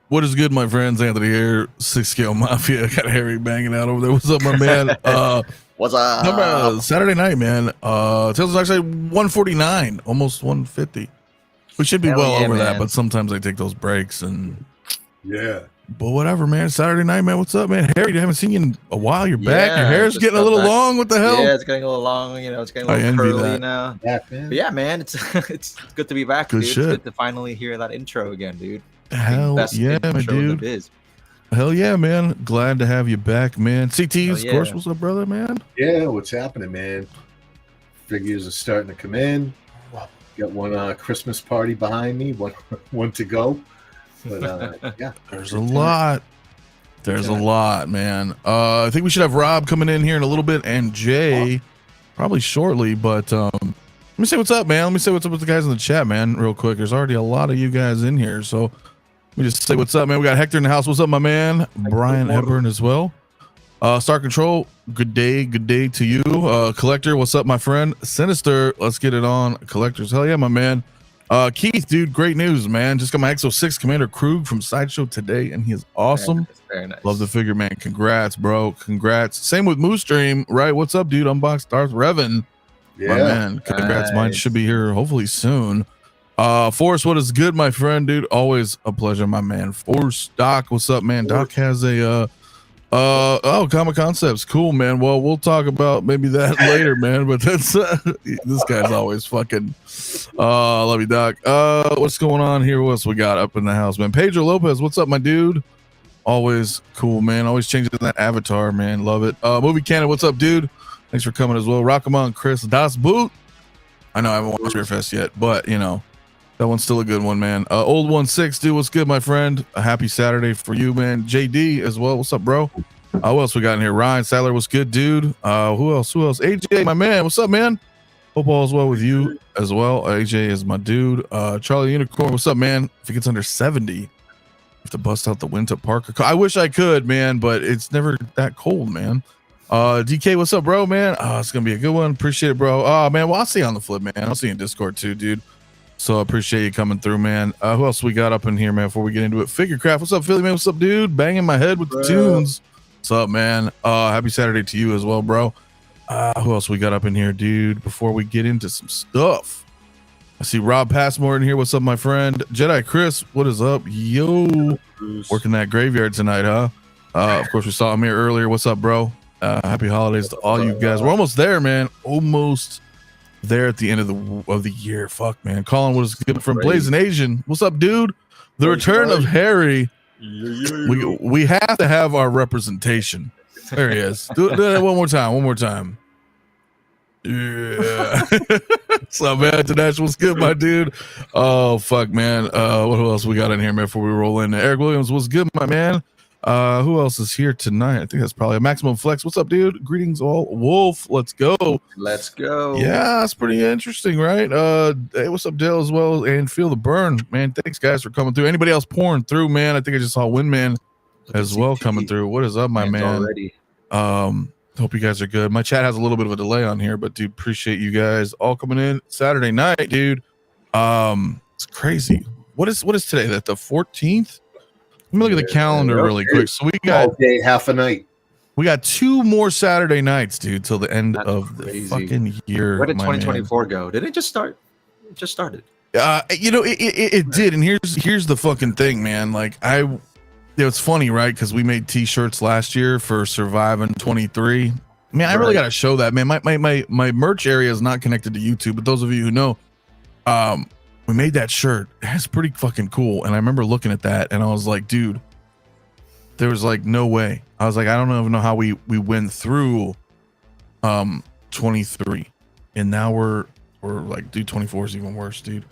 What is good, my friends? Anthony here, 6 Scale Mafia. Got Harry banging out over there. What's up, my man? What's up? Saturday night, man. Tails is actually 149, almost 150. We should be well over that, but sometimes I take those breaks and But whatever, man. Saturday night, man. What's up, man? Harry, I haven't seen you in a while. You're back. Your hair's getting a little long. What the hell? Yeah, it's getting a little long. You know, it's getting a little curly now. Yeah, man. But yeah, man. It's good to be back, dude. It's good to finally hear that intro again, dude. Hell yeah, my dude. Hell yeah, man. Glad to have you back, man. CT's, of course. What's up, brother, man? Yeah, what's happening, man? Figures are starting to come in. Got one Christmas party behind me, one to go. But yeah, there's a lot. There's a lot, man. I think we should have Rob coming in here in a little bit and Jay probably shortly, but let me say what's up, man. Let me say what's up with the guys in the chat, man, real quick. There's already a lot of you guys in here, so let me just say what's up, man. We got Hector in the house. What's up, my man? Brian Hepburn as well. Star Control, good day to you. Collector, what's up, my friend? Sinister, let's get it on. Collectors, hell yeah, my man. Keith, dude, great news, man. Just got my XO6 Commander Krug from Sideshow today, and he is awesome. Very nice. Love the figure, man. Congrats, bro. Congrats. Same with Moose Stream, right? What's up, dude? Unboxed Darth Revan. Yeah, my man. Congrats. Nice. Mine should be here hopefully soon. Forrest, what is good, my friend, dude? Always a pleasure, my man. Forrest, Doc, what's up, man? Doc has a Comic Concepts, cool, man. Well, we'll talk about maybe that later, man. But that's this guy's always fucking love you, Doc. What's going on here? What's we got up in the house, man? Pedro Lopez, what's up, my dude? Always cool, man. Always changing that avatar, man. Love it. Movie Cannon, what's up, dude? Thanks for coming as well. Rockamon, Chris, Das Boot. I know I haven't watched Fear Fest yet, but you know. That one's still a good one, man. Old 16, dude, what's good, my friend? A happy Saturday for you, man. JD as well. What's up, bro? Who else we got in here? Ryan Sadler, what's good, dude? Who else? AJ, my man. What's up, man? Hope all is well with you as well. AJ is my dude. Charlie Unicorn, what's up, man? If it gets under 70, you have to bust out the winter parka. I wish I could, man, but it's never that cold, man. DK, what's up, bro, man? It's gonna be a good one. Appreciate it, bro. Man, well, I'll see you on the flip, man. I'll see you in Discord too, dude. So I appreciate you coming through, man. Who else we got up in here, man, before we get into it? Figurcraft, what's up, Philly, man? What's up, dude? Banging my head with the tunes. What's up, man? Happy Saturday to you as well, bro. Who else we got up in here, dude, before we get into some stuff? I see Rob Passmore in here. What's up, my friend? Jedi Chris, what is up? Yo, working that graveyard tonight, huh? Of course, we saw him here earlier. What's up, bro? Happy holidays to all you guys. We're almost there, man. Almost there at the end of the year. Fuck, man. Colin, what is good from Blazing Asian? What's up, dude? The return of Harry. We have to have our representation. There he is. Do that one more time. Yeah. What's up, man? International, what's good, my dude? Oh, fuck, man. What else we got in here, man, before we roll in? Eric Williams, what's good, my man? Who else is here tonight? I think that's probably a Maximum Flex. What's up, dude? Greetings all. Wolf, let's go. Let's go. Yeah, that's pretty interesting, right? Hey, what's up, Dale, as well? And Feel the Burn, man. Thanks, guys, for coming through. Anybody else pouring through, man? I think I just saw Windman as well coming through. What is up, my man? Already. Hope you guys are good. My chat has a little bit of a delay on here, but dude, appreciate you guys all coming in Saturday night, dude. It's crazy. What is today? That the 14th? Let me look at the calendar really quick. So we got all day, half a night. We got 2 more Saturday nights, dude, till the end of the fucking year. Where did 2024 go? Did it just start? It just started. You know, it did. And here's the fucking thing, man. Like it's funny, right? Because we made t-shirts last year for Surviving 23. Man, I really got to show that, man. My merch area is not connected to YouTube, but those of you who know, we made that shirt. It's pretty fucking cool. And I remember looking at that and I was like, dude, there was like no way. I was like, I don't even know how we went through 23. And now we're like, dude, 24 is even worse, dude.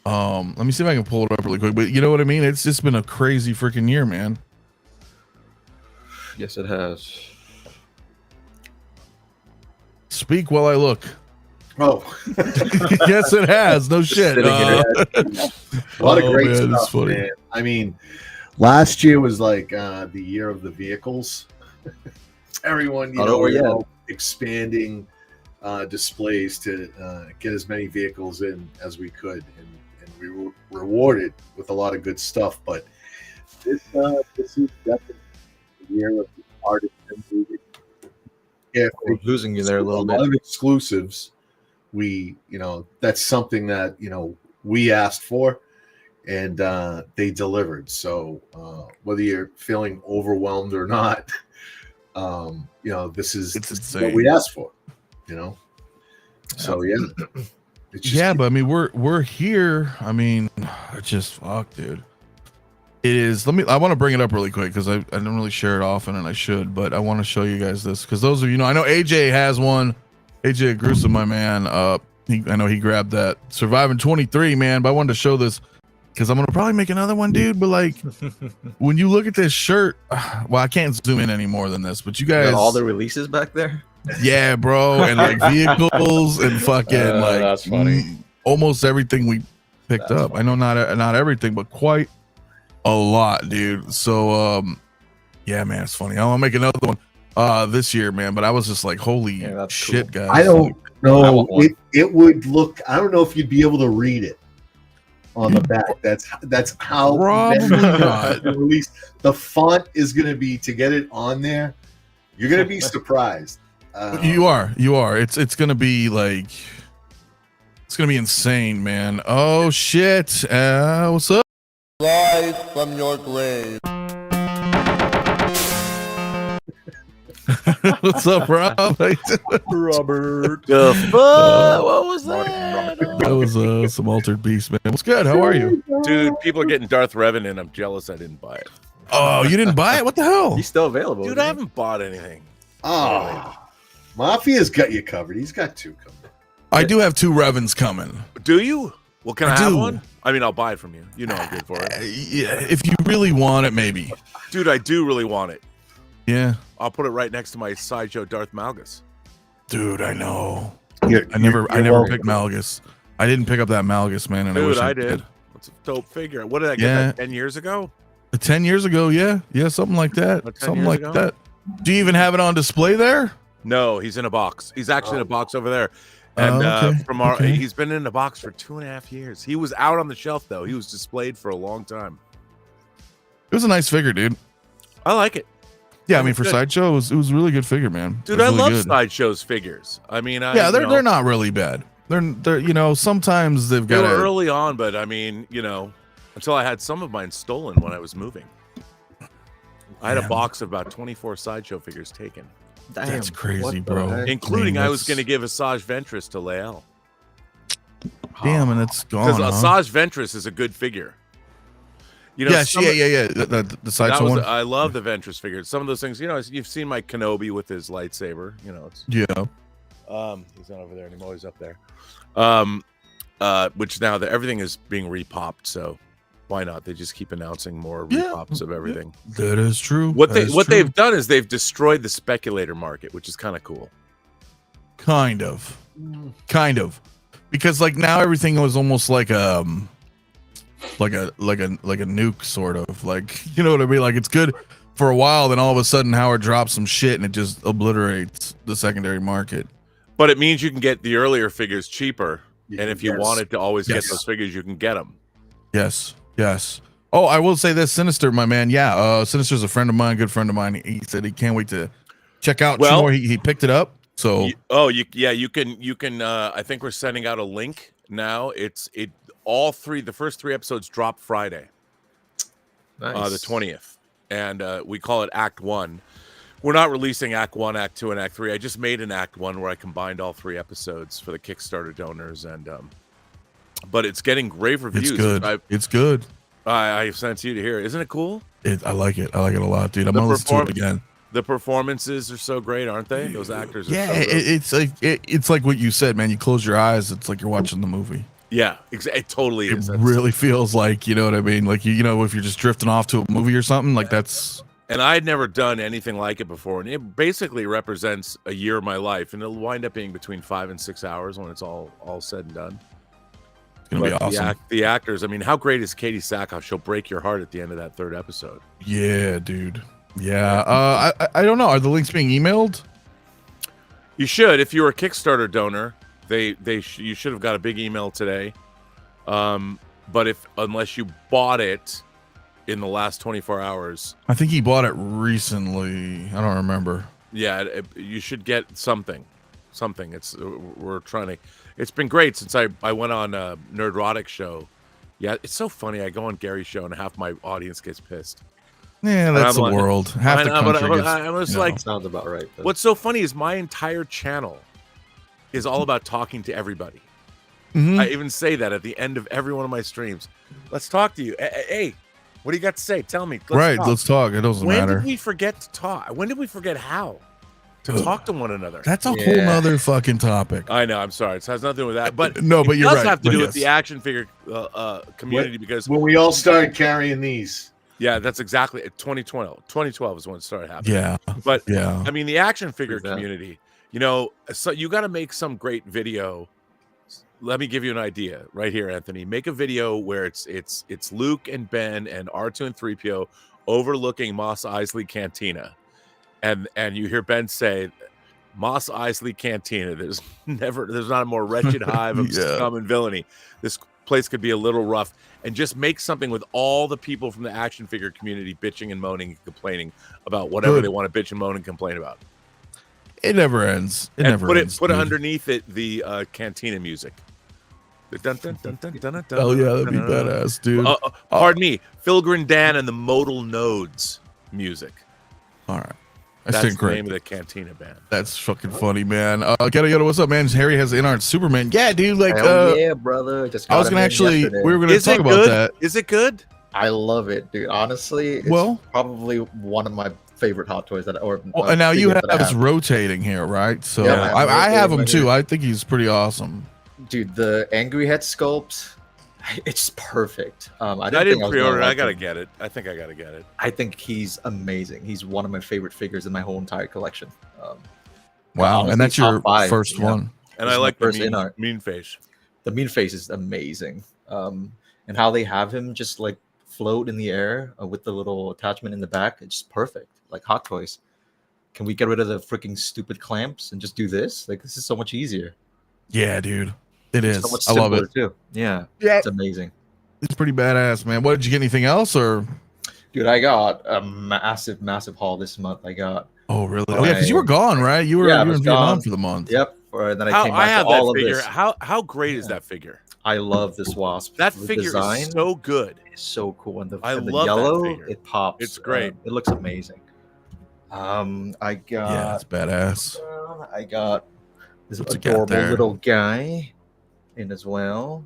Let me see if I can pull it up really quick. But you know what I mean? It's just been a crazy freaking year, man. Yes, it has. Speak while I look. Oh, yes, it has. No shit. A lot of great stuff, man. I mean, last year was like the year of the vehicles. Everyone, expanding displays to get as many vehicles in as we could, and we were rewarded with a lot of good stuff. But this is definitely the year of the Artisan movie. Yeah, we're losing you there a little bit. A lot of exclusives. That's something that we asked for, and they delivered. So whether you're feeling overwhelmed or not, this is what we asked for. So yeah. But I mean, we're here. I mean, just fuck, dude. It is. I want to bring it up really quick because I don't really share it often, and I should, but I want to show you guys this because those of I know AJ has one. 𝗣𝗔𝗧𝗥𝗘𝗢𝗡, my man. I know he grabbed that Surviving 23, man. But I wanted to show this because I'm gonna probably make another one, dude. But like, when you look at this shirt, well, I can't zoom in any more than this. But you guys, got all the releases back there. Yeah, bro, and like vehicles and fucking that's funny. Almost everything we picked up. Funny. I know not everything, but quite a lot, dude. So yeah, man, it's funny. I'll make another one this year, man. But I was just like, holy shit, cool. Guys. I don't know. It would look. I don't know if you'd be able to read it on the back. That's how probably not. Release. The font is going to be, to get it on there, you're going to be surprised. You are. It's going to be like, it's going to be insane, man. Oh shit. What's up? Rise from your grave. What's up, Rob? Robert. What was that? That was some Altered Beast, man. What's good? How are you? Dude, people are getting Darth Revan and I'm jealous I didn't buy it. Oh, you didn't buy it? What the hell? He's still available. Dude, I haven't bought anything. Oh. Mafia's got you covered. He's got 2 coming. I do have 2 Revens coming. Do you? Well, can I have one? I mean, I'll buy it from you. You know I'm good for it. Yeah, if you really want it, maybe. Dude, I do really want it. Yeah. I'll put it right next to my sideshow Darth Malgus. Dude, I know. I never picked Malgus. I didn't pick up that Malgus, man, and dude, I wish I did. That's a dope figure. What did I get? That 10 years ago? 10 years ago, yeah, something like that. Something like that. Do you even have it on display there? No, he's in a box. He's actually in a box over there. And he's been in a box for 2.5 years. He was out on the shelf though. He was displayed for a long time. It was a nice figure, dude. I like it. Yeah, I mean, for Sideshow, it was a really good figure, man. Dude, I love Sideshow's figures. I mean, they're not really bad. They're sometimes they've got early on, but I mean, until I had some of mine stolen when I was moving. I had a box of about 24 Sideshow figures taken. Damn, that's crazy, bro. Including I was going to give Asajj Ventress to Lael. Damn, and it's gone. Because Asajj Ventress is a good figure. Yeah. The Sideshow one. I love the Ventress figures. Some of those things, you've seen my Kenobi with his lightsaber. Yeah. He's not over there anymore. He's up there. Which now everything is being repopped, so why not? They just keep announcing more repops of everything. That is true. What they've done is they've destroyed the speculator market, which is kind of cool. Kind of. Because like now everything was almost like a nuke, sort of, like, you know what I mean? Like, it's good for a while, then all of a sudden Howard drops some shit and it just obliterates the secondary market. But it means you can get the earlier figures cheaper, and if you wanted to always get those figures, you can get them. Yes. Oh, I will say this, Sinister, my man. Yeah, Sinister's a friend of mine, good friend of mine. He said he can't wait to check out more. He picked it up. So you can I think we're sending out a link now. The first 3 episodes drop Friday. Nice. The 20th. And we call it Act 1. We're not releasing Act 1, Act 2, and Act 3. I just made an Act 1 where I combined all 3 episodes for the Kickstarter donors, and but it's getting rave reviews. It's good. I sent to you to hear it. Isn't it cool? I like it. I like it a lot, dude. I'm gonna listen to it again. The performances are so great, aren't they? Those actors are it's like what you said, man. You close your eyes, it's like you're watching the movie. Yeah, it totally is. It really feels like, you know what I mean? Like, if you're just drifting off to a movie or something, like that's... And I'd never done anything like it before, and it basically represents a year of my life, and it'll wind up being between 5 and 6 hours when it's all said and done. It's gonna be awesome. The actors, I mean, how great is Katie Sackhoff? She'll break your heart at the end of that 3rd episode. Yeah, dude. Yeah. I don't know. Are the links being emailed? You should. If you're a Kickstarter donor, you should have got a big email today. But unless you bought it, in the last 24 hours. I think he bought it recently. I don't remember. Yeah, you should get something. We're trying to. It's been great since I went on Nerdrotic show. Yeah, it's so funny. I go on Gary's show and half my audience gets pissed. Yeah, that's the world. Half the country gets. I was like, sounds about right. Though. What's so funny is my entire channel is all about talking to everybody. Mm-hmm. I even say that at the end of every one of my streams. Let's talk to you. Hey, what do you got to say? Tell me. Let's talk. It doesn't matter. When did we forget to talk? When did we forget how to talk to one another? That's a whole nother fucking topic. I know. I'm sorry. It has nothing to do with that. But no, but you're right. It does have to do with the action figure community because when we all started carrying these. Yeah, that's exactly 2012. 2012 is when it started happening. Yeah. But I mean, the action figure community, you know, so you got to make some great video. Let me give you an idea right here, Anthony. Make a video where it's Luke and Ben and R2 and 3PO overlooking Mos Eisley Cantina. And you hear Ben say, Mos Eisley Cantina, there's not a more wretched hive of scum and villainy. This place could be a little rough. And just make something with all the people from the action figure community bitching and moaning and complaining about whatever they want to bitch and moan and complain about. It never ends. Put it underneath it the Cantina music. Dun, dun, dun, dun, dun, dun, oh yeah, that'd be badass, dude. Pardon me, Filgrin Dan and the Modal Nodes music. All right. That's the name of the Cantina band. That's fucking funny, man. Ghetto, what's up, man? Harry has in art Superman. Yeah, dude. Like, yeah, brother. I was gonna we were gonna talk about that. Is it good? I love it, dude. Honestly, it's probably one of my favorite Hot Toys that. And now you have us rotating here, right? So I have him too. I think he's pretty awesome, dude. The Angry Head sculpt. It's perfect. I didn't pre-order it. I gotta get it. I think I gotta get it. I think he's amazing. He's one of my favorite figures in my whole entire collection. Wow, honestly, and that's your first one. And I like the mean face. The mean face is amazing. And how they have him just like float in the air with the little attachment in the back. It's perfect. Like Hot Toys. Can we get rid of the freaking stupid clamps and just do this? Like this is so much easier. Yeah, dude. It is. So much I love it too. Yeah, it's amazing. It's pretty badass, man. What did you get? Anything else, or? Dude, I got a massive haul this month. I got. Oh really? Oh yeah, because you were gone, right? You were in Vietnam for the month. Yep. And then I came back to all of figure. this. How great is that figure? I love this Wasp. That figure is so good. It's so cool, and the love yellow, that figure. it pops. It's great. It looks amazing. I got. it's badass. I got this adorable little guy in as well.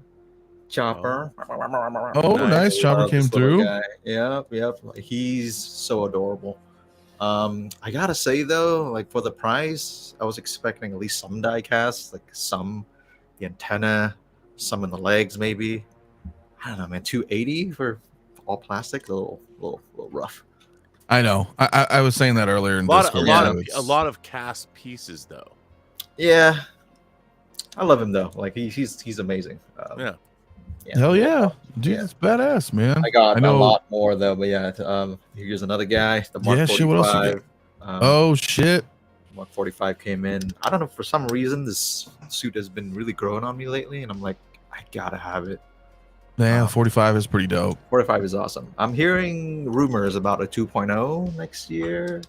Chopper. Oh, nice. Chopper came through. Yep. He's so adorable. I gotta say though, like for the price, I was expecting at least some die cast, like the antenna, some in the legs, maybe. I don't know, man. $280 for all plastic, a little rough. I know. I was saying that earlier in Discord. A lot of cast pieces though. Yeah. I love him though. Like he's amazing. Hell yeah, dude, it's badass, man. I got a lot more though, but here's another guy. The Mark 45. What else you got? Oh shit. Mark 45 came in. I don't know, for some reason this suit has been really growing on me lately, and I'm like, I gotta have it. Yeah, 45 is pretty dope. 45 is awesome. I'm hearing rumors about a 2.0 next year.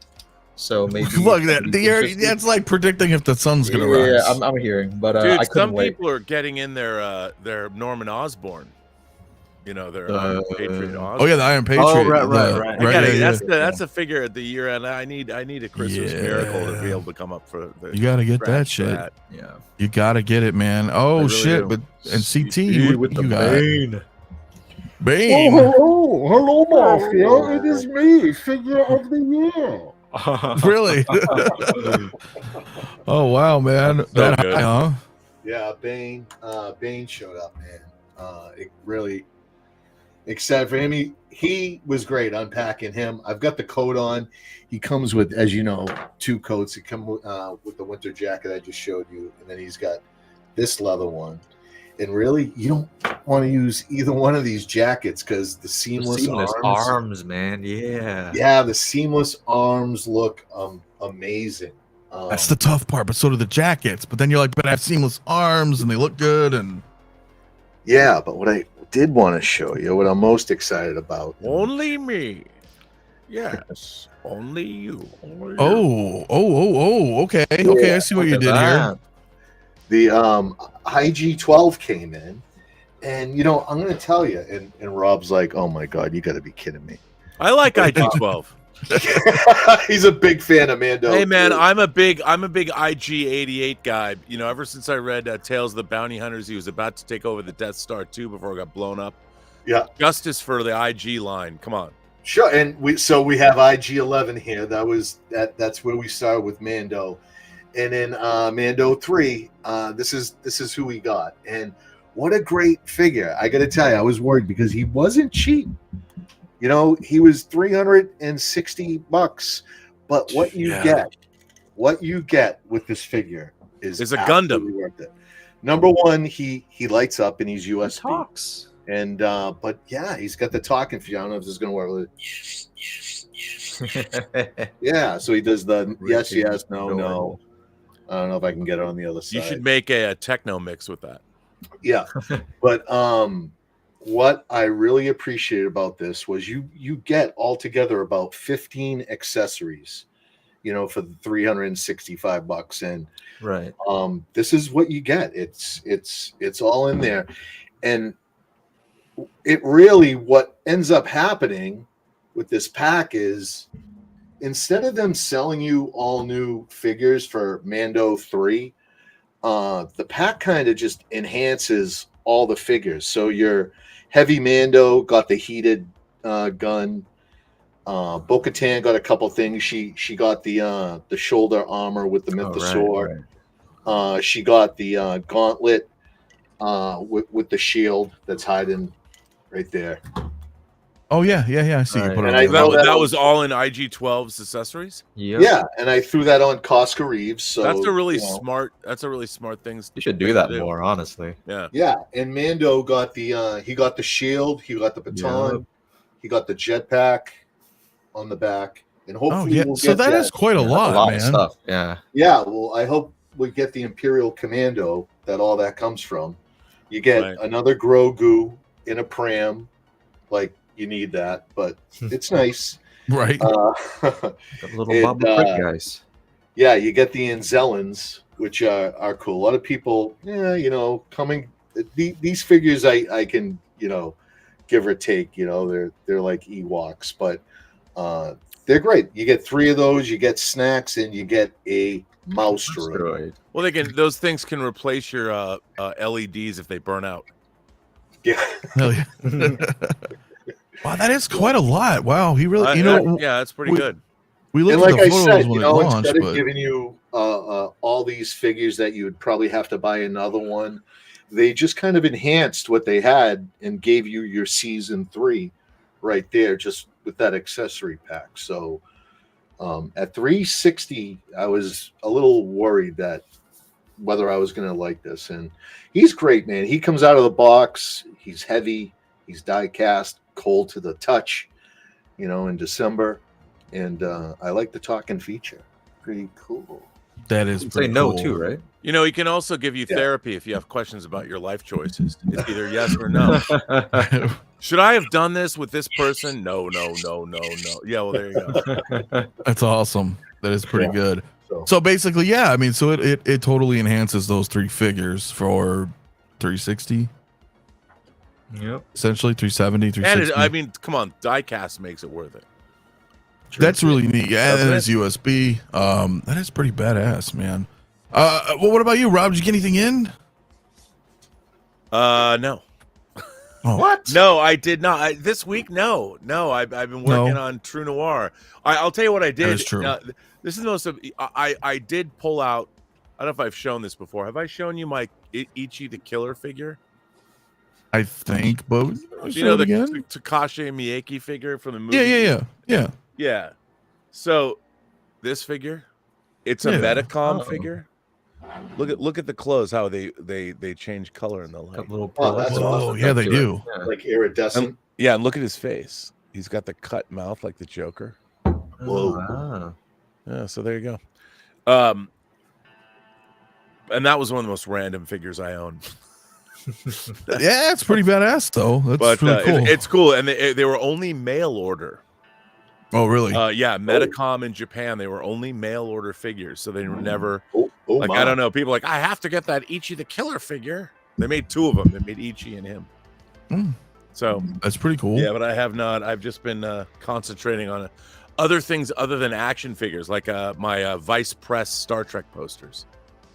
So maybe look that that's like predicting if the sun's gonna rise. Yeah, I'm hearing, but dude, I couldn't wait. People are getting in their Norman Osborn. You know, their Iron Patriot Osborn. Oh yeah, the Iron Patriot. Oh right. That's a figure at the year end. I need a Christmas miracle to be able to come up for the. You gotta get that shit. Yeah, you gotta get it, man. Oh really shit! But and CT with the Bane. Bane. Oh, hello, Mafia. It is me, figure of the year. Really? Oh wow, man. So good. Huh? Yeah, Bane showed up, man. It really excited for him. He was great unpacking him. I've got the coat on. He comes with, as you know, 2 coats. He comes with the winter jacket I just showed you, and then he's got this leather one. And really, you don't want to use either one of these jackets because the seamless arms, man. Yeah. Yeah, the seamless arms look amazing. That's the tough part, but so do the jackets. But then you're like, but I have seamless arms and they look good. And Yeah, but what I did want to show you, what I'm most excited about. Only me. Yes, only you. Okay. Okay, I see what you did here. The IG-12 came in, and I'm going to tell you, and Rob's like, "Oh my God, you got to be kidding me!" I like IG-12. He's a big fan of Mando. Hey man, I'm a big IG-88 guy. Ever since I read Tales of the Bounty Hunters, he was about to take over the Death Star 2 before it got blown up. Yeah, justice for the IG line. Come on. Sure, and we have IG-11 here. That's where we started with Mando, and in Mando 3, this is who we got, and what a great figure! I got to tell you, I was worried because he wasn't cheap. He was $360, but what you get with this figure is a Gundam. Worth it. Number one, he lights up and he's USB. He talks. And but yeah, he's got the talking feature. I don't know if this is gonna work with it. Yeah, so he does the yes, no. I don't know if I can get it on the other side. You should make a techno mix with that. Yeah. But what I really appreciate about this was you get altogether about 15 accessories, for the $365, and right. This is what you get. It's all in there, and it really, what ends up happening with this pack is, instead of them selling you all new figures for Mando 3, the pack kind of just enhances all the figures. So your heavy Mando got the heated gun. Bo-Katan got a couple things. She got the shoulder armor with the mythosaur. Right. She got the gauntlet with the shield that's hiding right there. Oh yeah. I see. Right. You put and it that was all in IG-12's accessories. Yep. Yeah, and I threw that on Cosca Reeves. So that's a really smart. That's a really smart thing. You should do that more, honestly. Yeah. And Mando got he got the shield, he got the baton, he got the jetpack on the back, and hopefully we'll so get that is quite a lot, man. Of stuff. Yeah. Well, I hope we get the Imperial Commando that all that comes from. You get another Grogu in a pram, like you need that, but it's nice, right? Little Boba Fett guys. Yeah, you get the Anzellans, which are cool. A lot of people, coming. These figures, I can, give or take. They're like Ewoks, but they're great. You get 3 of those. You get snacks, and you get a mouse droid. Well, those things can replace your LEDs if they burn out. Yeah. Hell yeah. Wow, that is quite a lot. Wow, he really, that's pretty good. We looked at the photos said, when it launched, instead of giving you all these figures that you would probably have to buy another one, they just kind of enhanced what they had and gave you your season 3 right there, just with that accessory pack. So at $360, I was a little worried that whether I was going to like this, and he's great, man. He comes out of the box. He's heavy. He's die cast, cold to the touch, in December. And I like the talking feature. Pretty cool. That is pretty cool. No too, right? He can also give you therapy if you have questions about your life choices. It's either yes or no. Should I have done this with this person? No. Yeah, well, there you go. That's awesome. That is pretty good. So basically, so it totally enhances those 3 figures for $360. Yep. Essentially $370, $360. And come on, diecast makes it worth it. That's really neat. Yeah, that is USB. That is pretty badass, man. Well, what about you, Rob? Did you get anything in? No. Oh. What? No, I did not. This week, no. I've been working on True Noir. I'll tell you what I did. That is true. This is the most. I did pull out. I don't know if I've shown this before. Have I shown you my Ichi the Killer figure? I think, but the Takashi Miike figure from the movie. Yeah. So this figure, it's a Metacom figure. Look at the clothes, how they change color in the light. Yeah, they do. Like iridescent. And look at his face. He's got the cut mouth like the Joker. Whoa. Wow. Yeah, so there you go. And that was one of the most random figures I own. Yeah, it's pretty badass though. That's really cool. It's cool, and they were only mail order. Oh, really? Yeah, Metacom in Japan, they were only mail order figures, so they were never my. I don't know. People are like, I have to get that Ichi the Killer figure. They made 2 of them. They made Ichi and him. So that's pretty cool. Yeah, but I have not. I've just been concentrating on other things other than action figures, like my Vice Press Star Trek posters.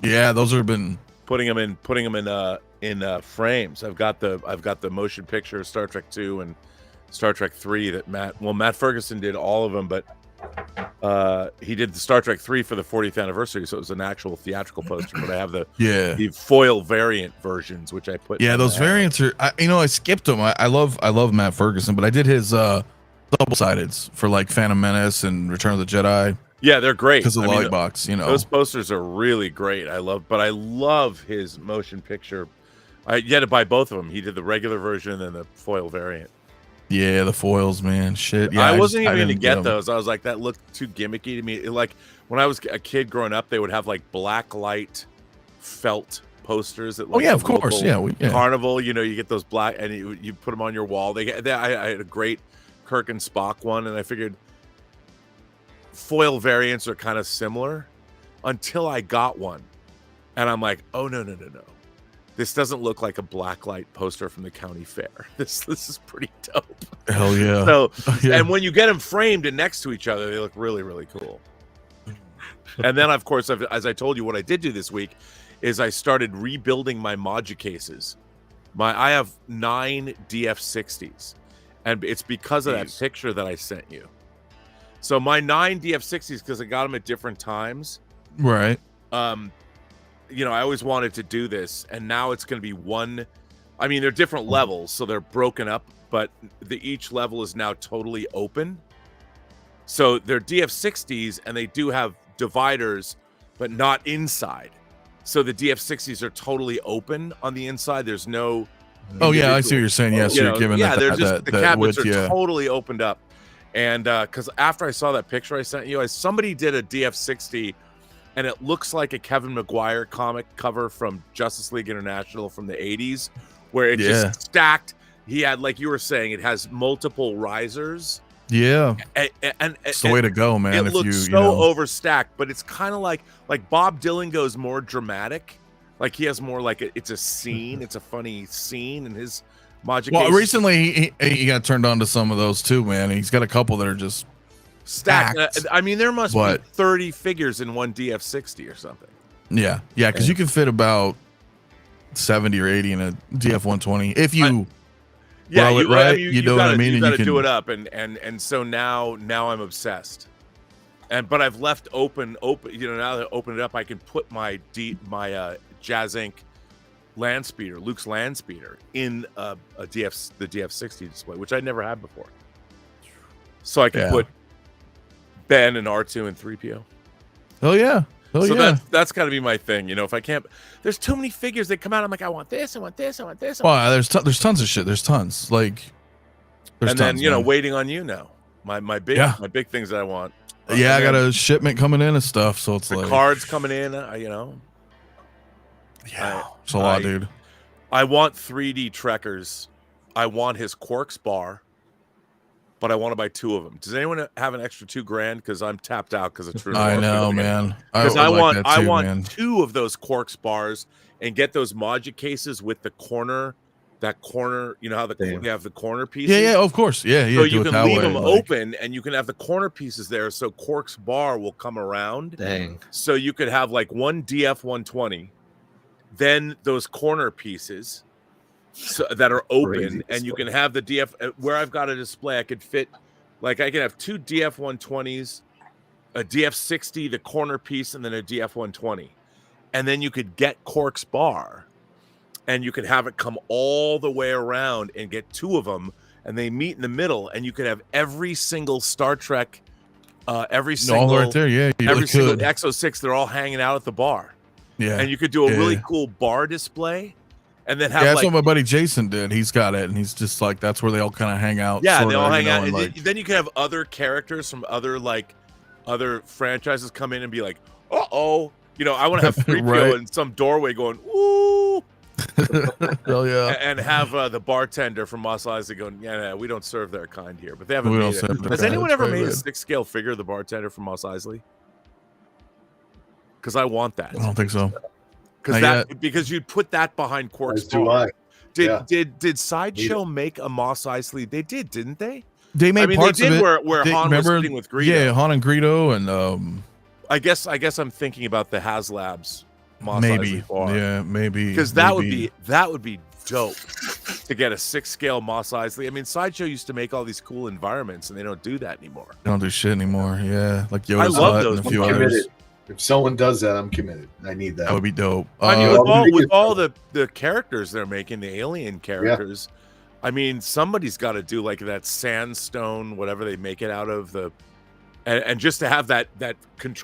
Yeah, those have been putting them in frames. I've got the motion picture of Star Trek 2 and Star Trek 3 that Matt Ferguson did all of them, but he did the Star Trek 3 for the 40th anniversary, so it was an actual theatrical poster. But I have the foil variant versions, which I put. Yeah, those variants are. I skipped them. I love Matt Ferguson, but I did his double-sideds for like Phantom Menace and Return of the Jedi. Yeah, they're great because of the light box. Those posters are really great. I love his motion picture. I had to buy both of them. He did the regular version and the foil variant. Yeah, the foils, man. Shit. Yeah, I wasn't even going to get those. I was like, that looked too gimmicky to me. Like when I was a kid growing up, they would have like black light felt posters at like of course. Yeah, carnival. You get those black, and you put them on your wall. I had a great Kirk and Spock one, and I figured foil variants are kind of similar until I got one, and I'm like, oh no. This doesn't look like a blacklight poster from the county fair. This is pretty dope. Hell yeah. So, and when you get them framed and next to each other, they look really, really cool. And then, of course, as I told you, what I did do this week is I started rebuilding my Moduspace cases. I have 9 DF60s, and it's because of that picture that I sent you. So my 9 DF60s, because I got them at different times. Right. I always wanted to do this, and now it's going to be one. I mean, they're different levels, so they're broken up, but each level is now totally open. So they're DF60s, and they do have dividers, but not inside. So the DF60s are totally open on the inside. There's no. Oh yeah, I see what you're saying. Yes, you're giving the cabinets are totally opened up, and because after I saw that picture I sent you, somebody did a DF60. And it looks like a Kevin Maguire comic cover from Justice League International from the 80s, where it just stacked. He had, like you were saying, it has multiple risers. Yeah. And it's the way to go, man. It looks so overstacked, but it's kind of like Bob Dylan goes more dramatic. Like he has more like it's a scene. It's a funny scene in his Moduspace. Well, recently he got turned on to some of those too, man. He's got a couple that are just stacked. I mean, there must be 30 figures in one DF60 or something. Yeah, because you can fit about 70 or 80 in a DF120 if you. You know what I mean. You got to do it up, and so now I'm obsessed. But I've left open. Now that I open it up, I can put my Jazz Inc. Landspeeder, Luke's Landspeeder, in the DF60 display, which I never had before. So I can put Ben and R2 and 3PO. Oh yeah. That's got to be my thing. If I can't, there's too many figures that come out. I'm like, I want this. Well, there's tons of shit. There's tons. Like, and then waiting on you now. My big things that I want. I got a shipment coming in and stuff. So it's the cards coming in. It's a lot, dude. I want 3D Trekkers. I want his Quarks bar. But I want to buy 2 of them. Does anyone have an extra $2,000? Because I'm tapped out because of True North. I know, man. Because I want 2 of those Quarks bars and get those Moduspace cases with the corner. That corner, you know how they have the corner pieces. Yeah, of course. Yeah. So you can leave them open, and you can have the corner pieces there. So Quarks bar will come around. Dang. So you could have like one DF120, then those corner pieces. That are open, and you can have the DF where I've got a display. I could fit, I can have 2 DF120s, a DF60, the corner piece, and then a DF120, and then you could get Quarks bar, and you could have it come all the way around and get 2 of them, and they meet in the middle, and you could have every single Star Trek, every single right there, every single X06. They're all hanging out at the bar, and you could do a really cool bar display. And then that's what my buddy Jason did. He's got it, and he's just like that's where they all kind of hang out. Yeah, they all hang out. And then you can have other characters from other franchises come in and be like, I want to have 3PO in some doorway going, ooh. Hell yeah. And have the bartender from Mos Eisley going, yeah, we don't serve their kind here. But they haven't We made don't it. serve their Has kind. anyone That's ever right, made a man. 6-scale figure of the bartender from Mos Eisley? Because I want that. I don't think so. Because you'd put that behind Quark's As do bar. I. Did Sideshow make a Mos Eisley? They did, didn't they? They made parts they did of it. where Han was sitting with Greedo. Yeah, Han and Greedo, and I guess I'm thinking about the HasLabs Mos maybe, Eisley bar. yeah, maybe Because that would be dope to get a 6-scale Mos Eisley. I mean, Sideshow used to make all these cool environments, and they don't do that anymore. They don't do shit anymore. Yeah, like I Yoda's love Hut those. and a few I'm others. committed. If someone does that, I'm committed. I need that. That would be dope. I mean, with all the characters they're making, the alien characters, I mean, somebody's got to do like that sandstone, whatever they make it out of, and just to have that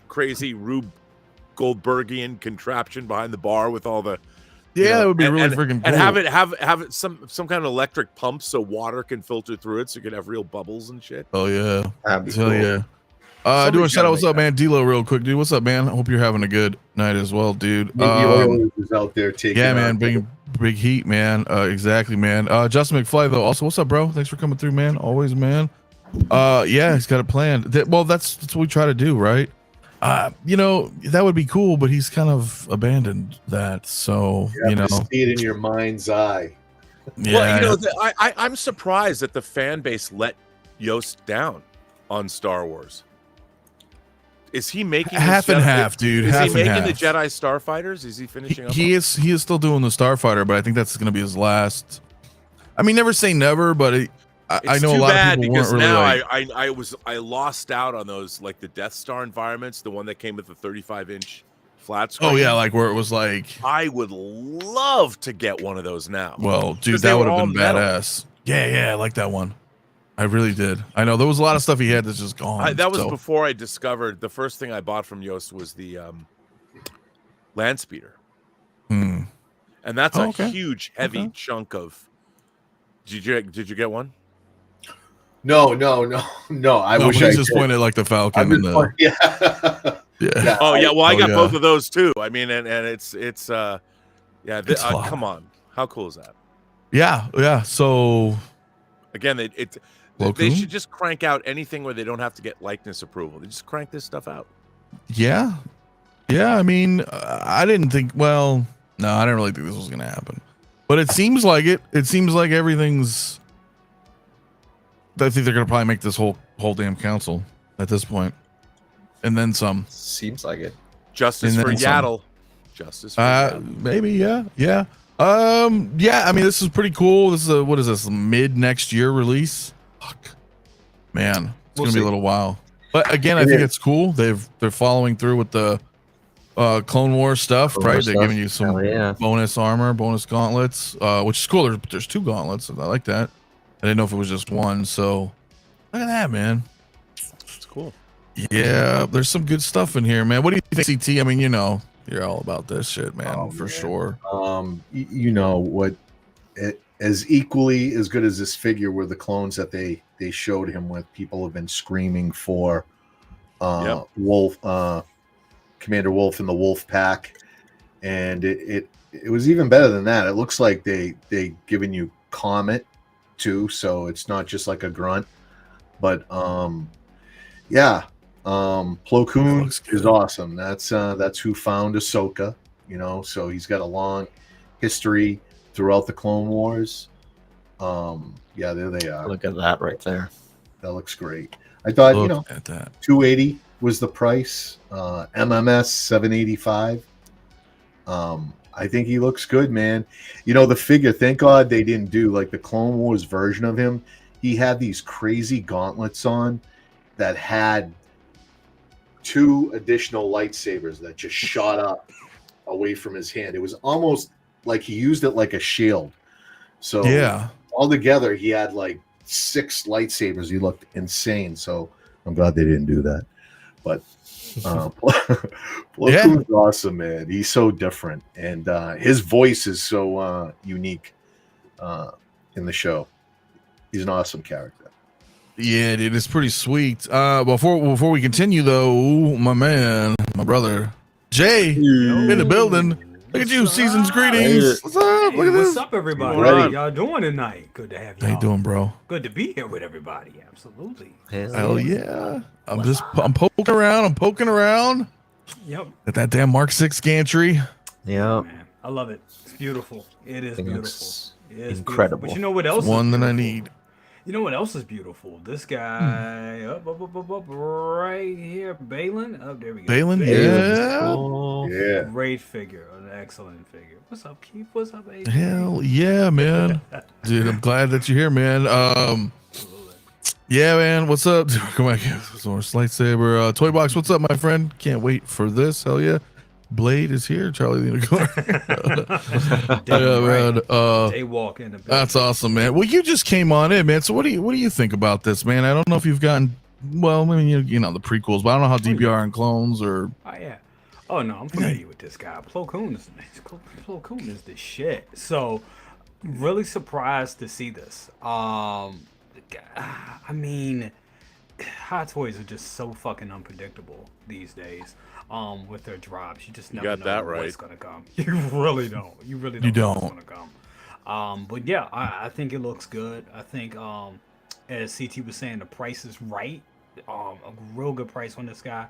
crazy Rube Goldbergian contraption behind the bar with all the that would be really freaking cool. and have it some kind of electric pump so water can filter through it, so you can have real bubbles and shit. Oh yeah, That'd be hell cool. yeah. I do a shout out. What's up, man? D-Lo, real quick, dude. What's up, man? I hope you're having a good night as well, dude. Is out there taking. Yeah, man. Big heat, man. Exactly, man. Justin McFly, though. Also, what's up, bro? Thanks for coming through, man. Always, man. Yeah, he's got a plan. Well, that's what we try to do, right? You know, that would be cool, but he's kind of abandoned that. So, you know, see it in your mind's eye. Yeah. Well, you know, I'm surprised that the fan base let Yost down on Star Wars. Is he making half and half, dude? Is half he making and the half. Jedi Starfighters? Is he finishing up? He is still doing the Starfighter, but I think that's going to be his last. I mean, never say never, but I know a lot of people weren't really now like. I lost out on those, like the Death Star environments, the one that came with the 35-inch flat screen. Oh yeah, like where it was like. I would love to get one of those now. Well, dude, that would have been badass. Yeah, I like that one. I really did. I know there was a lot of stuff he had that's just gone. That was before I discovered the first thing I bought from Yost was the land speeder, and that's a huge, heavy chunk of. Did you get one? No. I wish I just pointed like the Falcon. And the, yeah. Oh yeah. Well, I got both of those too. I mean, and it's come on, how cool is that? Yeah. So again, they should just crank out anything where they don't have to get likeness approval. They just crank this stuff out. Yeah. I mean, I didn't think. Well, no, I didn't really think this was going to happen. But it seems like it. It seems like everything's. I think they're going to probably make this whole damn council at this point, and then some. Seems like it. Justice for Yaddle. Justice for Yaddle. Maybe, yeah. Yeah. I mean, this is pretty cool. This is what is this? Mid next year release. Fuck, man, it's gonna be a little while. But again, I think it's cool. They're following through with the Clone Wars stuff, right? They're giving you some bonus armor, bonus gauntlets, which is cool. There's 2 gauntlets. I like that. I didn't know if it was just one. So look at that, man. It's cool. Yeah, there's some good stuff in here, man. What do you think, CT? I mean, you know, you're all about this shit, man, for sure. You know what? As equally as good as this figure were the clones that they showed him with. People have been screaming for Wolf, Commander Wolf and the Wolf Pack, and it was even better than that. It looks like they given you Comet too, so it's not just like a grunt. But Plo Koon is awesome. That's who found Ahsoka, you know. So he's got a long history throughout the Clone Wars. There they are. Look at that right there. That looks great. I thought, at that. $280 was the price. MMS $785. I think he looks good, man. You know, the figure, thank God they didn't do like the Clone Wars version of him. He had these crazy gauntlets on that had 2 additional lightsabers that just shot up away from his hand. It was almost like he used it like a shield. So altogether he had like 6 lightsabers. He looked insane. So I'm glad they didn't do that. But Plo Koon's awesome, man. He's so different, and his voice is so unique in the show. He's an awesome character. Yeah, dude, it's pretty sweet. Before we continue, though, my man, my brother Jay in the building. Look at you, season's greetings. What's up? Look at this. What's up, everybody? How y'all doing tonight? Good to have you. How you doing, bro? Good to be here with everybody. Absolutely. Hell yeah. I'm poking around. Yep. At that damn Mark 6 gantry. Yeah. Man, I love it. It's beautiful. It is beautiful. It is incredible. Beautiful. But you know what else? One that I need. You know what else is beautiful? This guy up right here, Balin. Oh, there we go. Balin, yeah. Great figure, an excellent figure. What's up, Keith? What's up, AJ? Hell yeah, man. Dude, I'm glad that you're here, man. Yeah, man. What's up? Come back. Source lightsaber. Toy box. What's up, my friend? Can't wait for this. Hell yeah. Blade is here. Charlie the Unicorn. Man. They walk in. That's awesome, man. Well, you just came on in, man. So what do you think about this, man? I don't know if you've gotten I mean, you know the prequels, but I don't know how deep you are in clones or. Oh yeah. Oh no, I'm familiar with this guy. Plo Koon is the shit. So really surprised to see this. I mean, Hot Toys are just so fucking unpredictable these days. With their drops, you just never know what's gonna come. You really don't. You really don't know what's gonna come. But yeah, I think it looks good. I think as CT was saying, the price is right. A real good price on this guy.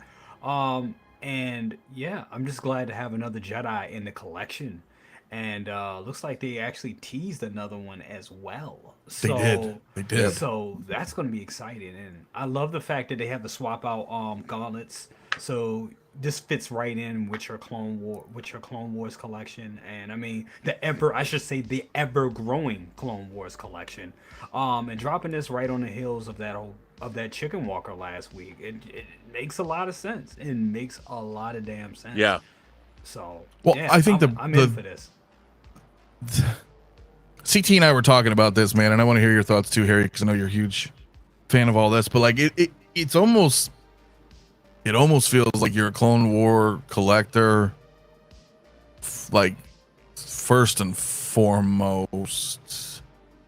And yeah, I'm just glad to have another Jedi in the collection. And looks like they actually teased another one as well. So, They did. So that's going to be exciting. And I love the fact that they have the swap out gauntlets. So this fits right in with your Clone Wars collection. And I mean the ever growing Clone Wars collection. And dropping this right on the heels of that Chicken Walker last week, it makes a lot of sense. It makes a lot of damn sense. Yeah. So well, yeah, I think I'm in for this. CT and I were talking about this, man, and I want to hear your thoughts too, Harry, because I know you're a huge fan of all this. But like, it almost feels like you're a Clone War collector, like first and foremost,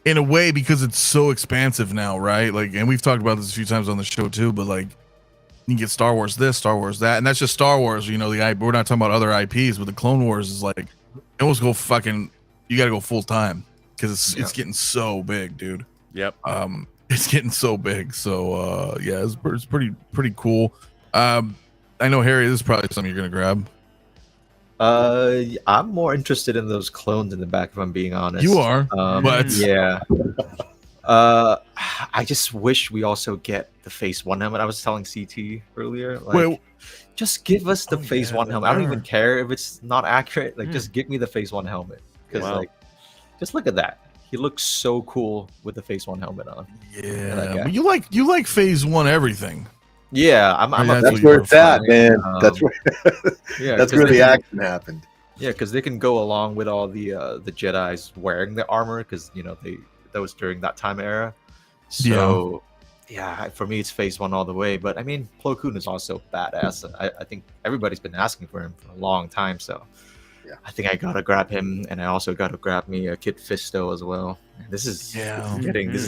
in a way, because it's so expansive now, right? Like, and we've talked about this a few times on the show too. But like, you can get Star Wars this, Star Wars that, and that's just Star Wars. You know, we're not talking about other IPs, but the Clone Wars is like, almost go fucking. You got to go full time because it's getting so big, dude. Yep. It's getting so big. So yeah, it's pretty cool. I know, Harry, this is probably something you're gonna grab. I'm more interested in those clones in the back, if I'm being honest. You are, but yeah. I just wish we also get the Phase 1 helmet. I was telling CT earlier, like, just give us the Phase 1 helmet. I don't even care if it's not accurate. Like, just give me the Phase 1 helmet. Because, like, just look at that. He looks so cool with the Phase 1 helmet on. Yeah, but you like Phase 1 everything. Yeah, that's where it's at, man. That's where that's where the action happened. Yeah, because they can go along with all the Jedis wearing the armor, because that was during that time era. So yeah, for me it's Phase 1 all the way. But I mean, Plo Koon is also badass. I think everybody's been asking for him for a long time. So yeah, I think I gotta grab him, and I also gotta grab me a Kit Fisto as well. This is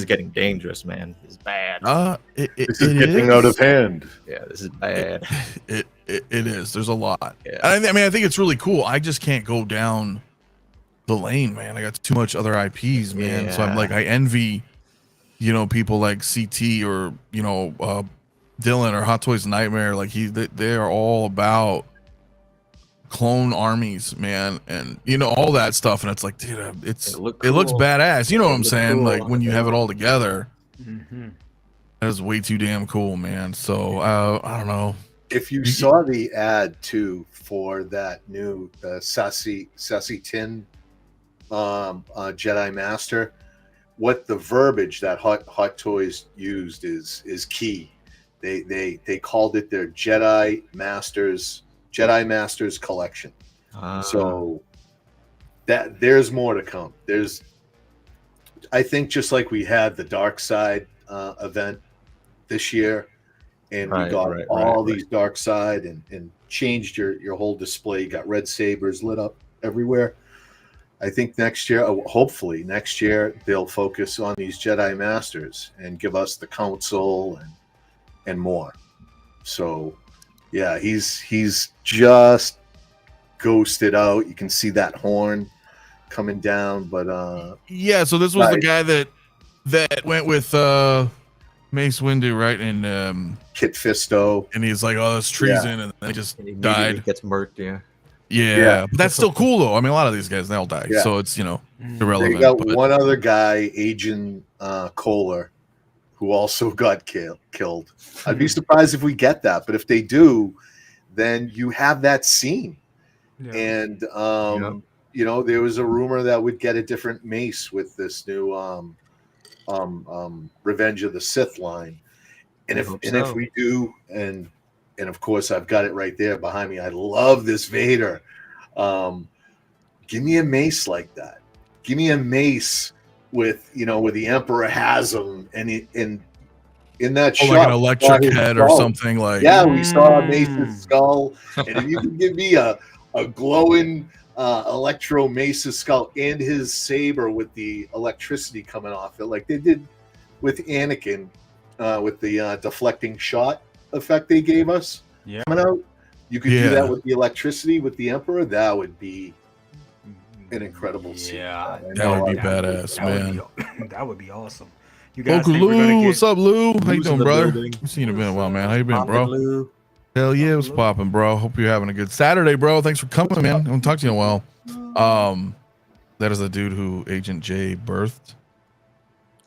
getting dangerous, man. This is bad. This is getting out of hand. Yeah, this is bad. It is. There's a lot. Yeah. And I mean, I think it's really cool. I just can't go down the lane, man. I got too much other IPs, man. So I'm like, I envy, people like CT or Dylan or Hot Toys Nightmare. Like they are all about clone armies, man, and all that stuff. And it's like, dude, it looks badass. You know what I'm saying? Cool. Like when you have it all together, that is way too damn cool, man. So I don't know. If you saw the ad too for that new Sassy Tin Jedi Master, what the verbiage that Hot Toys used is key. They called it their Jedi Masters collection. So that there's more to come. I think just like we had the Darkside event this year, and we got all these Darkside and changed your whole display. You got red sabers lit up everywhere. I think next year, hopefully next year, they'll focus on these Jedi Masters and give us the Council and more. So yeah, he's just ghosted out. You can see that horn coming down, but yeah. So this was the guy that went with Mace Windu, right? And Kit Fisto, and he's like, "Oh, that's treason," and then he just died. Gets murked. Yeah, but that's still cool though. I mean, a lot of these guys they all die, so it's irrelevant. They got one other guy, Agent Kohler, who also got killed. I'd be surprised if we get that, but if they do, then you have that scene. And there was a rumor that we'd get a different Mace with this new Revenge of the Sith line. And if we do, and of course I've got it right there behind me. I love this Vader. Give me a Mace like that. Give me a Mace with where the Emperor has him, and in that shot, like an electric head or something like. Yeah, we saw Mace's skull, and if you can give me a glowing Electro Mace's skull and his saber with the electricity coming off it, like they did with Anakin, with the deflecting shot effect they gave us coming out. You could do that with the electricity with the Emperor. That would be an incredible scene. Yeah, that would be badass, man. That would be awesome. You guys think we're gonna get... What's up, Lou? How you doing, brother? I've seen you in a while, man. How you been, bro? Lou. Hell yeah, what's popping, bro? Hope you're having a good Saturday, bro. Thanks for coming, man. I haven't talked to you in a while. That is the dude who Agent J birthed.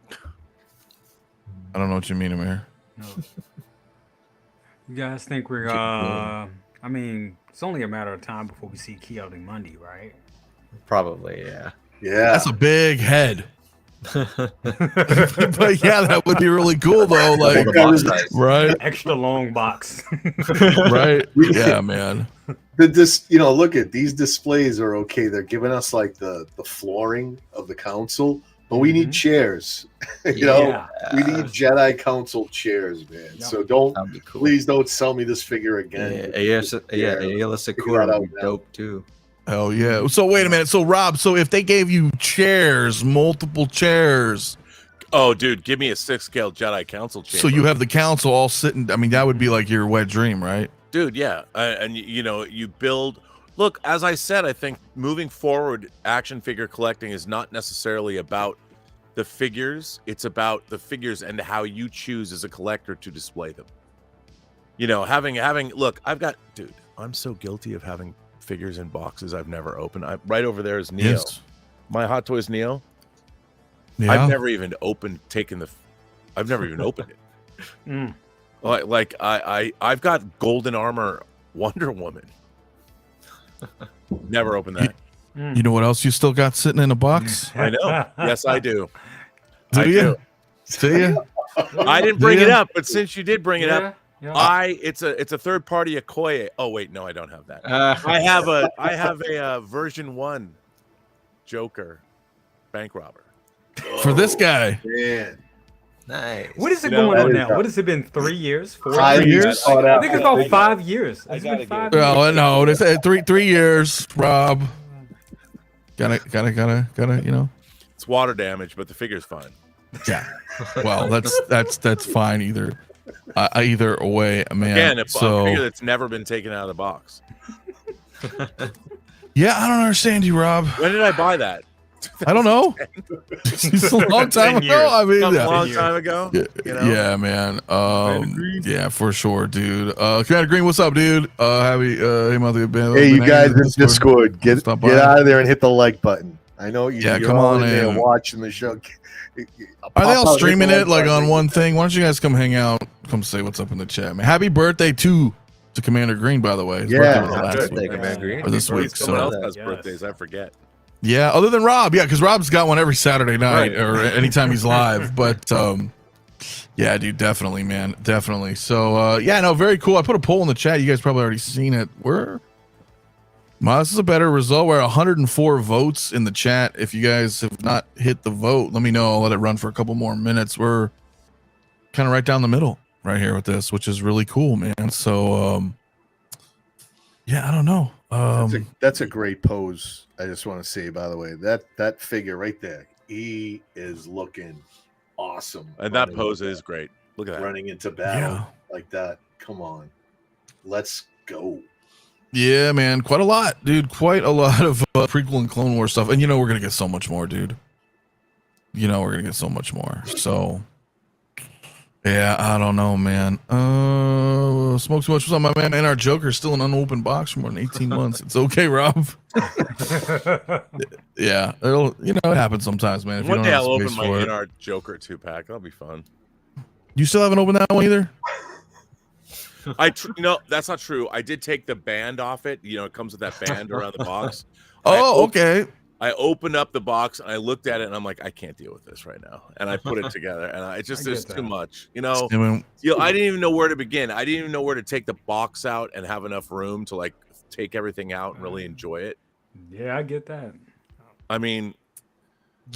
I don't know what you mean, Amir. No. You guys think we're I mean, it's only a matter of time before we see 𝗣𝗘𝗢𝗡, right? Probably, yeah. That's a big head. But yeah, that would be really cool though. Like, right? Extra long box. Right? Yeah, man. Look at these displays are okay. They're giving us like the flooring of the council, but we need chairs. We need Jedi Council chairs, man. Yep. So please don't sell me this figure again. Aayla Secura would be dope too. Hell yeah. So wait a minute. So Rob, if they gave you chairs, multiple chairs. Oh, dude, give me a 6-scale Jedi Council chair. So you have the council all sitting. I mean, that would be like your wet dream, right? Dude, yeah. And you build. Look, as I said, I think moving forward, action figure collecting is not necessarily about the figures. It's about the figures and how you choose as a collector to display them. Look, dude, I'm so guilty of having figures in boxes I've never opened. Right over there is Neo. Yes. My Hot Toys Neo. Yeah. I've never even opened it. Like I've got Golden Armor Wonder Woman. Never opened that. You know what else you still got sitting in a box? I know. Yes, I do. Do you? I didn't bring it up, but since you did bring it up, it's a third party Okoye. Oh wait, no, I don't have that. I have a version 1 Joker bank robber. For this guy. Man. Nice. What is it going on now? What has it been? 3 years? 4 years? I think it's about 5 years. It's been 5 years. Oh no, they said 3 years, Rob. Gotta, It's water damage, but the figure's fine. Yeah. Well, that's fine either way, man. Again, if a figure that's never been taken out of the box. Yeah, I don't understand you, Rob. When did I buy that? I don't know. It's a long time ago. I mean, a long time ago. Yeah, man. Yeah, for sure, dude. Commander Green, what's up, dude? Hey, you guys in Discord, get out of there and hit the like button. I know you're come on in there in. watching the show. Are they all streaming it like on one thing? Why don't you guys come hang out? Come say what's up in the chat, man. Happy birthday to Commander Green, by the way. His birthday was last week, Commander Green. or this week. Someone So else has birthdays. I forget. yeah, other than Rob, because Rob's got one every Saturday night or anytime he's live. But yeah, dude, definitely, man, definitely. So no, very cool. I put a poll in the chat. You guys probably already seen it. This is a better result. We're 104 votes in the chat. If you guys have not hit the vote, let me know. I'll let it run for a couple more minutes. We're kind of right down the middle right here with this, which is really cool, man. So I don't know. That's a great pose. I just want to say, by the way, that figure right there, he is looking awesome. And that pose is great. Look at that. Running into battle like that. Come on. Let's go. Yeah, man, quite a lot, dude. Quite a lot of prequel and Clone Wars stuff, and you know we're gonna get so much more, dude. You know we're gonna get so much more. So, yeah, I don't know, man. Smoke too much. What's up, my man? And our Joker's still an unopened box for more than 18 months. It's okay, Rob. Yeah, it'll, you know, it happens sometimes, man. If One you day don't I'll have open space my for it. NR Joker 2-pack. That'll be fun. You still haven't opened that one either? You know, that's not true. I did take the band off it. You know, it comes with that band around the box. Oh, okay. I opened up the box and I looked at it and I'm like, I can't deal with this right now. And I put it together and it's just there's too much. You know, I didn't even know where to begin. I didn't even know where to take the box out and have enough room to like take everything out and really enjoy it. Yeah, I get that. I mean,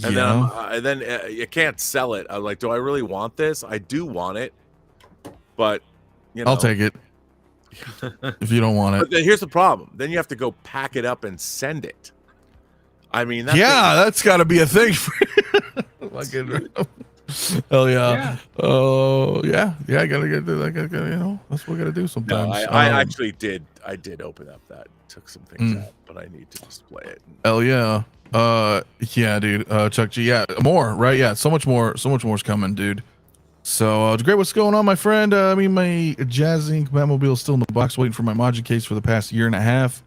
and then you can't sell it. I'm like, do I really want this? I do want it, but you know, I'll take it if you don't want it. But then here's the problem. Then you have to go pack it up and send it. I mean, that's got to be a thing. Hell yeah. Oh yeah. I gotta get that. You know, that's what we gotta do sometimes. No, I actually did. I did open up that. Took some things out, but I need to display it. Hell yeah. Yeah, dude. Chuck G. Yeah, more. Right. Yeah. So much more. So much more is coming, dude. So it's great. What's going on, my friend? I mean, my Jazzy Batmobile is still in the box, waiting for my Module case for the past year and a half.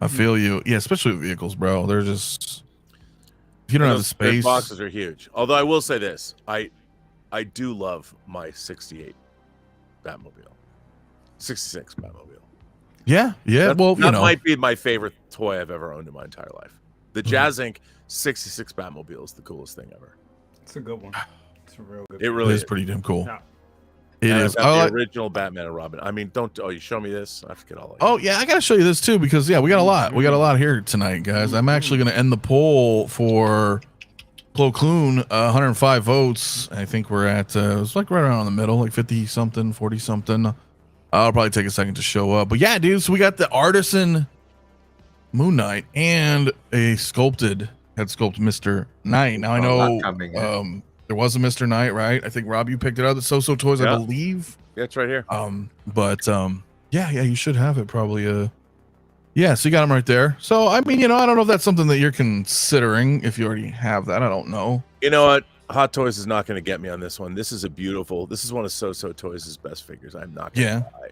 I feel you. Yeah, especially with vehicles, bro. They're just, if you don't have the space. Boxes are huge. Although I will say this, I do love my 68 Batmobile, 66 Batmobile. Yeah. That might be my favorite toy I've ever owned in my entire life. The Jazz Inc. 66 Batmobile is the coolest thing ever. It's a good one. It's a real good. It really is pretty damn cool. Yeah. It is. The original Batman and Robin. I mean, you show me this. I forget all. Oh yeah, I gotta show you this too because we got a lot. We got a lot here tonight, guys. I'm actually gonna end the poll for Plo Koon, 105 votes. I think we're at it's like right around in the middle, like 50 something, 40 something. I'll probably take a second to show up, but yeah, dude. So we got the Artisan Moon Knight and a sculpted head sculpt Mr. Knight. Now I know there was a Mr. Knight, right? I think Rob, you picked it out at So Toys, I believe. Yeah, it's right here. Yeah, you should have it probably. Yeah, so you got them right there. So I mean, you know, I don't know if that's something that you're considering if you already have that. I don't know. You know what? Hot Toys is not going to get me on this one. This is one of So Toys' best figures. I'm not going to lie.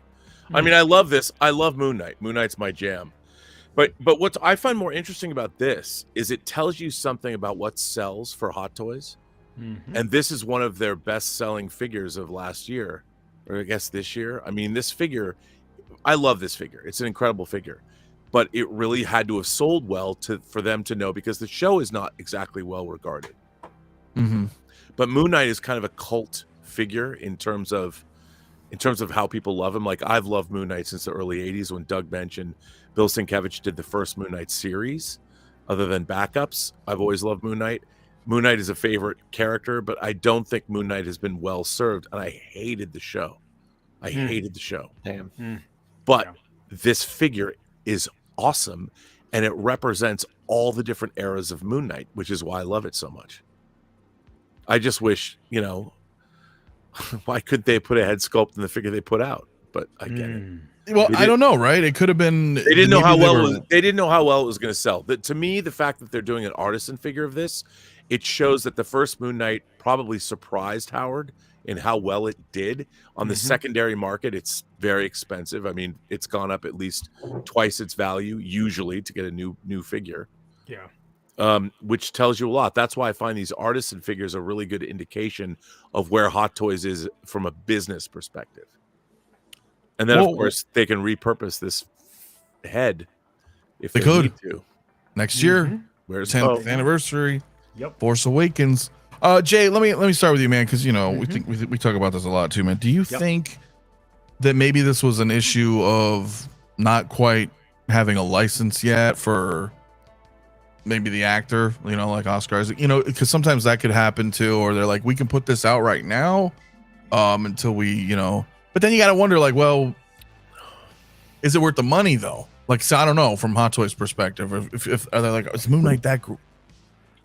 I mean, I love this. I love Moon Knight. Moon Knight's my jam. But what I find more interesting about this is it tells you something about what sells for Hot Toys. And this is one of their best-selling figures of last year, or I guess this year. I mean, this figure, I love this figure. It's an incredible figure, but it really had to have sold well for them to know because the show is not exactly well regarded. But Moon Knight is kind of a cult figure in terms of how people love him. Like I've loved Moon Knight since the early '80s when Doug Bench and Bill Sienkiewicz did the first Moon Knight series. Other than backups, I've always loved Moon Knight. Moon Knight is a favorite character, but I don't think Moon Knight has been well served, and I hated the show. Damn. But this figure is awesome, and it represents all the different eras of Moon Knight, which is why I love it so much. I just wish, you know, why couldn't they put a head sculpt in the figure they put out? But I get it. Well, I don't know, right? It could have been. They didn't know how well it was going to sell. To me, the fact that they're doing an artisan figure of this, it shows that the first Moon Knight probably surprised Howard in how well it did. On the secondary market, it's very expensive. I mean, it's gone up at least twice its value usually to get a new figure. Yeah. Which tells you a lot. That's why I find these artisan figures a really good indication of where Hot Toys is from a business perspective. And then, of course, they can repurpose this head if they need to. Next year, where's 10th anniversary? Yep. Force Awakens. Jay, let me start with you, man, because you know we talk about this a lot too, man. Do you think that maybe this was an issue of not quite having a license yet for maybe the actor, you know, like Oscar Isaac, you know, because sometimes that could happen too, or they're like, we can put this out right now, until we, you know, but then you got to wonder, like, well, is it worth the money though? Like, so I don't know from Hot Toys perspective, if are they like, is Moon Knight that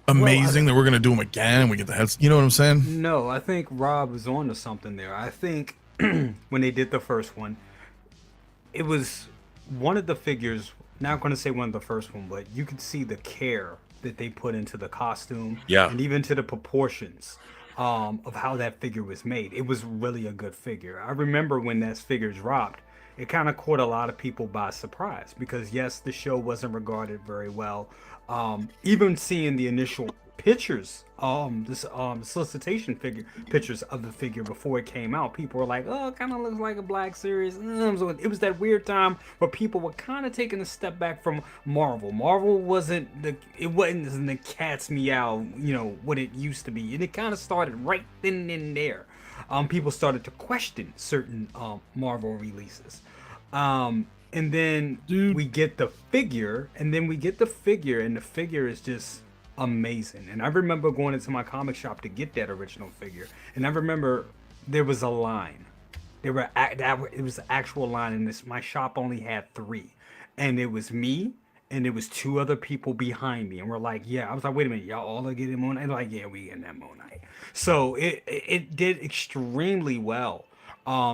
amazing that we're gonna do him again and we get the heads, you know what I'm saying? No, I think Rob was on to something there. I think when they did the first one, it was one of the figures, not going to say one of the first one, but you could see the care that they put into the costume, and even to the proportions of how that figure was made. It was really a good figure. I remember when that figure dropped, it kind of caught a lot of people by surprise because yes, the show wasn't regarded very well. Even seeing the initial pictures, solicitation pictures of the figure before it came out, people were like, "Oh, it kind of looks like a Black Series." So it was that weird time where people were kind of taking a step back from Marvel. Marvel wasn't the cat's meow, what it used to be, and it kind of started right then and there. People started to question certain Marvel releases. And then we get the figure, and the figure is just amazing. And I remember going into my comic shop to get that original figure, and I remember there was a line. It was an actual line, and my shop only had 3, and it was me, and there was 2 other people behind me, and we're like, I was like, wait a minute, y'all all are getting Moon Knight? They're like, yeah, we getting that Moon Knight. So it did extremely well.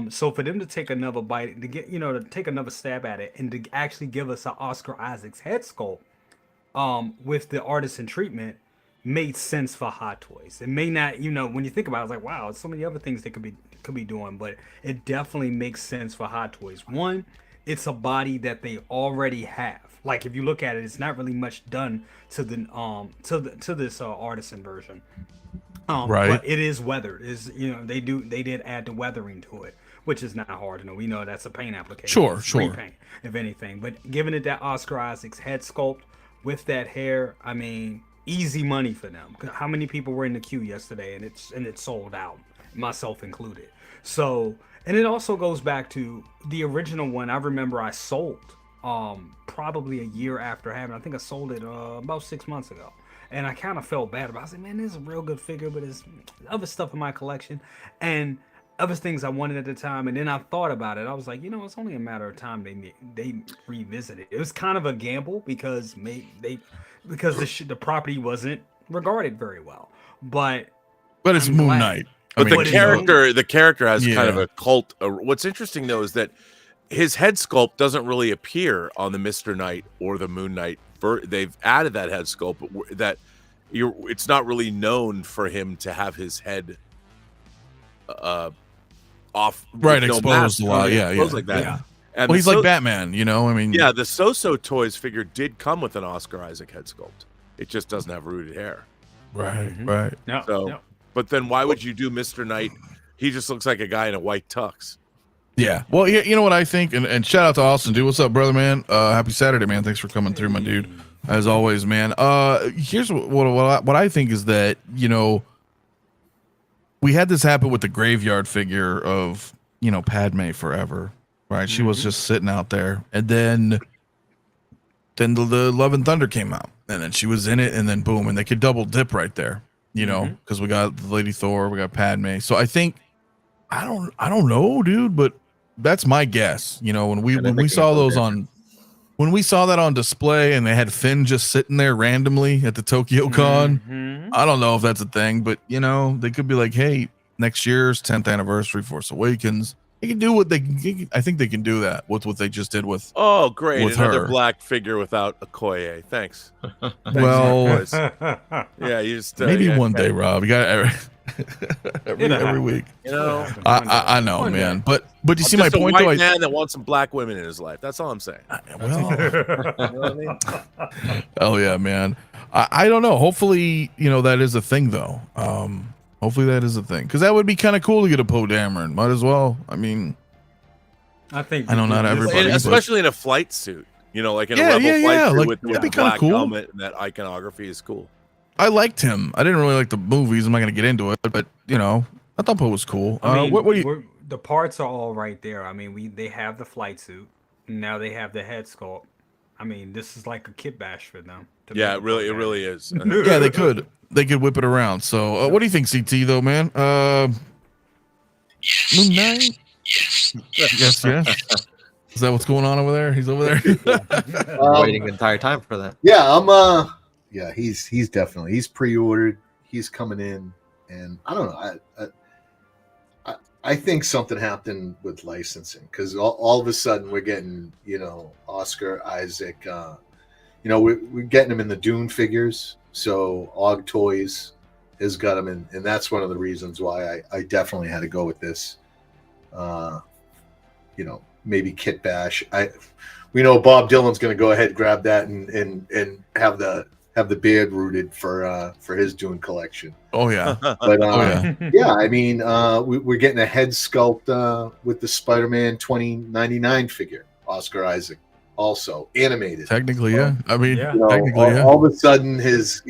So for them to take another bite, to get to take another stab at it, and to actually give us an Oscar Isaac's head sculpt, with the artisan treatment, made sense for Hot Toys. It may not, when you think about it, it's like, wow, so many other things they could be doing, but it definitely makes sense for Hot Toys. One, it's a body that they already have. Like if you look at it, it's not really much done to this artisan version. Right. But it is weathered. They did add the weathering to it, which is not hard to know. We know that's a paint application. Sure. Repaint, if anything. But giving it that Oscar Isaac's head sculpt with that hair, I mean, easy money for them. How many people were in the queue yesterday, and it sold out, myself included. So, and it also goes back to the original one. I remember I sold probably a year after having. I think I sold it about 6 months ago. And I kind of felt bad about it. I said, man, this is a real good figure, but there's other stuff in my collection and other things I wanted at the time. And then I thought about it. I was like, it's only a matter of time they revisit it. It was kind of a gamble because the property wasn't regarded very well. But it's Moon Knight. But the character has kind of a cult. What's interesting though is that his head sculpt doesn't really appear on the Mr. Knight or the Moon Knight. They've added that head sculpt, but that it's not really known for him to have his head off, right, exposed a lot, like that. Yeah. And he's like Batman, I mean, the So-So Toys figure did come with an Oscar Isaac head sculpt. It just doesn't have rooted hair. Right, right. No. But then why would you do Mr. Knight? He just looks like a guy in a white tux. Yeah. Well, you know what I think, and shout out to Austin, dude. What's up, brother, man? Happy Saturday, man. Thanks for coming through, my dude. As always, man. Here's what I think is that, we had this happen with the graveyard figure of, Padme forever, right? She was just sitting out there, and then the Love and Thunder came out, and then she was in it, and then boom, and they could double dip right there, because we got the Lady Thor, we got Padme. So I think, I don't know, dude, but that's my guess. When we saw that on display and they had Finn just sitting there randomly at the Tokyo Con, I don't know if that's a thing, but they could be like, hey, next year's 10th anniversary Force Awakens. They can do what they can. I think they can do that with what they just did with. Oh, great! With Another her. Black figure without Okoye. Thanks. Well, yeah, you just maybe one day, Rob. You got every week. I know, man. But you see my point, though. A white man that wants some black women in his life. That's all I'm saying. Well, you know what I mean? Oh yeah, man. I don't know. Hopefully, that is a thing, though. Hopefully that is a thing, because that would be kind of cool to get a Poe Dameron. Might as well. I mean, I think I know not everybody, especially in a flight suit. Like in a rebel flight suit with the black helmet and that iconography is cool. I liked him. I didn't really like the movies. I'm not going to get into it, but I thought Poe was cool. I mean, what do you? The parts are all right there. I mean, they have the flight suit. Now they have the head sculpt. I mean, this is like a kit bash for them. Yeah, it really is. Yeah, they could whip it around. So, what do you think, CT though, man? Moon Knight? Yes. Is that what's going on over there? He's over there. Waiting the entire time for that. Yeah, yeah, he's definitely pre-ordered. He's coming in, and I don't know. I think something happened with licensing because all of a sudden we're getting, Oscar Isaac. We're getting him in the Dune figures. So Og Toys has got him in, and that's one of the reasons why I definitely had to go with this. Maybe Kit Bash. We know Bob Dylan's going to go ahead, grab that, and have the beard rooted for his Dune collection. Oh yeah, but I mean, we're getting a head sculpt with the Spider-Man 2099 figure, Oscar Isaac, also animated. Technically, yeah. I mean, technically, all of a sudden his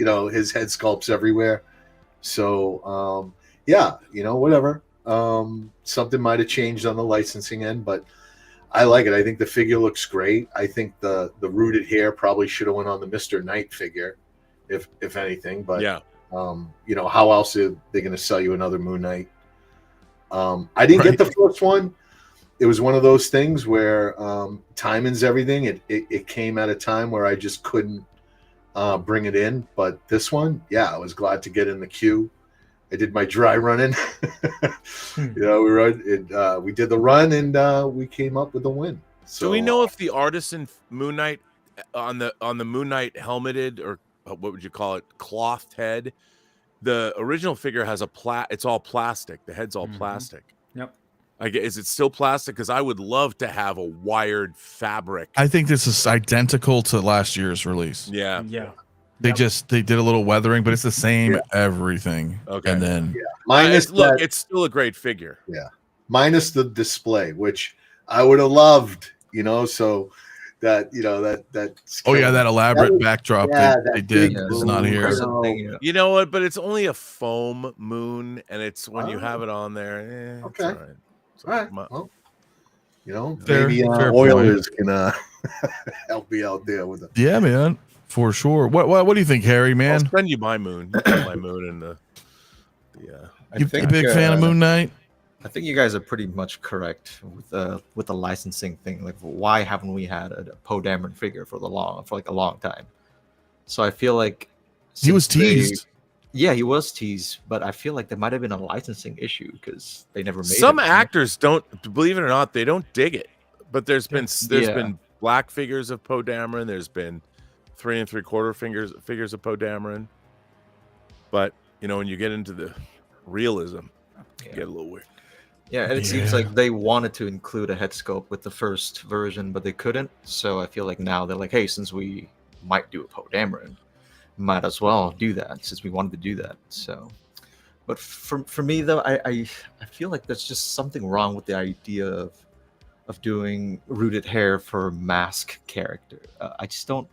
head sculpt's everywhere. So whatever. Something might have changed on the licensing end, but I like it. I think the figure looks great. I think the rooted hair probably should have went on the Mr. Knight figure, if anything. But how else are they going to sell you another Moon Knight? I didn't get the first one. It was one of those things where timing's everything. It came at a time where I just couldn't bring it in. But this one, I was glad to get in the queue. I did my dry running. We did the run and we came up with the win. So do we know if the Artisan Moon Knight on the Moon Knight helmeted, or what would you call it, clothed head? The original figure has it's all plastic. The head's all plastic. Yep. Is it still plastic? Because I would love to have a wired fabric. I think this is identical to last year's release. Yeah. Yeah. They did a little weathering, but it's the same everything. Okay. And then it's still a great figure. Yeah. Minus the display, which I would have loved, so that that elaborate backdrop they did is not here. You know what? But it's only a foam moon, and it's when you have it on there. Okay. All right. Well, maybe Oilers can help me out there with it. Yeah, man. For sure. What do you think, Harry, man? I'll send you my moon. My moon and the you a big fan of Moon Knight? I think you guys are pretty much correct with the licensing thing. Like, why haven't we had a Poe Dameron figure for a long time? So I feel like he was teased. He was teased, but I feel like there might have been a licensing issue because they never made some actors don't, believe it or not, they don't dig it. But there's been black figures of Poe Dameron. There's been 3 3/4 figures of Poe Dameron. But when you get into the realism, you get a little weird. Yeah, and it seems like they wanted to include a head sculpt with the first version, but they couldn't. So I feel like now they're like, hey, since we might do a Poe Dameron, might as well do that since we wanted to do that. So, but for me though, I feel like there's just something wrong with the idea of doing rooted hair for a mask character. I just don't.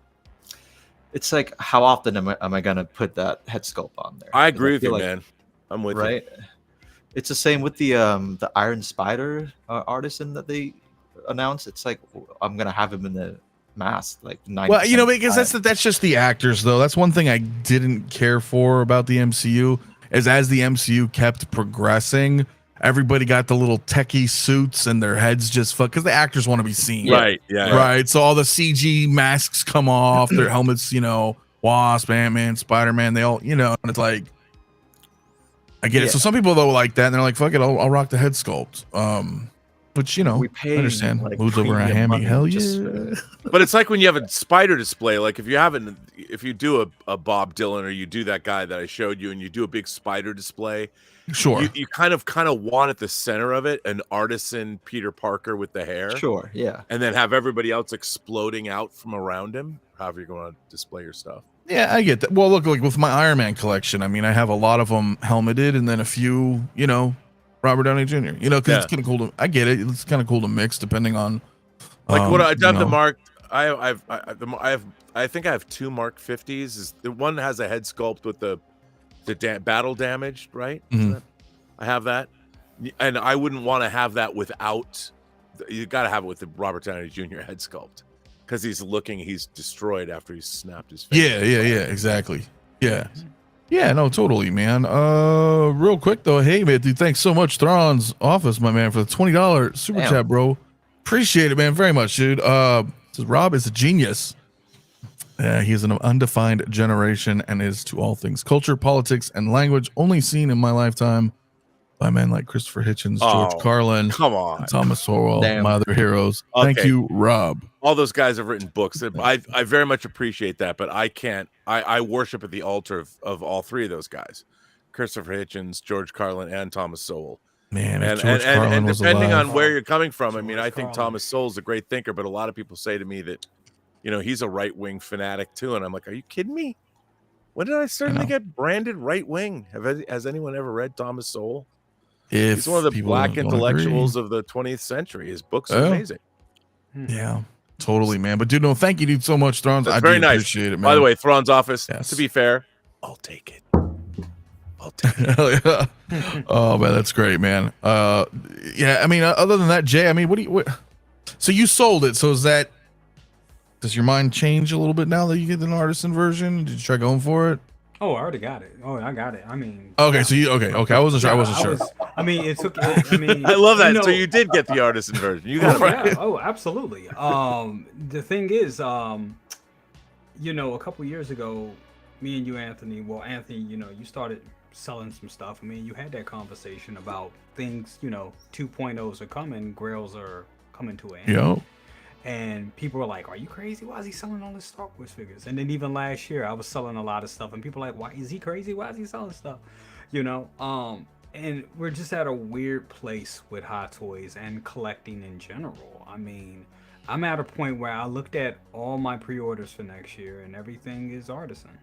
It's like, how often am I gonna put that head sculpt on there? I agree with you, man. I'm with you. Right. It's the same with the Iron Spider Artisan that they announced. It's like, I'm gonna have him in the mask, like 90%. Well, because that's just the actors, though. That's one thing I didn't care for about the MCU is as the MCU kept progressing, everybody got the little techie suits and their heads just fuck because the actors want to be seen. Right. Yeah. Right. So all the CG masks come off, their helmets, Wasp, Ant-Man, Spider-Man, they all, and it's like, I get it. So some people though like that and they're like, fuck it, I'll rock the head sculpt. Which we pay, I understand. Like, moves over a hammy. Hell yeah. But it's like when you have a spider display, like if you do a Bob Dylan or you do that guy that I showed you and you do a big spider display, sure. You kind of want at the center of it an Artisan Peter Parker with the hair. Sure, yeah. And then have everybody else exploding out from around him, however you're going to display your stuff. Yeah, I get that. Well, look, like with my Iron Man collection, I mean, I have a lot of them helmeted and then a few, Robert Downey Jr. Because it's kind of cool I get it. It's kind of cool to mix depending on. Like what I've done to Mark, I think I have 2 Mark 50s. The one has a head sculpt with the battle damaged, right? Mm-hmm. I have that, and I wouldn't want to have that without. You got to have it with the Robert Downey Jr. head sculpt because he's destroyed after he's snapped his face. Yeah, exactly. Yeah, no, totally, man. Real quick though, hey man, dude, thanks so much, Thrawn's Office, my man, for the $20 super chat, bro. Appreciate it, man, very much, dude. Says Rob is a genius. He is an undefined generation and is to all things culture, politics, and language only seen in my lifetime. by men like Christopher Hitchens, Oh, George Carlin, come on. and Thomas Sowell, Damn. my other heroes. Thank Okay. you, Rob. All those guys have written books. I very much appreciate that, but I can't. I worship at the altar of all three of those guys, Christopher Hitchens, George Carlin, and Thomas Sowell. Man, if And George Carlin was depending alive. on where you're coming from, I mean, George I think Carlin. Thomas Sowell's a great thinker, but a lot of people say to me that, you know, he's a right wing fanatic too, and I'm like, are you kidding me? When did I suddenly get branded right wing? Has anyone ever read Thomas Sowell? If He's one of the people black don't intellectuals agree. of the 20th century. His books are amazing. Yeah, totally, man. But dude, no, thank you, dude, so much, Thrones. That's I very do nice. appreciate it, man. By the way, Thrawn's office, Yes. to be fair, I'll take it. I'll take it. Hell yeah. Oh man, that's great, man. Yeah, I mean, other than that, Jay, I mean, what so you sold it, so does your mind change a little bit now that you get an artisan version? Did you try going for it? Oh, I already got it. Oh, I got it. I mean, Okay, so you okay. I wasn't sure. I wasn't sure. I mean, it took. I mean, I love that. you know, So you did get the artisan version. You got it. Oh, yeah. Oh, absolutely. The thing is, you know, a couple years ago, me and you, Anthony. Well, Anthony, you know, you started selling some stuff. I mean, you had that conversation about things. You know, 2.0s are coming. Grails are coming to an end. Yo. And people were like, are you crazy? Why is he selling all his Star Wars figures? And then even last year, I was selling a lot of stuff. And people were like, why is he crazy? Why is he selling stuff? You know? And we're just at a weird place with Hot Toys and collecting in general. I mean, I'm at a point where I looked at all my pre-orders for next year and everything is artisan,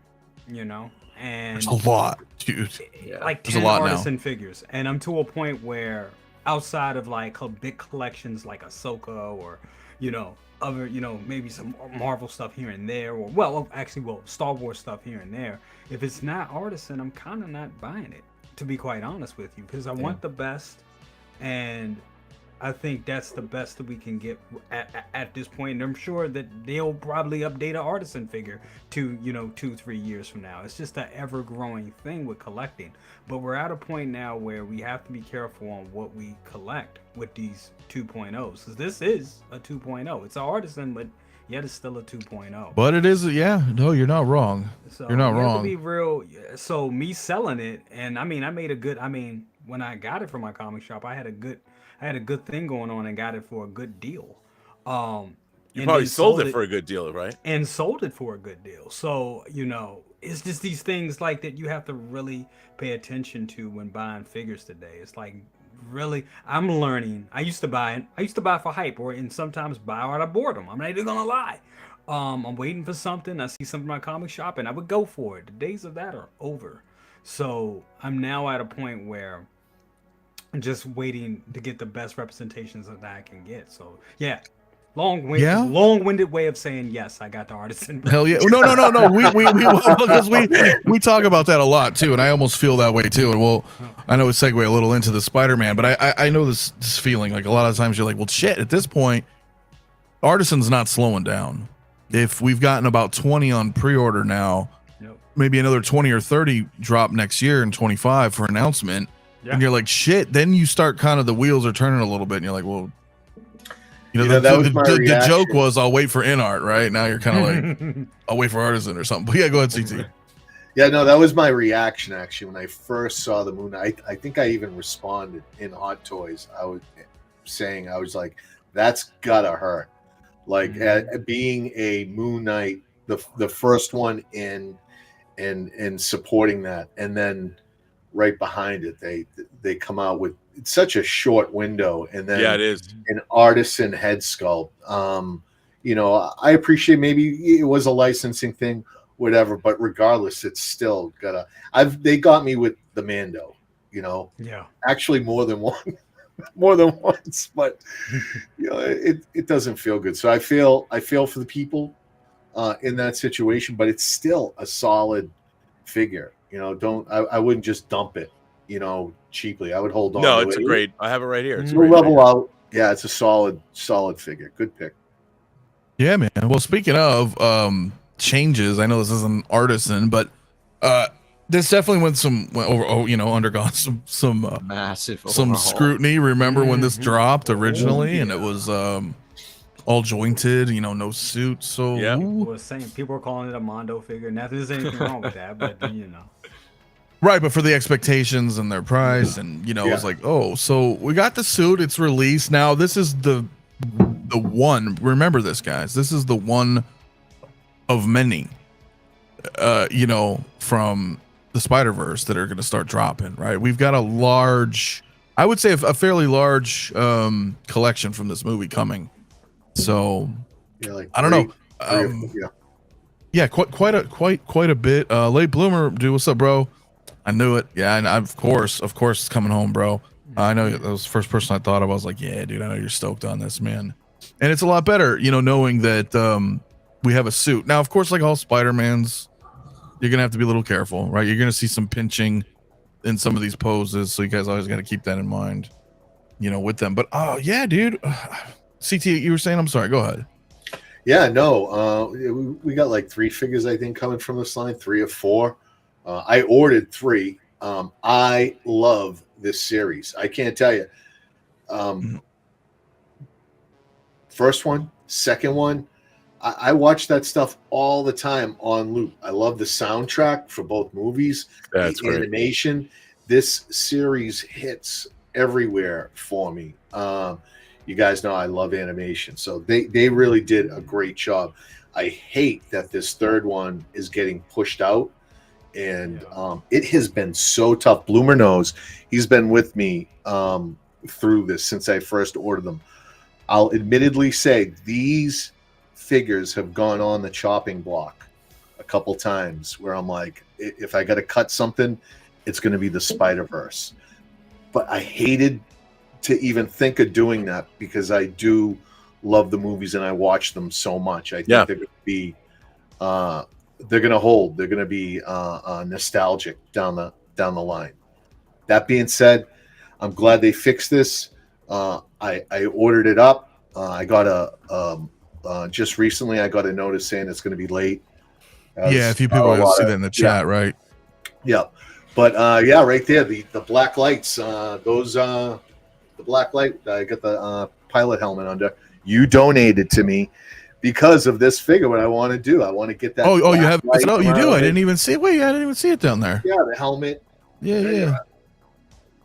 you know? And There's a lot, dude. like There's a 10 lot artisan now. figures. And I'm to a point where outside of like big collections like Ahsoka or, you know, other, you know, maybe some Marvel stuff here and there, or well, Star Wars stuff here and there. If it's not artisan, I'm kind of not buying it, to be quite honest with you, because I want the best, and I think that's the best that we can get at this point. And I'm sure that they'll probably update an artisan figure to, you know, 2-3 years from now. It's just an ever-growing thing with collecting. But we're at a point now where we have to be careful on what we collect with these 2.0s. Because this is a 2.0. It's an artisan, but yet it's still a 2.0. But it is, yeah. No, you're not wrong. So you're not you have wrong. to be real. So me selling it, and I mean, I made a good. I mean, when I got it from my comic shop, I had a good thing going on and got it for a good deal. You and probably then sold it for a good deal, right? And sold it for a good deal. So, you know, it's just these things like that you have to really pay attention to when buying figures today. It's like, really, I'm learning. I used to buy for hype, and sometimes buy out of boredom. I'm not even gonna lie. I'm waiting for something. I see something in my comic shop and I would go for it. The days of that are over. So I'm now at a point where I'm just waiting to get the best representations that I can get. So yeah. Long-winded way of saying yes, I got the artisan. Hell yeah! No. Because we talk about that a lot too, and I almost feel that way too. And well, I know we segue a little into the Spider-Man, but I know this feeling. Like a lot of times you're like, well, shit. At this point, artisan's not slowing down. If we've gotten about 20 on pre-order now, maybe another 20 or 30 drop next year in 25 for announcement, and you're like, shit. Then you start kind of the wheels are turning a little bit, and you're like, well. You know, the joke was I'll wait for in-art, right? Now you're kind of like, I'll wait for artisan or something. But yeah, go ahead, CT. Yeah, no, that was my reaction actually when I first saw the Moon Knight. I think I even responded in Hot Toys. I was like, that's gotta hurt. Like being a Moon Knight, the first one in supporting that, and then right behind it, they come out with such a short window, and then it is an artisan head sculpt. You know, I appreciate maybe it was a licensing thing, whatever, but regardless, it's still they got me with the Mando, you know. Yeah. Actually more than once, but you know, it doesn't feel good. So I feel for the people in that situation, but it's still a solid figure. You know, I wouldn't just dump it, you know, cheaply. I would hold on. No, to it's it. a great. I have it right here. It's We'll level out. Yeah, it's a solid figure. Good pick. Yeah, man. Well, speaking of changes, I know this isn't artisan, but this definitely undergone some massive some scrutiny. Remember when this dropped originally, and it was all jointed, you know, no suit. So People were calling it a Mando figure. Now there's anything wrong with that, but you know. Right, but for the expectations and their price, and you know, it was like, oh, so we got the suit, it's released. Now this is the one. Remember this, guys. This is the one of many you know, from the Spider-Verse that are gonna start dropping, right? We've got a large, I would say a fairly large collection from this movie coming. So like I don't know. Yeah, quite a bit. Late bloomer, dude, what's up, bro? I knew it. Yeah, and of course it's coming home, bro. I know that was the first person I thought of. I was like, yeah, dude, I know you're stoked on this, man. And it's a lot better, you know, knowing that we have a suit. Now, of course, like all Spider-Mans, you're gonna have to be a little careful, right? You're gonna see some pinching in some of these poses, so you guys always got to keep that in mind, you know, with them. But oh yeah, dude, CT, you were saying? I'm sorry. Go ahead. Yeah, no, we got like 3 figures, I think, coming from this line, 3 or 4. I ordered 3. I love this series. I can't tell you. First one, second one, I watch that stuff all the time on loop. I love the soundtrack for both movies. That's the animation. This series hits everywhere for me. You guys know I love animation, so they really did a great job. I hate that this third one is getting pushed out, and it has been so tough. Bloomer knows. He's been with me through this since I first ordered them. I'll admittedly say these figures have gone on the chopping block a couple times where I'm like, if I got to cut something, it's going to be the Spider-Verse. But I hated to even think of doing that because I do love the movies and I watch them so much. I think they're going to be, they're going to hold. They're going to be nostalgic down the line. That being said, I'm glad they fixed this. I ordered it up. I got just recently I got a notice saying it's going to be late. Yeah, a few people see that in the chat, right? Yeah, but right there, the black lights, the black light, I got the pilot helmet under. You donated to me because of this figure. What I want to do, I want to get that. Oh, you have? Oh, you do. I didn't even see it. Wait, I didn't even see it down there. Yeah, the helmet. Yeah.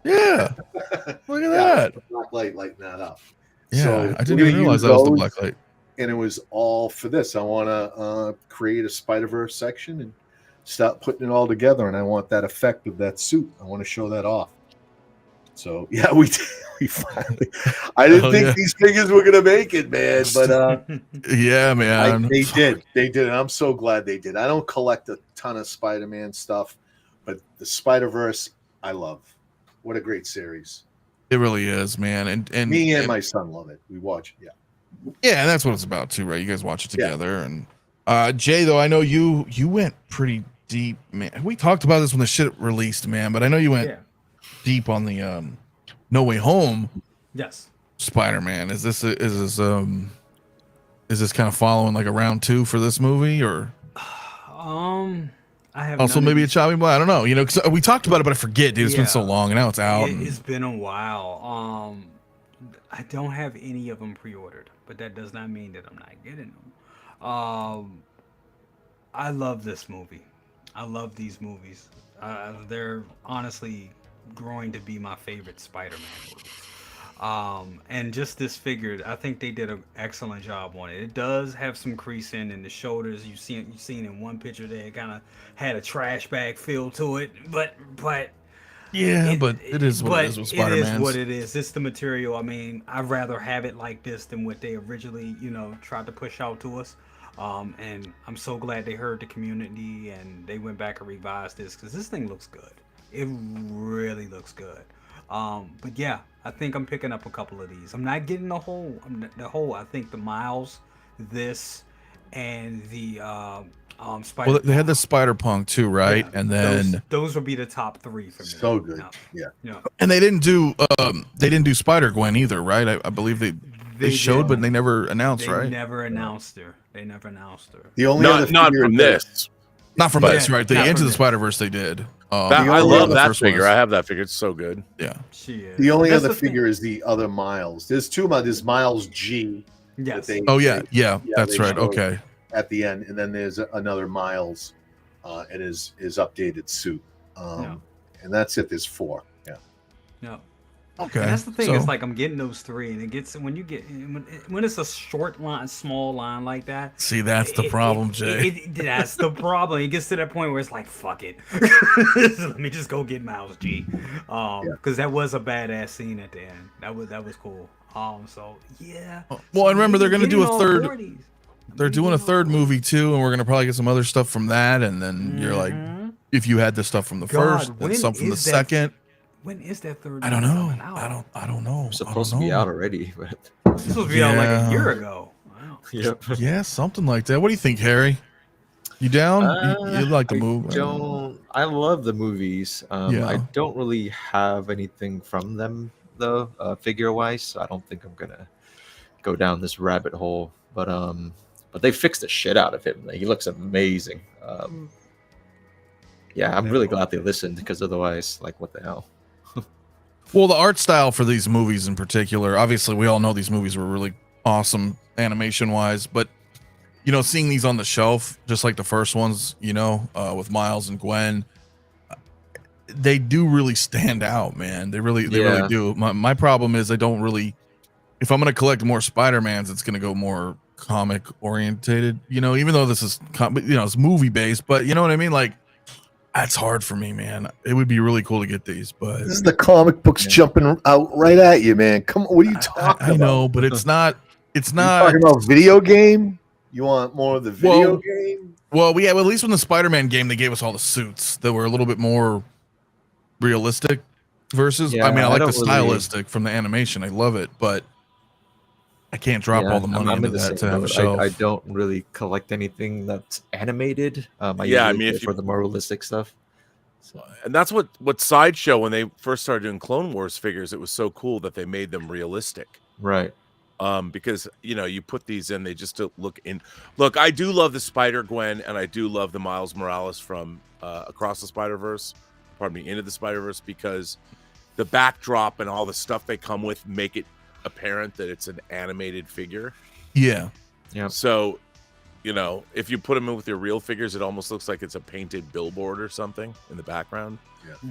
Look at that. The black light lighting that up. Yeah, so I didn't even realize that was the black light. And it was all for this. I want to create a Spider-Verse section and start putting it all together. And I want that effect of that suit. I want to show that off. So yeah, we finally. I didn't think these figures were gonna make it, man. But yeah, man, they did. They did. And I'm so glad they did. I don't collect a ton of Spider-Man stuff, but the Spider-Verse, I love. What a great series! It really is, man. And me and my son love it. We watch it. Yeah, and that's what it's about too, right? You guys watch it together. And Jay, though, I know you went pretty deep, man. We talked about this when the shit released, man. But I know you went deep on the No Way Home. Yes. Spider-Man. Is this kind of following like a round 2 for this movie, or? I have also maybe a choppy block. I don't know. You know, because we talked about it, but I forget, dude. It's been so long, and now it's out. It's been a while. I don't have any of them pre-ordered, but that does not mean that I'm not getting them. I love this movie. I love these movies. They're honestly growing to be my favorite Spider-Man movies. And just this figure, I think they did an excellent job on it. It does have some creasing in the shoulders. You've seen in one picture that it kind of had a trash bag feel to it, but yeah, but it is what it is with Spider-Man. It is what it is. It's the material. I mean, I'd rather have it like this than what they originally, tried to push out to us. And I'm so glad they heard the community and they went back and revised this because this thing looks good. It really looks good. But yeah, I think I'm picking up a couple of these. I'm not getting the whole. I think the Miles, this, and the Spider. Well, they had the Spider-Punk too, right? Yeah, and then those would be the top 3 for me. So good, yeah. And they didn't do Spider-Gwen either, right? I believe they showed, but they never announced, right? They never announced her. The only not from this. Not from this, right? The Into the Spider-Verse they did. I love that figure. I have that figure. It's so good. Yeah. She is. The only other figure is the other Miles. There's 2 Miles. There's Miles G. Yes. That's right. Okay. At the end, and then there's another Miles in his updated suit. and that's it. There's 4. No. Okay. And that's the thing. So, It's like I'm getting those 3, and it gets when it's a short line, small line like that. see, that's the problem, Jay. That's the problem. It gets to that point where it's like, fuck it, let me just go get Miles G, because that was a badass scene at the end. That was cool. So yeah. Well, and remember they're gonna do a third. 40s. They're doing a third movie too, and we're gonna probably get some other stuff from that. And then you're like, if you had the stuff from the first and some from the second. When is that third? I don't know. Out? I don't know. It's supposed to be out already, but It's supposed to be out like a year ago. Wow. yep. Yeah, something like that. What do you think, Harry? You down? You like the movie? I love the movies. Yeah. I don't really have anything from them though, figure wise. So I don't think I'm gonna go down this rabbit hole. But they fixed the shit out of him. Like, he looks amazing. Yeah, I'm really glad they listened, because otherwise, like, what the hell? Well, the art style for these movies in particular, obviously we all know these movies were really awesome animation wise, but you know, seeing these on the shelf, just like the first ones, you know, with Miles and Gwen, they do really stand out, man. They really do. My problem is I don't really, if I'm going to collect more Spider-Mans, it's going to go more comic orientated, you know, even though this is, it's movie based, but you know what I mean? Like, that's hard for me, man. It would be really cool to get these, but this is the comic books jumping out right at you, man. Come on, what are you talking about? I know, but it's not. It's not. You're talking about video game. You want more of the video game? Well, we have, at least in the Spider-Man game, they gave us all the suits that were a little bit more realistic. Versus, I mean, I like the stylistic from the animation. I love it, but I can't drop all the money into that to have a shelf. I don't really collect anything that's animated. I mean, for the more realistic stuff. So. And that's what Sideshow, when they first started doing Clone Wars figures, it was so cool that they made them realistic. Right. Because you put these in, they just look in. Look, I do love the Spider-Gwen, and I do love the Miles Morales from Across the Spider-Verse. Pardon me, Into the Spider-Verse, because the backdrop and all the stuff they come with make it apparent that it's an animated figure. Yeah. So, if you put them in with your real figures, it almost looks like it's a painted billboard or something in the background.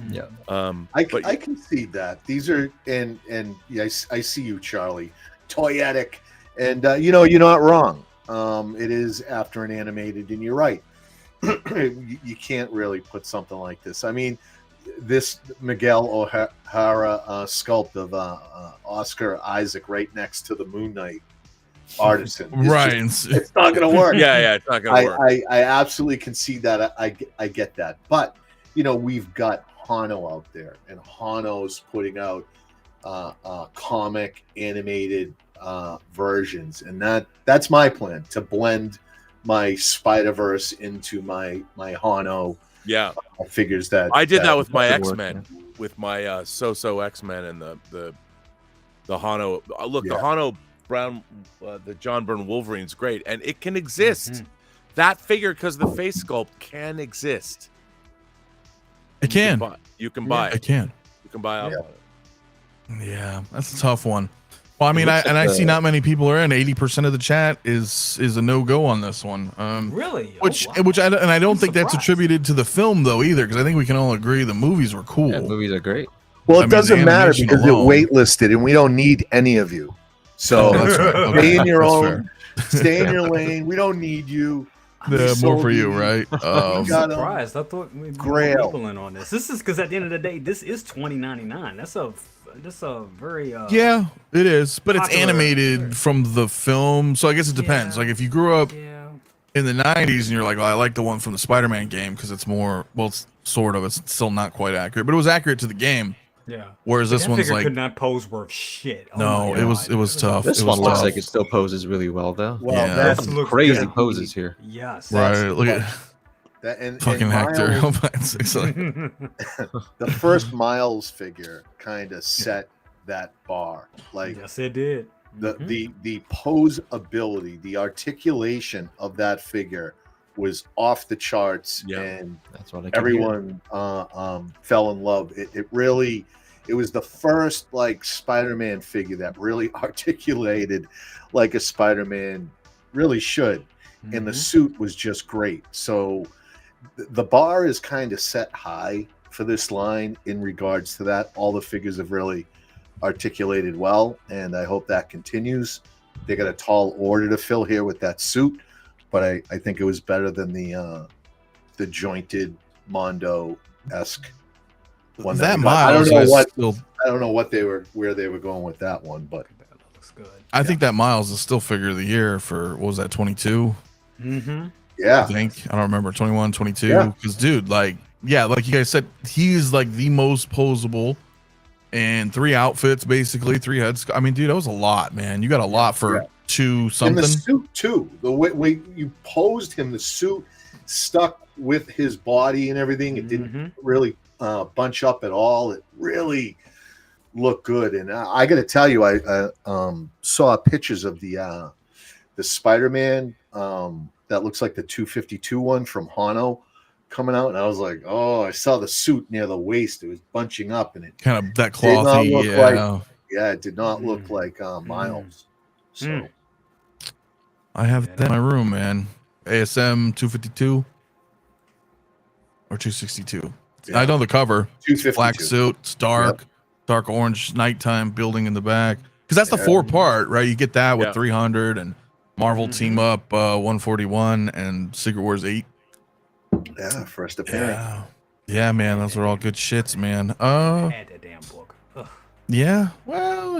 I can see that. These are and I see you, Charlie. Toyetic, and you're not wrong. It is after an animated, and you're right. You can't really put something like this. I mean, this Miguel O'Hara sculpt of Oscar Isaac right next to the Moon Knight Artisan. It's not going to work. Yeah, it's not going to work. I absolutely can see that. I get that. But, we've got Hano out there, and Hano's putting out comic animated versions. And that's my plan, to blend my Spider-Verse into my Hano figures. That I did that with my X-Men, with my So X-Men and the Hano. The Hano Brown, the John Byrne Wolverine's great, and it can exist. That figure, because the face sculpt can exist. It can. You can buy it. It can. You can buy out on it. Yeah, that's a tough one. Well, I mean, I see not many people are in. 80% of the chat is a no-go on this one. Really? Which I don't think that's attributed to the film though either, because I think we can all agree the movies were cool. Yeah, movies are great. Well, it doesn't matter because they're waitlisted, and we don't need any of you. So stay in your own, stay in your lane. We don't need you. More for you, right? I'm surprised. I thought we'd be people in on this. This is because at the end of the day, this is $20.99. That's a very it is, but it's animated from the film, so I guess it depends. Like if you grew up in the 90s and you're like, well, I like the one from the Spider-Man game because it's more, well, it's sort of, it's still not quite accurate, but it was accurate to the game. Yeah. Whereas this one's like, could not pose worth shit. No, it was tough. This one looks like it still poses really well, though. Well, that's some crazy poses here. Yes. Right. Look at that. And fucking Hector. The first Miles figure kind of set that bar. Like, yes, it did. The pose ability, the articulation of that figure was off the charts, and that's what everyone fell in love. It was the first like Spider-Man figure that really articulated like a Spider-Man really should, and the suit was just great. So the bar is kind of set high for this line in regards to that. All the figures have really articulated well, and I hope that continues. They got a tall order to fill here with that suit, but I think it was better than the jointed Mando-esque one. That Miles, I don't know where they were going with that one, but That looks good. I think that Miles is still figure of the year for, what was that, 22? Mm-hmm. Yeah. I think. I don't remember, 21, 22. Because, dude, like you guys said, he's like the most posable in 3 outfits, basically, 3 heads. I mean, dude, that was a lot, man. You got a lot for 2 something. In the suit, too. The way you posed him, the suit stuck with his body and everything. It didn't really bunch up at all. It really looked good. And I got to tell you, I saw pictures of the Spider-Man that looks like the 252 one from Hano coming out, and I was like, oh, I saw the suit near the waist. It was bunching up, and it kind of that clothy. It did not look like Miles. So I have that in my room, man. ASM 252 or 262. I know the cover. 252. Black suit. It's dark, dark orange, nighttime building in the back. Because that's the 4-part, right? You get that with 300 and Marvel team up 141 and Secret Wars 8. Yeah, first appearance. Yeah, man, those are all good shits, man. I had that damn book. Ugh. Yeah, well,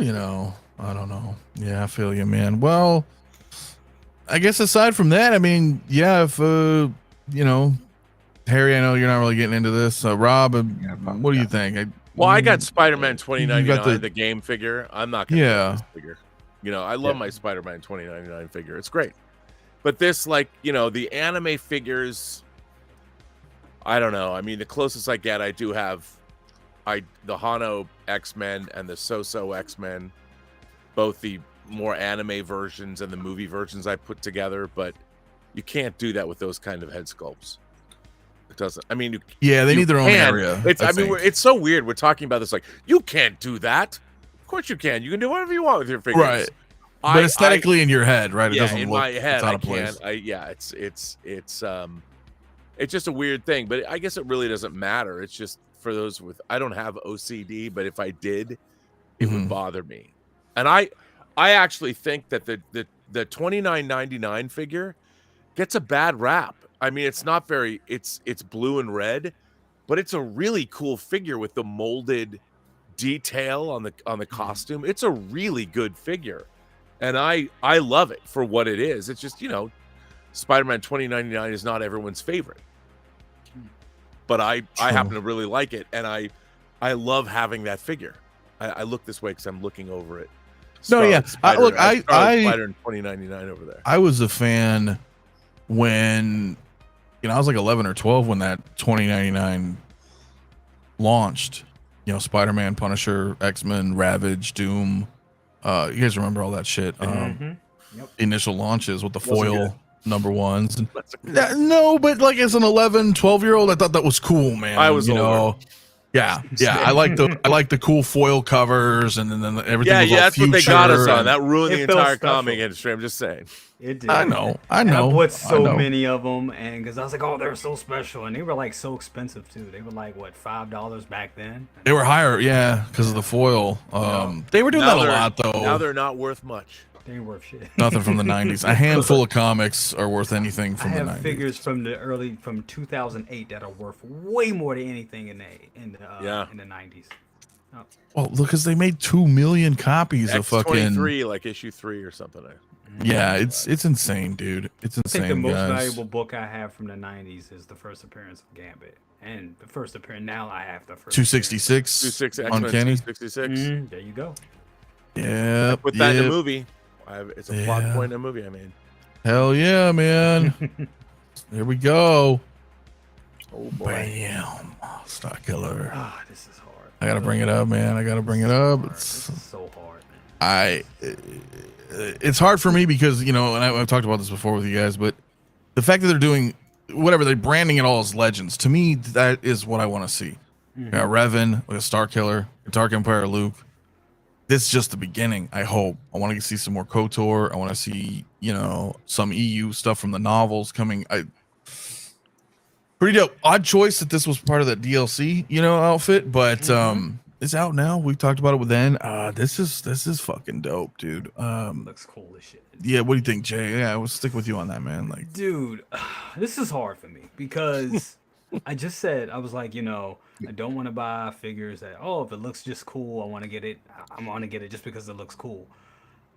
I don't know. Yeah, I feel you, man. Well, I guess aside from that, I mean, if Harry, I know you're not really getting into this. Rob, what do you think? I got Spider-Man 2099, the game figure. I'm not going to get this figure. I love my Spider-Man 2099 figure. It's great. But this, the anime figures, I don't know. I mean, the closest I get, I do have the Hano X-Men and the So-So X-Men, both the more anime versions and the movie versions I put together, but you can't do that with those kind of head sculpts. It doesn't. I mean, they need their own area. It's so weird. We're talking about this like, you can't do that. Of course you can. You can do whatever you want with your figures. Right. But aesthetically in your head, right? It doesn't in look, my head, I can't. It's just a weird thing, but I guess it really doesn't matter. It's just for those I don't have OCD, but if I did, it would bother me. And I actually think that the $29.99 figure gets a bad rap. I mean, it's not very. It's blue and red, but it's a really cool figure with the molded detail on the costume. It's a really good figure, and I love it for what it is. It's just Spider-Man 2099 is not everyone's favorite, but I happen to really like it, and I love having that figure. I look this way because I'm looking over it. I Spider in 2099 over there. I was a fan when I was like 11 or 12 when that 2099 launched. Spider-Man, Punisher, X-Men, Ravage, Doom. You guys remember all that shit? Initial launches with the foil number ones. No, but like as an 11, 12-year-old, I thought that was cool, man. I was older. Yeah. I like the cool foil covers and then everything. Yeah, was all that's what they got us on. That ruined the entire special. comic industry. I'm just saying. It did. I know. And I bought so many of them, and because I was like, oh, they're so special, and they were like so expensive too. They were like what, $5 back then. They were higher, because of the foil. They were doing that a lot though. Now they're not worth much. They ain't worth shit. Nothing from the 90s. A handful of comics are worth anything from the 90s. I have figures from 2008 that are worth way more than anything in the 90s. Oh. Well, look, because they made 2 million copies of fucking X-23, like issue 3 or something. Yeah, it's insane, dude. It's insane. I think the most guys. valuable book I have from the 90s is the first appearance of Gambit. And the first appearance, now I have the first 266. 266 Uncanny. 266. There you go. Yeah. Put that in a movie. It's a plot point in a movie I made. Hell yeah, man. Here we go. Oh boy. Bam. Star Killer. This is hard. I gotta bring it up, man. This is so hard, man. It's hard for me because, and I've talked about this before with you guys, but the fact that they're doing whatever, they're branding it all as legends, to me, that is what I want to see. Revan, like a Star Killer, a Dark Empire Luke. This is just the beginning, I hope. I want to see some more KOTOR. I want to see, some EU stuff from the novels coming. Pretty dope. Odd choice that this was part of the DLC, outfit, but it's out now. We talked about it with then. This is fucking dope, dude. Looks cool as shit. Yeah, what do you think, Jay? Yeah, we'll stick with you on that, man. Like, dude, this is hard for me because I just said I was like, I don't want to buy figures that if it looks just cool, I want to get it. I want to get it just because it looks cool.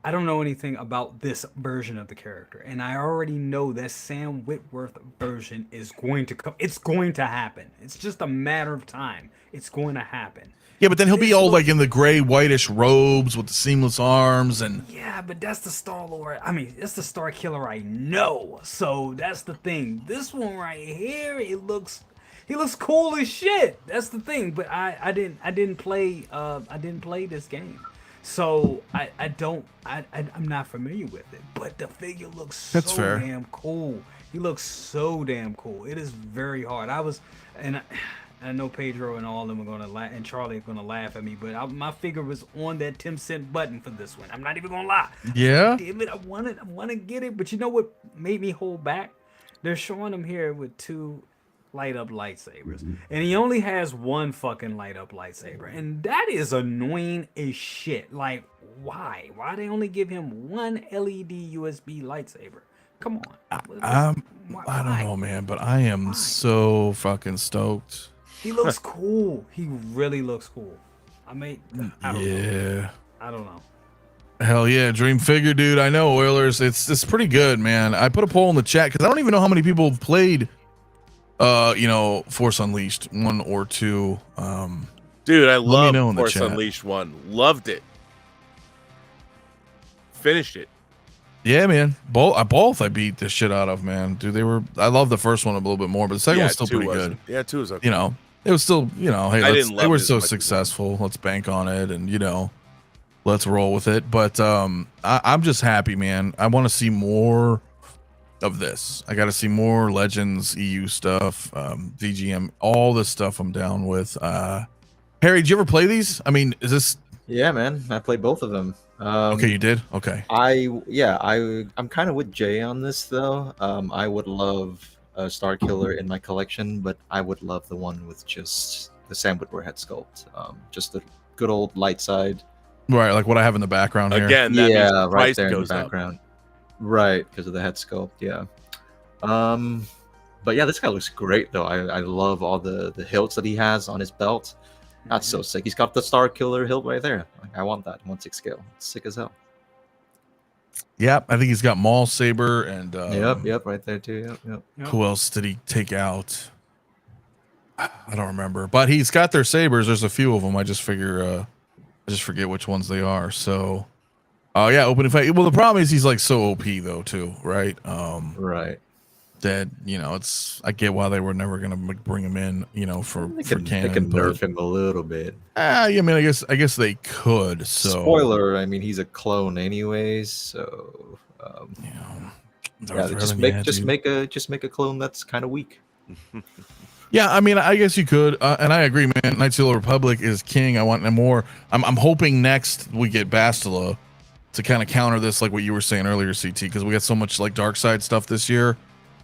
I don't know anything about this version of the character, and I already know that Sam Witwer version is going to come. It's going to happen. It's just a matter of time. It's going to happen. Yeah, but then he'll be all like in the gray, whitish robes with the seamless arms and. Yeah, but that's the Star-Lord. I mean, it's the Star Killer I know. So that's the thing. This one right here, he looks cool as shit. That's the thing. But I didn't play this game. So I'm not familiar with it, but the figure looks so damn cool. He looks so damn cool. It is very hard. I know Pedro and all of them are gonna laugh, and Charlie are gonna laugh at me, but my figure was on that 10-cent button for this one. I'm not even gonna lie. Yeah. Damn it, I want to get it, but you know what made me hold back? They're showing him here with 2 light up lightsabers, and he only has 1 fucking light up lightsaber, and that is annoying as shit. Like, why they only give him 1 LED USB lightsaber? Come on. I don't know, man, but I am so fucking stoked. He looks cool. He really looks cool. I don't know. I don't know. Hell yeah, dream figure, dude. I know, Oilers. It's pretty good, man. I put a poll in the chat because I don't even know how many people have played Force Unleashed 1 or 2. Dude, I love Force Unleashed 1. Loved it. Finished it. Yeah, man. Both I beat the shit out of, man. Dude, I love the first one a little bit more, but the second one's still pretty good. Yeah, 2 was okay. It was still, hey, they were so successful. Let's bank on it and, let's roll with it. But I'm just happy, man. I want to see more of this. I got to see more Legends EU stuff, VGM, all this stuff I'm down with. Harry, did you ever play these? I mean, is this? Yeah, man. I played both of them. Okay, you did? Okay. I'm kind of with Jay on this though. I would love a Star Killer in my collection, but I would love the one with just the Sam Witwer head sculpt. Just the good old light side. Right, like what I have in the background here. Again, that means the price there goes in the background. Up. Right, because of the head sculpt, yeah. But yeah, this guy looks great though. I love all the hilts that he has on his belt. That's so sick. He's got the Star Killer hilt right there. I want that 1/6 scale. It's sick as hell. Yep, I think he's got Maul Saber and yep, right there too. Yep. Who else did he take out? I don't remember, but he's got their sabers. There's a few of them. I just forget which ones they are. So, yeah, opening fight. Well, the problem is he's like so OP though too, right? Right. That I get why they were never gonna bring him in, for canon. They can nerf him a little bit. I mean, I guess they could. So spoiler, I mean, he's a clone anyways. So just make a clone that's kind of weak. Yeah, I mean, I guess you could, and I agree, man. Knights of the Old Republic is king. I want more. I'm hoping next we get Bastila to kind of counter this, like what you were saying earlier, CT, because we got so much like Darkside stuff this year.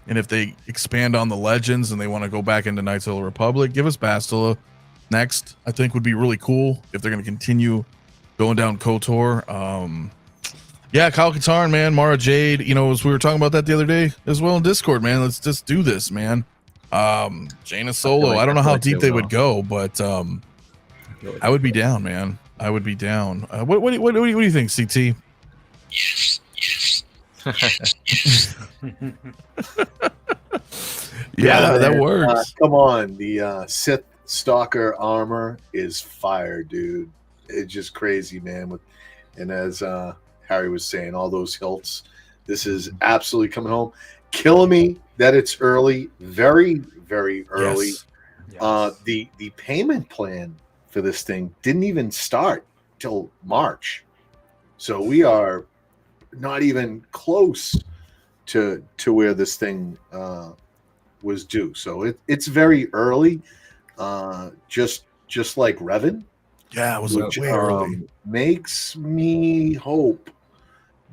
And if they expand on the Legends and they want to go back into Knights of the Republic, give us Bastila next. I think would be really cool if they're going to continue going down KOTOR. Yeah, Kyle Katarn, man, Mara Jade. As we were talking about that the other day as well in Discord, man. Let's just do this, man. Jaina Solo. I don't know how deep they would go, but I would be down, man. I would be down. What do you think, CT? Yes. Yeah, that works. Come on, the Sith Stalker armor is fire, dude. It's just crazy, man. And as Harry was saying, all those hilts. This is absolutely coming home. Killing me that it's early, very, very early. Yes. The payment plan for this thing didn't even start till March, so we are not even close to where this thing was due. So it's very early, just like Revan. Yeah, it was way early. Makes me hope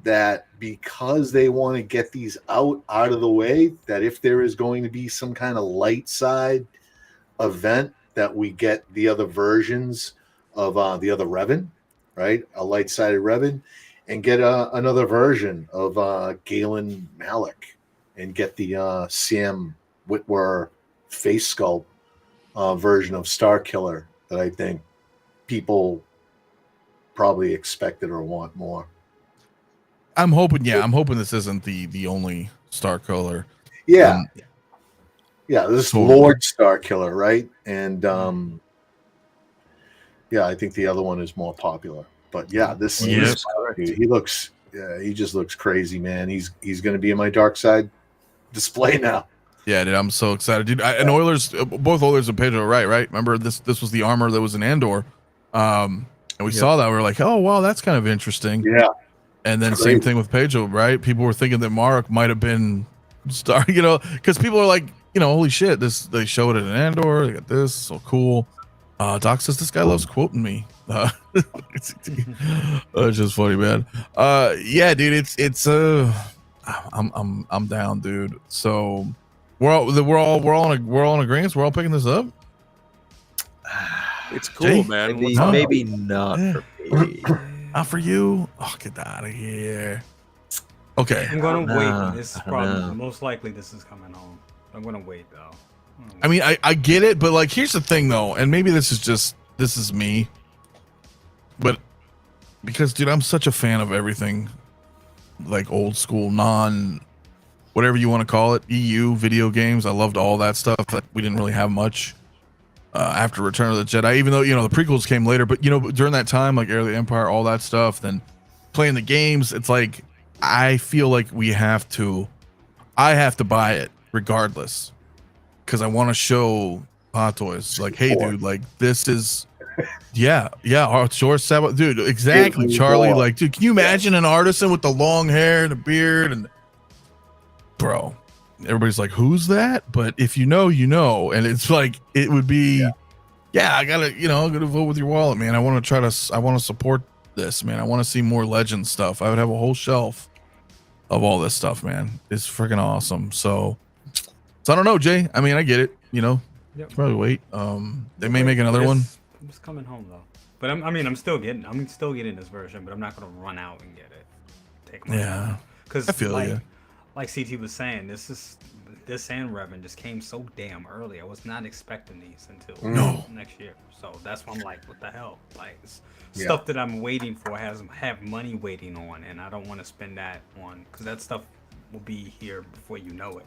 that because they want to get these out of the way, that if there is going to be some kind of light side event, that we get the other versions of the other Revan, right? A light-sided Revan, and get another version of Galen Malik, and get the Sam Witwer face sculpt version of Starkiller that I think people probably expected or want more. I'm hoping this isn't the only Starkiller. Yeah. Yeah, this is totally. Lord Starkiller, right? And yeah, I think the other one is more popular. But yeah, this he looks, he just looks crazy, man. He's going to be in my Darkside display now. Yeah, dude, I'm so excited, dude. And Oilers, both Oilers and Pedro, right? Remember this was the armor that was in Andor, and we saw that. We were like, oh wow, that's kind of interesting. Yeah. And then same thing with Pedro, right? People were thinking that Mark might have been Star, because people are like, holy shit, they showed it in Andor. They got this, so cool. Doc says this guy loves quoting me. It's just funny, man. Yeah, dude, it's I'm down, dude. So we're all in agreement. We're all picking this up. It's cool, man. Maybe not for me. Not for you. Oh, get out of here. Okay. I'm gonna wait. This is probably most likely this is coming home. I'm gonna wait though. I mean, I get it, but like, here's the thing though, and maybe this is me, but because, dude, I'm such a fan of everything, like old school, whatever you want to call it, EU video games. I loved all that stuff. That we didn't really have much after Return of the Jedi, even though the prequels came later. But during that time, like Heir of the Empire, all that stuff, then playing the games, it's like I feel like I have to buy it regardless, because I want to show Hot Toys like, hey, dude, like this is, George Sabat, dude, exactly, Charlie, like, dude, can you imagine an Artisan with the long hair and a beard, and bro, everybody's like, who's that? But if you know, and it's like, it would be, I gotta, I'm gonna vote with your wallet, man. I want to support this, man. I want to see more Legend stuff. I would have a whole shelf of all this stuff, man. It's freaking awesome. So I don't know, Jay. I mean, I get it. Probably wait. They may make another one. I'm just coming home though. But I'm still getting this version, but I'm not gonna run out and get it. Take my because I feel like CT was saying, this and Revan just came so damn early. I was not expecting these until next year. So that's why I'm like, what the hell? Like stuff that I'm waiting for have money waiting on, and I don't want to spend that on, because that stuff will be here before you know it.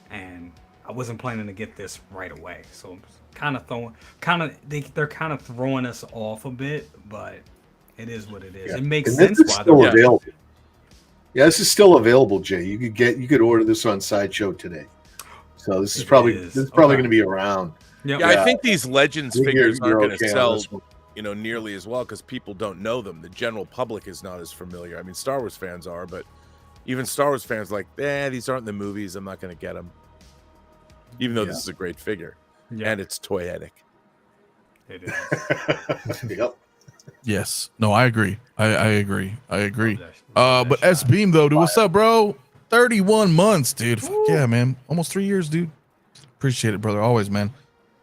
And I wasn't planning to get this right away, so they're kind of throwing us off a bit, but it is what it is. It makes sense why they're available. Yeah, this is still available, Jay. You could order this on Sideshow today. So this is probably going to be around. Yeah, I think these Legends figures aren't going to sell, nearly as well, because people don't know them. The general public is not as familiar. I mean, Star Wars fans are, but even Star Wars fans are like, these aren't in the movies. I'm not going to get them. Even though this is a great figure. Yeah. And it's toyetic. It is. Yep. Yes. No, I agree. I agree. But S Beam though, dude, what's up, bro? 31 months, dude. Fuck yeah, man. Almost 3 years, dude. Appreciate it, brother. Always, man.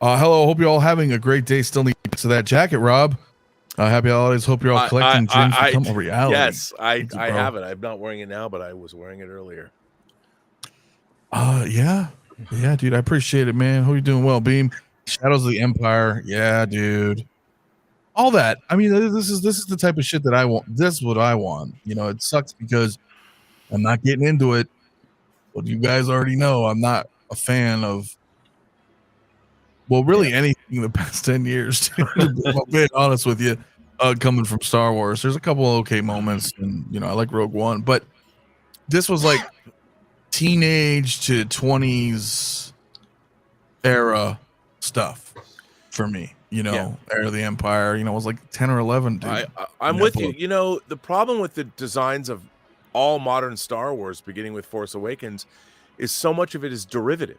Hello. Hope you're all having a great day. Still need to that jacket, Rob. Happy holidays. Hope you're all collecting gems to become a reality. Yes, I have it. I'm not wearing it now, but I was wearing it earlier. Yeah, dude. I appreciate it, man. Hope you're doing well, Beam. Shadows of the Empire. Yeah, dude. All that. I mean, this is the type of shit that I want. This is what I want. It sucks because I'm not getting into it. But you guys already know I'm not a fan of, really anything in the past 10 years. To be honest with you, coming from Star Wars, there's a couple of okay moments, and I like Rogue One, but this was like teenage to 20s era stuff for me. Heir of the Empire, it was like 10 or 11, dude. I'm with you. The problem with the designs of all modern Star Wars, beginning with Force Awakens, is so much of it is derivative.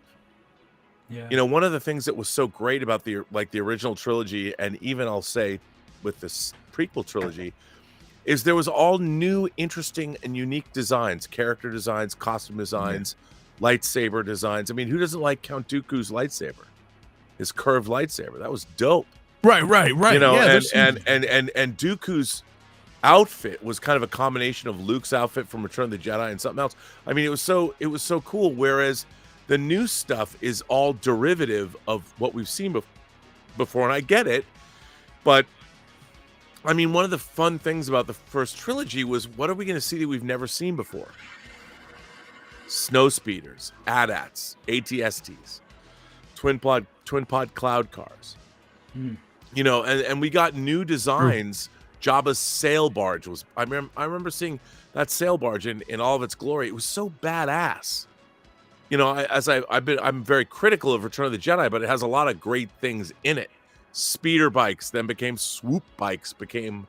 Yeah. One of the things that was so great about the original trilogy, and even I'll say with this prequel trilogy, is there was all new, interesting, and unique designs, character designs, costume designs, lightsaber designs. I mean, who doesn't like Count Dooku's lightsaber? His curved lightsaber. That was dope. Right. You know, yeah, and Dooku's outfit was kind of a combination of Luke's outfit from Return of the Jedi and something else. I mean, it was so cool. Whereas the new stuff is all derivative of what we've seen before, and I get it, but I mean, one of the fun things about the first trilogy was, what are we going to see that we've never seen before? Snow speeders, AT-ATs, ATSTs, twin pod cloud cars. You know, and we got new designs. Jabba's sail barge was. I remember seeing that sail barge in all of its glory. It was so badass. You know, I'm very critical of Return of the Jedi, but it has a lot of great things in it. Speeder bikes then became swoop bikes, became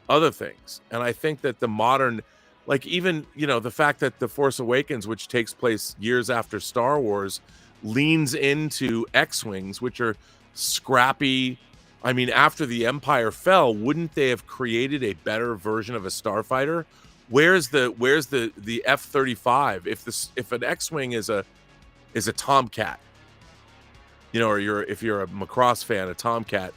other things, and I think that the modern, like, even, you know, the fact that The Force Awakens, which takes place years after Star Wars, leans into X-Wings, which are scrappy. I mean, after the Empire fell, wouldn't they have created a better version of a starfighter? Where's the F-35? If an X-Wing is a Tomcat, you know, or if you're a Macross fan, a Tomcat,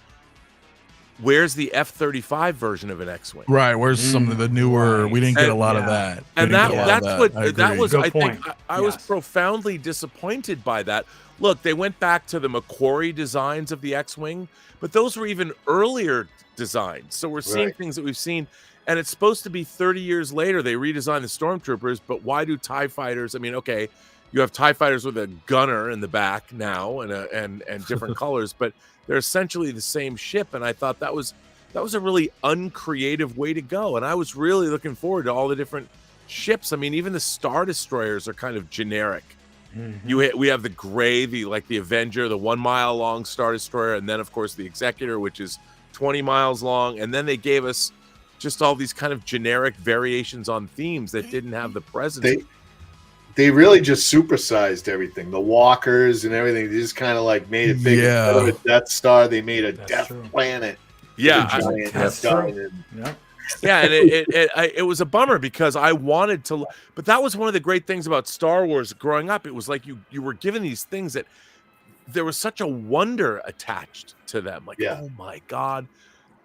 where's the F-35 version of an X-Wing? Right, where's some of the newer? We didn't get a lot of that. And that was I think I was Yes. profoundly disappointed by that. Look, they went back to the McQuarrie designs of the X-Wing, but those were even earlier designs. So we're seeing things that we've seen, and it's supposed to be 30 years later they redesigned the Stormtroopers, but why do TIE fighters? I mean, okay, you have TIE fighters with a gunner in the back now and different colors, but they're essentially the same ship, and I thought that was a really uncreative way to go, and I was really looking forward to all the different ships. I mean, even the Star Destroyers are kind of generic. We have the gray, the Avenger, the 1 mile long Star Destroyer, and then of course the Executor, which is 20 miles long, and then they gave us just all these kind of generic variations on themes that didn't have the presence. They really just supersized everything. The walkers and everything. They just kind of like made it big. Instead of a Death Star, they made a Death Planet. Yeah, Death Star. Yeah, and it was a bummer because I wanted to, but that was one of the great things about Star Wars growing up. It was like you were given these things that there was such a wonder attached to them. Like, oh my God.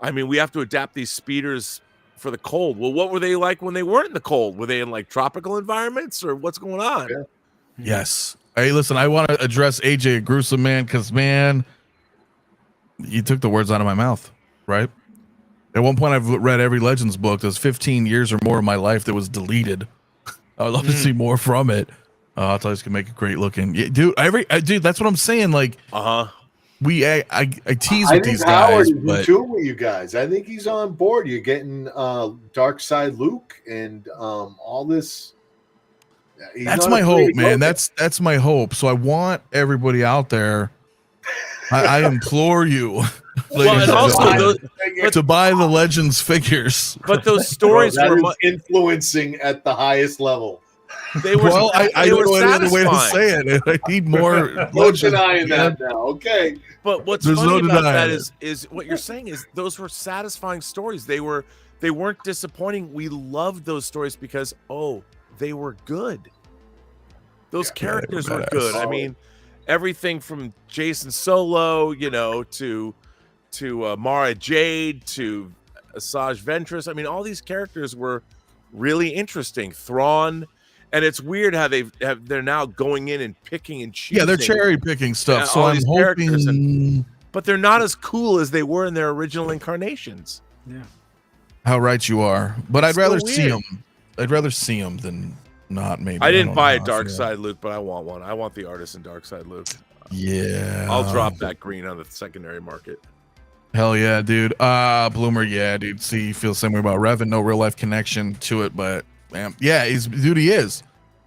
I mean, we have to adapt these speeders for the cold. Well, what were they like when they weren't in the cold? Were they in like tropical environments, or what's going on? Yeah. Yes. Hey, listen, I want to address AJ Gruesome, man, because, man, you took the words out of my mouth, right? At one point, I've read every Legends book. There's 15 years or more of my life that was deleted. I would love to see more from it. I thought this could make it great looking. Yeah, dude, dude, that's what I'm saying. Like, I tease with these guys. But doing with you guys, I think he's on board. You're getting Darkside Luke and all this. That's my hope, man. That's my hope. So I want everybody out there. I implore you, well, and also to buy the Legends figures. But those stories were influencing at the highest level. They were. Well, I don't know any other way to say it. I need more. No denying that now. Okay. But what's funny about that is what you're saying is those were satisfying stories. They weren't disappointing. We loved those stories because they were good. Those characters were good. I mean, everything from Jason Solo, you know, to Mara Jade, to Asajj Ventress. I mean, all these characters were really interesting. Thrawn, and it's weird how they're now going in and picking and choosing. Yeah, they're cherry picking stuff. So I'm hoping, but they're not as cool as they were in their original incarnations. Yeah, how right you are. But I'd rather see them. I'd rather see them than not. Maybe I didn't buy a Darkside Luke, but I want one. I want the Artisan Darkside Luke. Yeah, I'll drop that green on the secondary market. Hell yeah, dude. Bloomer, yeah, dude. See, you feel the same way about Revan. No real life connection to it, but man, yeah, he is.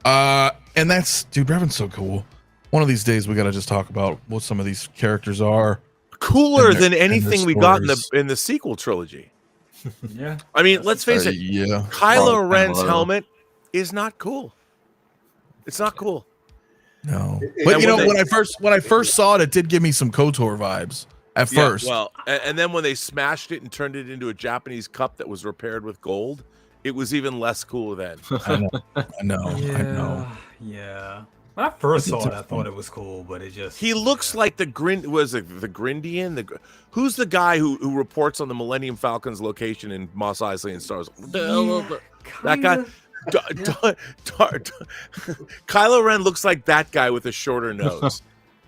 And that's, dude, Revan's so cool. One of these days we gotta just talk about what some of these characters are. Cooler than anything we got in the sequel trilogy. Yeah. I mean, let's face it. Yeah. Kylo Ren's helmet is not cool. It's not cool. No. But you know, when I first saw it, it did give me some KOTOR vibes. at first. Well, and then when they smashed it and turned it into a Japanese cup that was repaired with gold, it was even less cool then. I know. Yeah. When I first saw it, I thought it was cool, but it just... He looks like the Grindian? Who's the guy who reports on the Millennium Falcon's location in Mos Eisley and Stars? That guy? Kylo Ren looks like that guy with a shorter nose.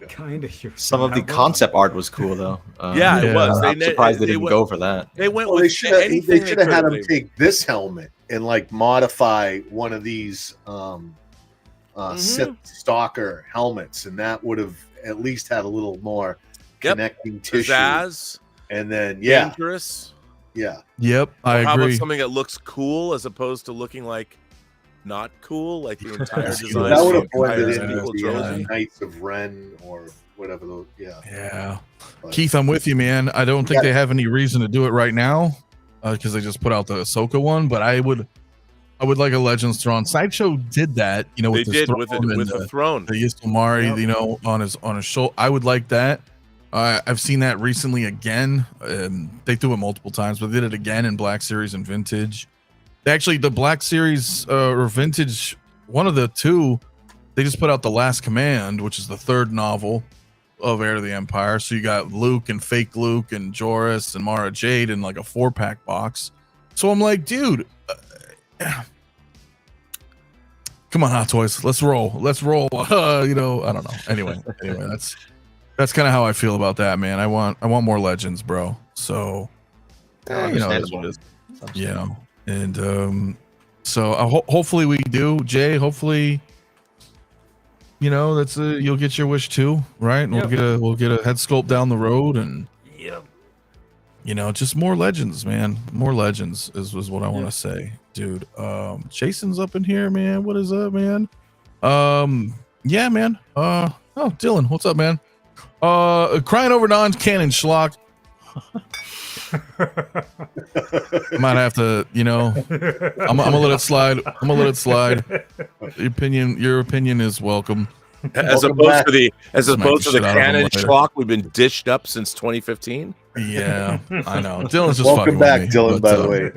Kind of. Some of the concept art was cool, though. It was. I'm surprised they didn't go for that. They went well, with they should have had him take this helmet and like modify one of these Sith Stalker helmets, and that would have at least had a little more connecting tissue. Pizzazz, and then dangerous. Yeah. Yep, I agree. How about something that looks cool as opposed to looking like not cool, like the entire design? That would have blended into the Knights of Ren or whatever. Yeah. But, Keith, I'm with you, man. I don't think they have any reason to do it right now because they just put out the Ahsoka one. But I would like a Legends throne. Sideshow did that, with the throne, the Yisomari, on his shoulder. I would like that. I've seen that recently again. They do it multiple times, but they did it again in Black Series and Vintage. Actually, the Black Series or Vintage, one of the two, they just put out The Last Command, which is the third novel of Heir to the Empire. So you got Luke and fake Luke and Joris and Mara Jade in like a 4-pack box. So I'm like, dude, come on, Hot Toys, let's roll. I don't know. Anyway, that's kind of how I feel about that, man. I want more Legends, bro. So and so hopefully we do, Jay. Hopefully, that's you'll get your wish too, right? And we'll get a head sculpt down the road, and just more Legends, man. More Legends is what I want to say, dude. Jason's up in here, man. What is up, man? Yeah, man. Oh, Dylan, what's up, man? Crying over non-canon schlock. Might have to, I'm gonna let it slide. Your opinion is welcome. As opposed to the canon schlock we've been dished up since 2015. Yeah, I know. Dylan's just welcome back, with me, Dylan. By the way,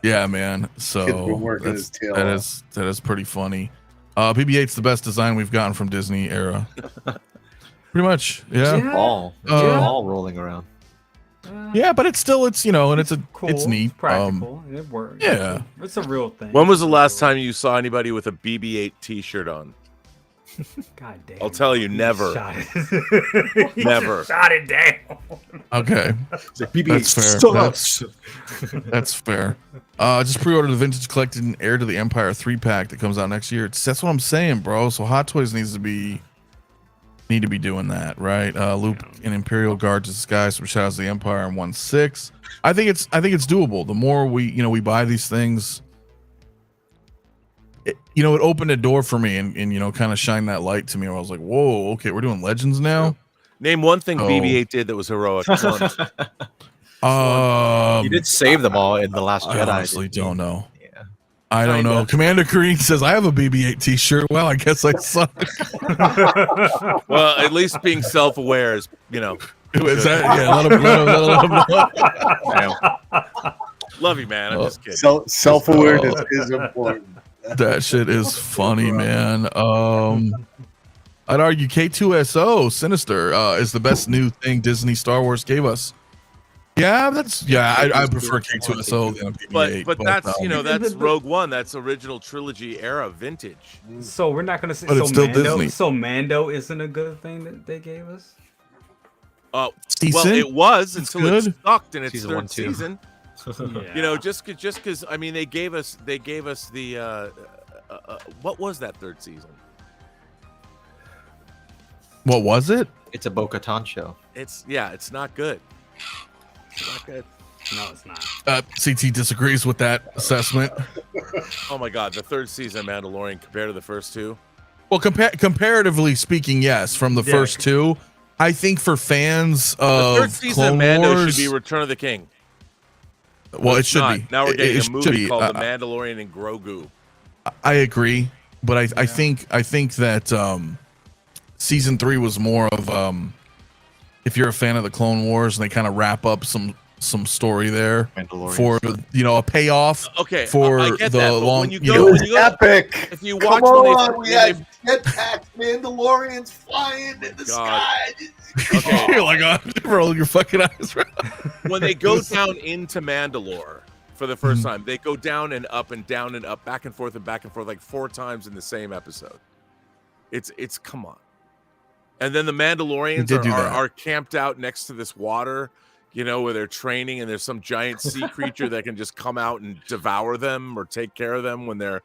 yeah, man. So that is pretty funny. BB-8's the best design we've gotten from Disney era. Pretty much, yeah. All rolling around. Yeah, but it's and it's cool, it's neat. Practical. It works. Yeah, it's a real thing. When was the last time you saw anybody with a BB-8 T-shirt on? God damn. I'll tell you, never. Never. Shot it down. Okay. That's fair. That's fair. Just pre-ordered the Vintage Collected Heir to the Empire 3-pack that comes out next year. That's what I'm saying, bro. So Hot Toys need to be doing that, right? Luke and Imperial Guard disguise, some shout outs to the Empire in 1/6. I think it's doable. The more we buy these things, it opened a door for me and kind of shined that light to me where I was like, whoa, okay, we're doing Legends now. Name one thing BB-8 did that was heroic. You did save them all in The Last Jedi. I honestly don't know. I don't know. Commander Green says, I have a BB-8 t-shirt. Well, I guess I suck. Well, at least being self-aware is, Is that, let him know. Love you, man. I'm just kidding. Self-awareness is important. That shit is funny, man. I'd argue K2SO Sinister is the best new thing Disney Star Wars gave us. Yeah, I prefer K2SO than BB-8. But that's that's Rogue One. That's original trilogy era vintage. So we're not gonna say. But it's still Disney. So Mando isn't a good thing that they gave us. Well, it was until it sucked in its season third 1, 2. season. Yeah. Just because they gave us the what was that third season? What was it? It's a Bo-Katan show. It's not good. It's not good. No, it's not. CT disagrees with that assessment. Oh my god, the third season of Mandalorian compared to the first two. Well, comparatively speaking, yes, from the first two. I think for fans of the third season of Mando should be Return of the King. Well, it should be. Now we're getting a movie called The Mandalorian and Grogu. I agree, but I think that season 3 was more of if you're a fan of the Clone Wars, and they kind of wrap up some story there for a payoff. Okay, for I get the that, long. when you go, It was epic. if you Come watch on, we had jetpacks, Mandalorians flying in the sky. Okay, You're like, roll your fucking eyes. when they go down into Mandalore for the first time, they go down and up and down and up, back and forth like 4 times in the same episode. It's come on. And then the Mandalorians are camped out next to this water, where they're training, and there's some giant sea creature that can just come out and devour them or take care of them when they're,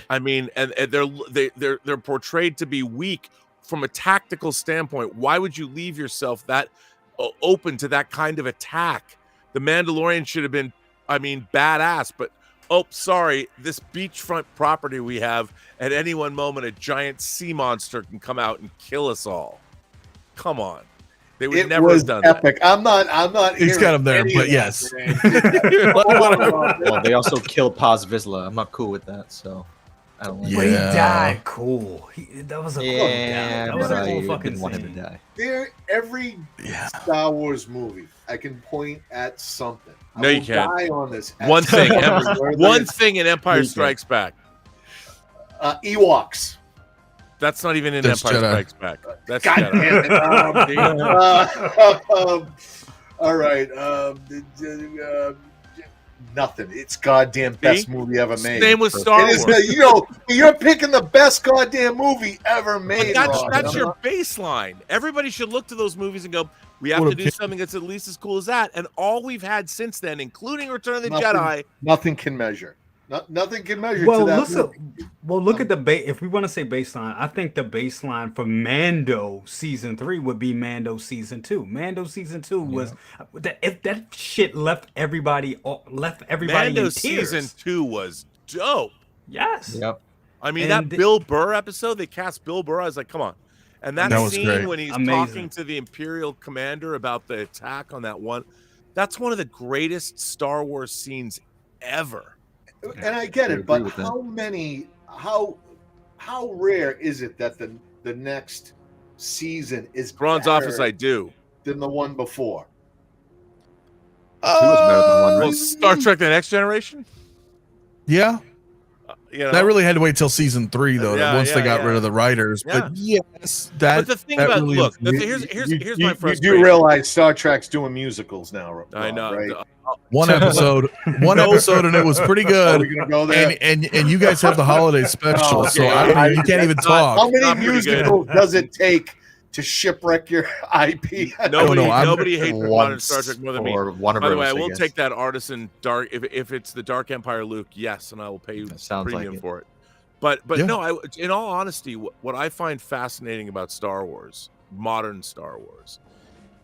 and they're portrayed to be weak from a tactical standpoint. Why would you leave yourself that open to that kind of attack? The Mandalorian should have been, badass, but sorry, this beachfront property we have, at any one moment, a giant sea monster can come out and kill us all. Come on. They would never have done epic. that. I'm not. He's got him there, but yes. Well, they also killed Paz Vizsla. I'm not cool with that, so I don't like. But he died cool. That was a cool Yeah, that was a but cool I fucking didn't want him to scene. die. Every Star Wars movie, I can point at something. No, you can't. Die on this. One thing in Empire Strikes Back. Ewoks. That's not even in That's Empire Jedi. Strikes Back. That's God Jedi. damn it. All right. Nothing. It's goddamn best movie ever made. Same with Star It Wars. is, you're picking the best goddamn movie ever made. That's your baseline. Everybody should look to those movies and go, we have to do something that's at least as cool as that. And all we've had since then, including Return of the Jedi, nothing can measure. Nothing can measure to that movie. Look at the if we want to say baseline, I think the baseline for Mando season 3 would be Mando season 2. Mando season 2 was if that shit left everybody Mando in tears. season 2 was dope. Yes. Yep. That Bill Burr episode, they cast Bill Burr. I was like, come on. And that was scene great. when he's Amazing. talking to the Imperial commander about the attack on that one, that's one of the greatest Star Wars scenes ever. And I get it, but how rare is it that the next season is Thrawn's better Office, I do. than the one before? Two was better than one, right? Well, Star Trek: The Next Generation. Yeah. That really had to wait till season 3, though. Once they got rid of the writers, but yes, But the thing about here's my frustration. You do realize Star Trek's doing musicals now, Rob, I know. right? One episode, and it was pretty Are good. we gonna go there? And you guys have the holiday special, so you can't even talk. How many Not pretty musicals does it take to shipwreck your IP? Nobody hates modern Star Trek more than me. Warner By the way, I Bros, will guess. take that Artisan Dark if it's the Dark Empire Luke, yes, and I will pay you Sounds premium like it. for it. But Yeah. no, in all honesty, what I find fascinating about Star Wars, modern Star Wars,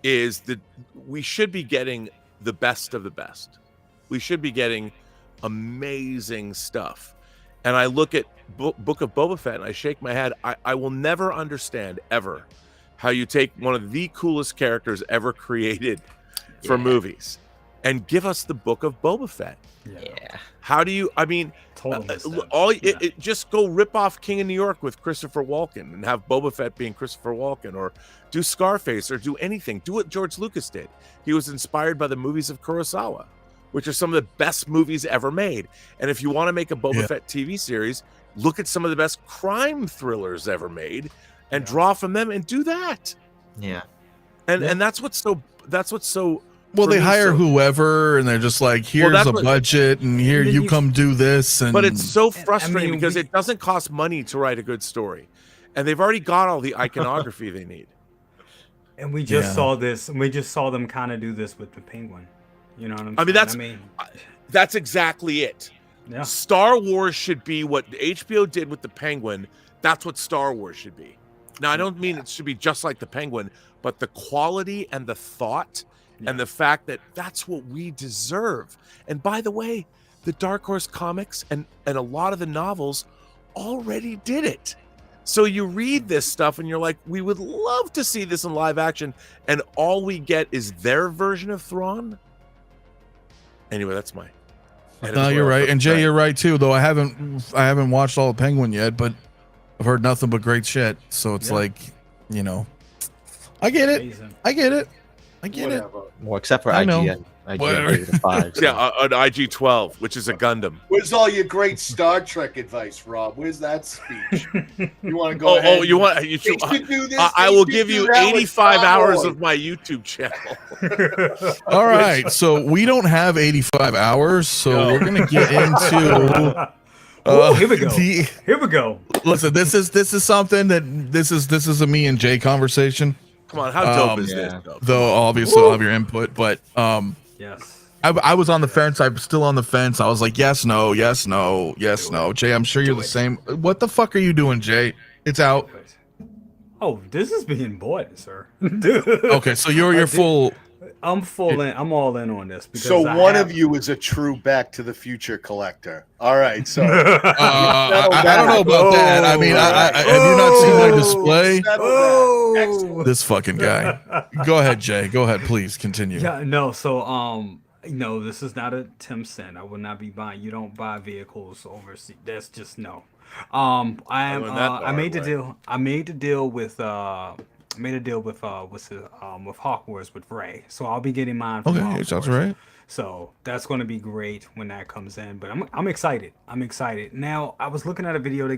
is that we should be getting the best of the best. We should be getting amazing stuff. And I look at Book of Boba Fett and I shake my head. I will never understand ever how you take one of the coolest characters ever created for movies and give us the Book of Boba Fett. Yeah. How do you? Just go rip off King of New York with Christopher Walken and have Boba Fett being Christopher Walken, or do Scarface, or do anything. Do what George Lucas did. He was inspired by the movies of Kurosawa, which are some of the best movies ever made. And if you want to make a Boba Fett TV series, look at some of the best crime thrillers ever made and draw from them and do that. Yeah. And that's what's so Well, they hire whoever, and they're just like, here's a budget, and here you come do this. And but it's so frustrating because it doesn't cost money to write a good story, and they've already got all the iconography they need. And we just saw this, and we just saw them kind of do this with the Penguin. You know what I'm saying? That's exactly it. Yeah. Star Wars should be what HBO did with the Penguin. That's what Star Wars should be. Now, I don't mean it should be just like the Penguin, but the quality and the thought and the fact that that's what we deserve. And by the way, the Dark Horse comics and a lot of the novels already did it. So you read this stuff and you're like, we would love to see this in live action, and all we get is their version of Thrawn. Anyway, that's my. No, you're right, and Jay, you're right too. Though I haven't watched all of Penguin yet, but I've heard nothing but great shit. So it's like, I get it. Amazing. I get it. I get it. Well, except for I know. IGN. IGN gave it a 5. So. Yeah, an IG-12, which is a Gundam. Where's all your great Star Trek advice, Rob? Where's that speech? You want to go ahead? Oh, you want you should, do this, I will give you 85 hours of my YouTube channel. All right, so we don't have 85 hours, so we're gonna get into. Here we go. Here we go. Listen, this is something that this is a me and Jay conversation. Come on, how dope is this? Though obviously I'll have your input, but yes, I was on the fence. I'm still on the fence. I was like, yes, no, yes, no, yes, no. Jay, I'm sure you're the same. What the fuck are you doing, Jay? It's out. Oh, this is being bought, sir. Dude. Okay, so you're full. I'm full in. I'm all in on this. Because So one of you is a true Back to the Future collector. All right, so I don't know about that. I mean, have you not seen my display? This fucking guy. Go ahead, Jay. Go ahead, please continue. Yeah, no. So no, this is not a Tim Cent. I would not be buying. You don't buy vehicles overseas. That's just no. I made the deal. I made the deal with with Hawkwar's with Ray. So I'll be getting mine from Hawkwar's. That's right. So that's going to be great when that comes in. But I'm excited. I'm excited. Now I was looking at a video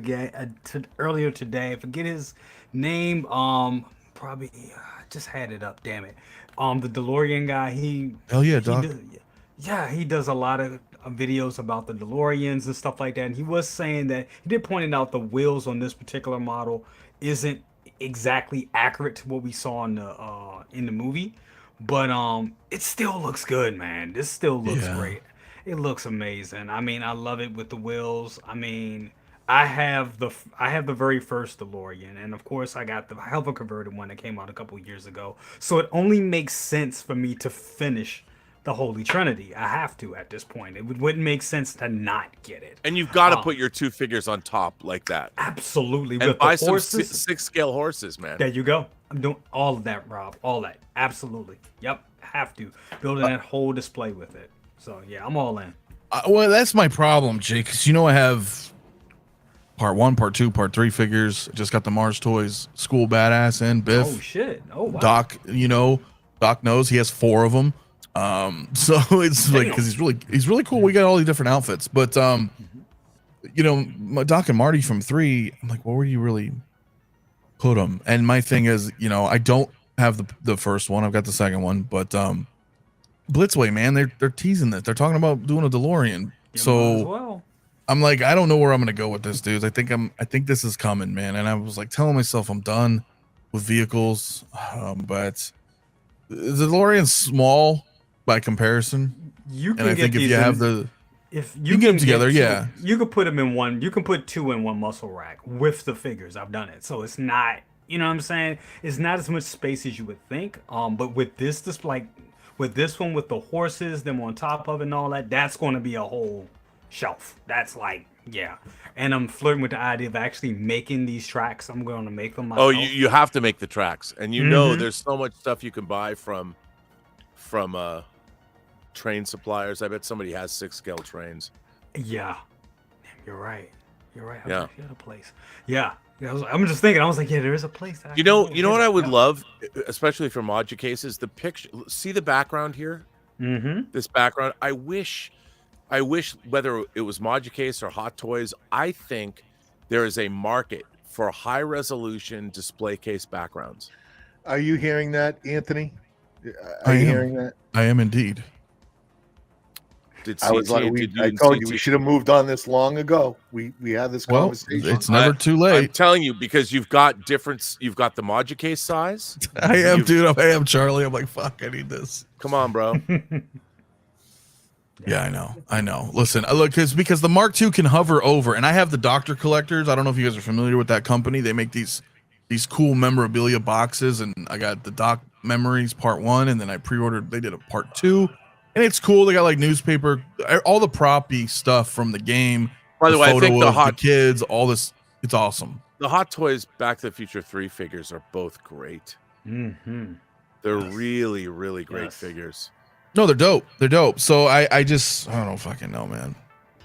earlier today. I forget his name. Probably just had it up. Damn it. The DeLorean guy. Hell yeah, Doc. He does a lot of videos about the DeLoreans and stuff like that. And he was saying that he did point out the wheels on this particular model isn't exactly accurate to what we saw in the movie, but it still looks good, man. This still looks great. It looks amazing. I mean, I love it with the wheels. I mean, I have the very first DeLorean, and of course I have a converted one that came out a couple years ago. So it only makes sense for me to finish the Holy Trinity. I have to at this point. It wouldn't make sense to not get it. And you've got to put your two figures on top like that. Absolutely. And buy some 6-scale horses, man. There you go. I'm doing all of that, Rob. All that. Absolutely. Yep. Have to. Building that whole display with it. So, yeah, I'm all in. Well, that's my problem, Jake, because I have part 1, part 2, part 3 figures. Just got the Mars Toys School Badass in Biff. Oh, shit. Oh, wow. Doc, Doc knows he has 4 of them. So it's like, because he's really cool. We got all these different outfits, but my Doc and Marty from 3, I'm like, where would you really put them? And my thing is, I don't have the first one. I've got the second one, but Blitzway, man, they're teasing this. They're talking about doing a DeLorean. So I'm like, I don't know where I'm gonna go with this, dude. I think this is coming, man. And I was like telling myself I'm done with vehicles, but the DeLorean's small by comparison. You can and I think if you have if you get them together, you could put them in one. You can put 2 in one muscle rack with the figures. I've done it, so it's not. You know what I'm saying? It's not as much space as you would think. But with this with this one with the horses, them on top of it and all that, that's going to be a whole shelf. That's like, yeah. And I'm flirting with the idea of actually making these tracks. I'm going to make them myself. Oh, you have to make the tracks, and there's so much stuff you can buy from train suppliers. I bet somebody has 6-scale trains. Yeah, you're right. I yeah, had a place. Yeah, I'm just thinking. I was like, yeah, there is a place. You know what I would love, especially for module cases. The picture. See the background here. Mm-hmm. This background. I wish whether it was module case or Hot Toys. I think there is a market for high resolution display case backgrounds. Are you hearing that, Anthony? Are you hearing that? I am indeed. I told you we should have moved on this long ago. We had this conversation. It's never too late. I'm telling you, because you've got the module case size. I am, dude. I am Charlie. I'm like, fuck, I need this. Come on, bro. Yeah, I know. Listen, look, because the Mark II can hover over, and I have the Doctor Collectors. I don't know if you guys are familiar with that company. They make these cool memorabilia boxes, and I got the Doc Memories Part 1, and then I pre-ordered. They did a Part 2. And it's cool. They got like newspaper, all the proppy stuff from the game. By the way, I think the kids, all this, it's awesome. The Hot Toys Back to the Future 3 figures are both great. Mm-hmm. They're really, really great figures. No, they're dope. They're dope. So I don't fucking know, man.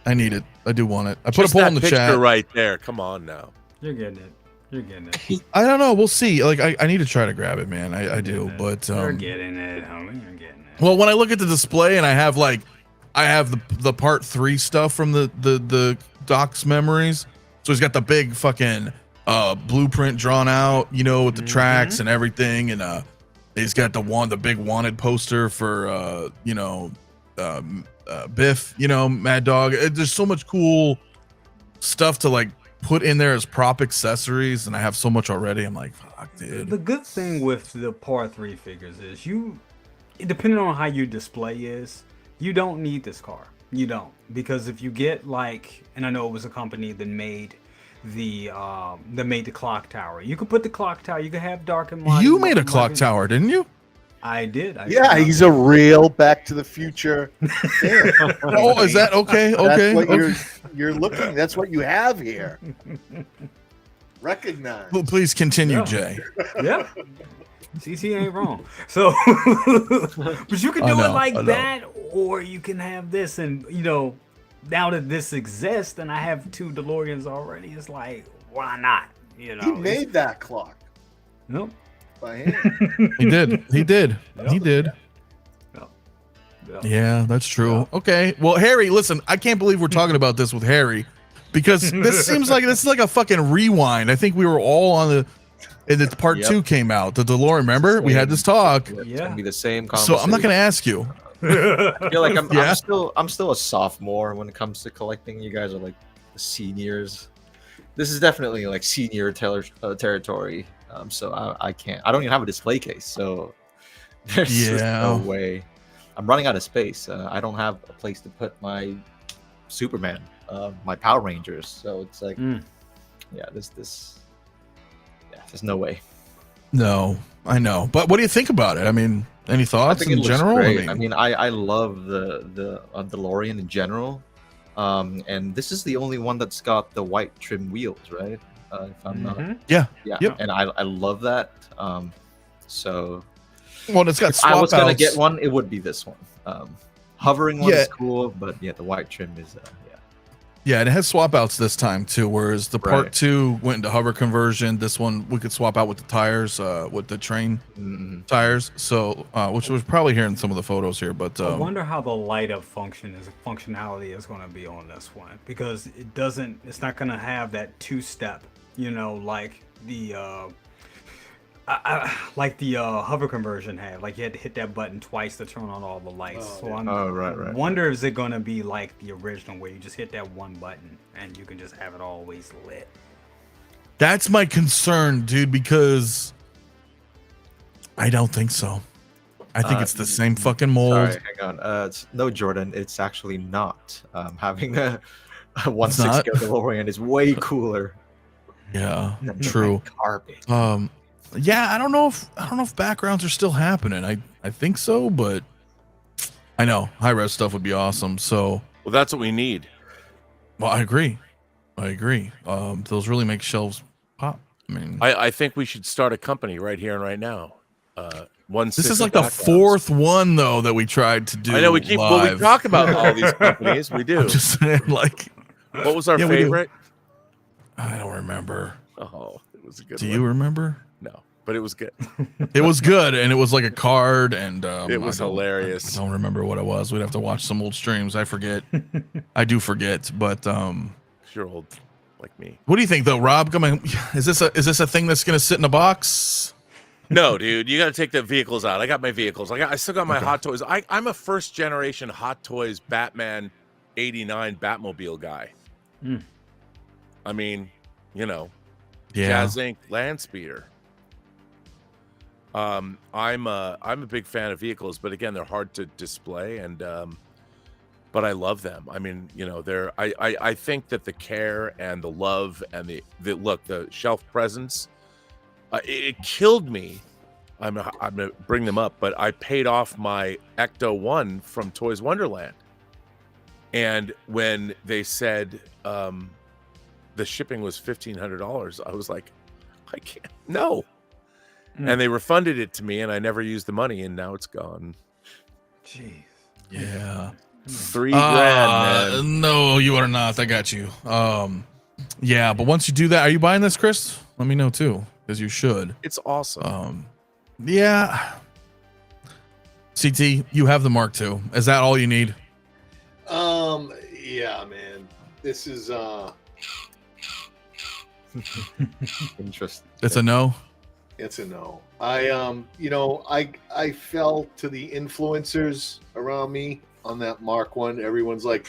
I need it. I do want it. I put a poll in the chat. Right there. Come on now. You're getting it. You're getting it. I don't know. We'll see. Like I need to try to grab it, man. I do, but you're getting it, homie. You're getting it. Well, when I look at the display and I have the part 3 stuff from the Doc's memories. So he's got the big fucking blueprint drawn out, you know, with the tracks and everything, and he's got the big wanted poster for Biff, you know, Mad Dog. There's so much cool stuff to like put in there as prop accessories, and I have so much already. I'm like, fuck, dude. The good thing with the part 3 figures is depending on how your display is, you don't need this car. You don't, because if you get like, and I know it was a company that made the clock tower. You could put the clock tower. You could have Dark and Light. You made a clock tower, didn't you? I did. He's a real Back to the Future. Oh, is that okay? Okay. That's what you're looking. That's what you have here. Recognize. Well, please continue, Jay. Yeah. CC ain't wrong. So, but you can do it like that, or you can have this, and you know, now that this exists, and I have 2 DeLoreans already, it's like, why not? You know, he made that clock. Nope. By hand. He did. Yep. He did. Yep. Yeah, that's true. Yep. Okay. Well, Harry, listen, I can't believe we're talking about this with Harry, because this seems like this is like a fucking rewind. I think we were all on the. And it's part 2 came out. The DeLorean, remember? We had this talk. It's gonna be the same conversation. So I'm not gonna ask you. I feel like I'm still a sophomore when it comes to collecting. You guys are like the seniors. This is definitely like senior territory. So I can't. I don't even have a display case. So there's just no way. I'm running out of space. I don't have a place to put my Superman, my Power Rangers. So it's like, there's no way. No, I know. But what do you think about it? I mean, any thoughts in general? I love the DeLorean in general. And this is the only one that's got the white trim wheels, right? If I'm not. Yeah. Yep. And I love that. So. Well, it's got. If I was gonna get one, it would be this one. Hovering one is cool, but the white trim is. Yeah, and it has swap outs this time too, whereas the part 2 went into hover conversion. This one we could swap out with the tires, with the train tires. So, which was probably here in some of the photos here. But I wonder how the light up functionality is going to be on this one, because it's not going to have that 2-step, you know, like the hover conversion had. Like you had to hit that button twice to turn on all the lights. Right. Wonder is it gonna be like the original where you just hit that one button and you can just have it always lit? That's my concern, dude, because I don't think so. I think it's the same fucking mold. Sorry, hang on. No, Jordan, it's actually not. Having a 1/6 scale DeLorean is way cooler. Yeah, true. Garbage. Yeah, I don't know if backgrounds are still happening. I think so, but I know high res stuff would be awesome. So, well, that's what we need. Well, I agree. Those really make shelves pop. I mean, I think we should start a company right here and right now. This is like the 4th one though that we tried to do. I know we talk about all these companies. We do. I'm just saying, like, what was our favorite? I don't remember. Oh, it was a good. Do you remember? No, but it was good. It was good, and it was like a card, and it was hilarious. I don't remember what it was. We'd have to watch some old streams. I forget. I do forget, but you're old like me. What do you think, though, Rob? Is this a thing that's gonna sit in a box? No, dude, you got to take the vehicles out. I got my vehicles. I still got my Hot Toys. I'm a first generation Hot Toys Batman '89 Batmobile guy. I mean, you know. Jazz Inc. Land Speeder. I'm a big fan of vehicles, but again, they're hard to display, and but I love them. I mean, you know, I think that the care and the love and the shelf presence, it killed me. I'm gonna bring them up, but I paid off my Ecto 1 from Toys Wonderland, and when they said the shipping was $1,500, I was like, I can't, no. And they refunded it to me, and I never used the money, and now it's gone. Jeez. Yeah. $3,000, man. No, you are not. I got you. Yeah, but once you do that, are you buying this, Chris? Let me know too, because you should. It's awesome. Yeah. CT, you have the Mark II. Is that all you need? Yeah, man. This is Interesting. It's a no. It's a no. I fell to the influencers around me on that Mark I. Everyone's like,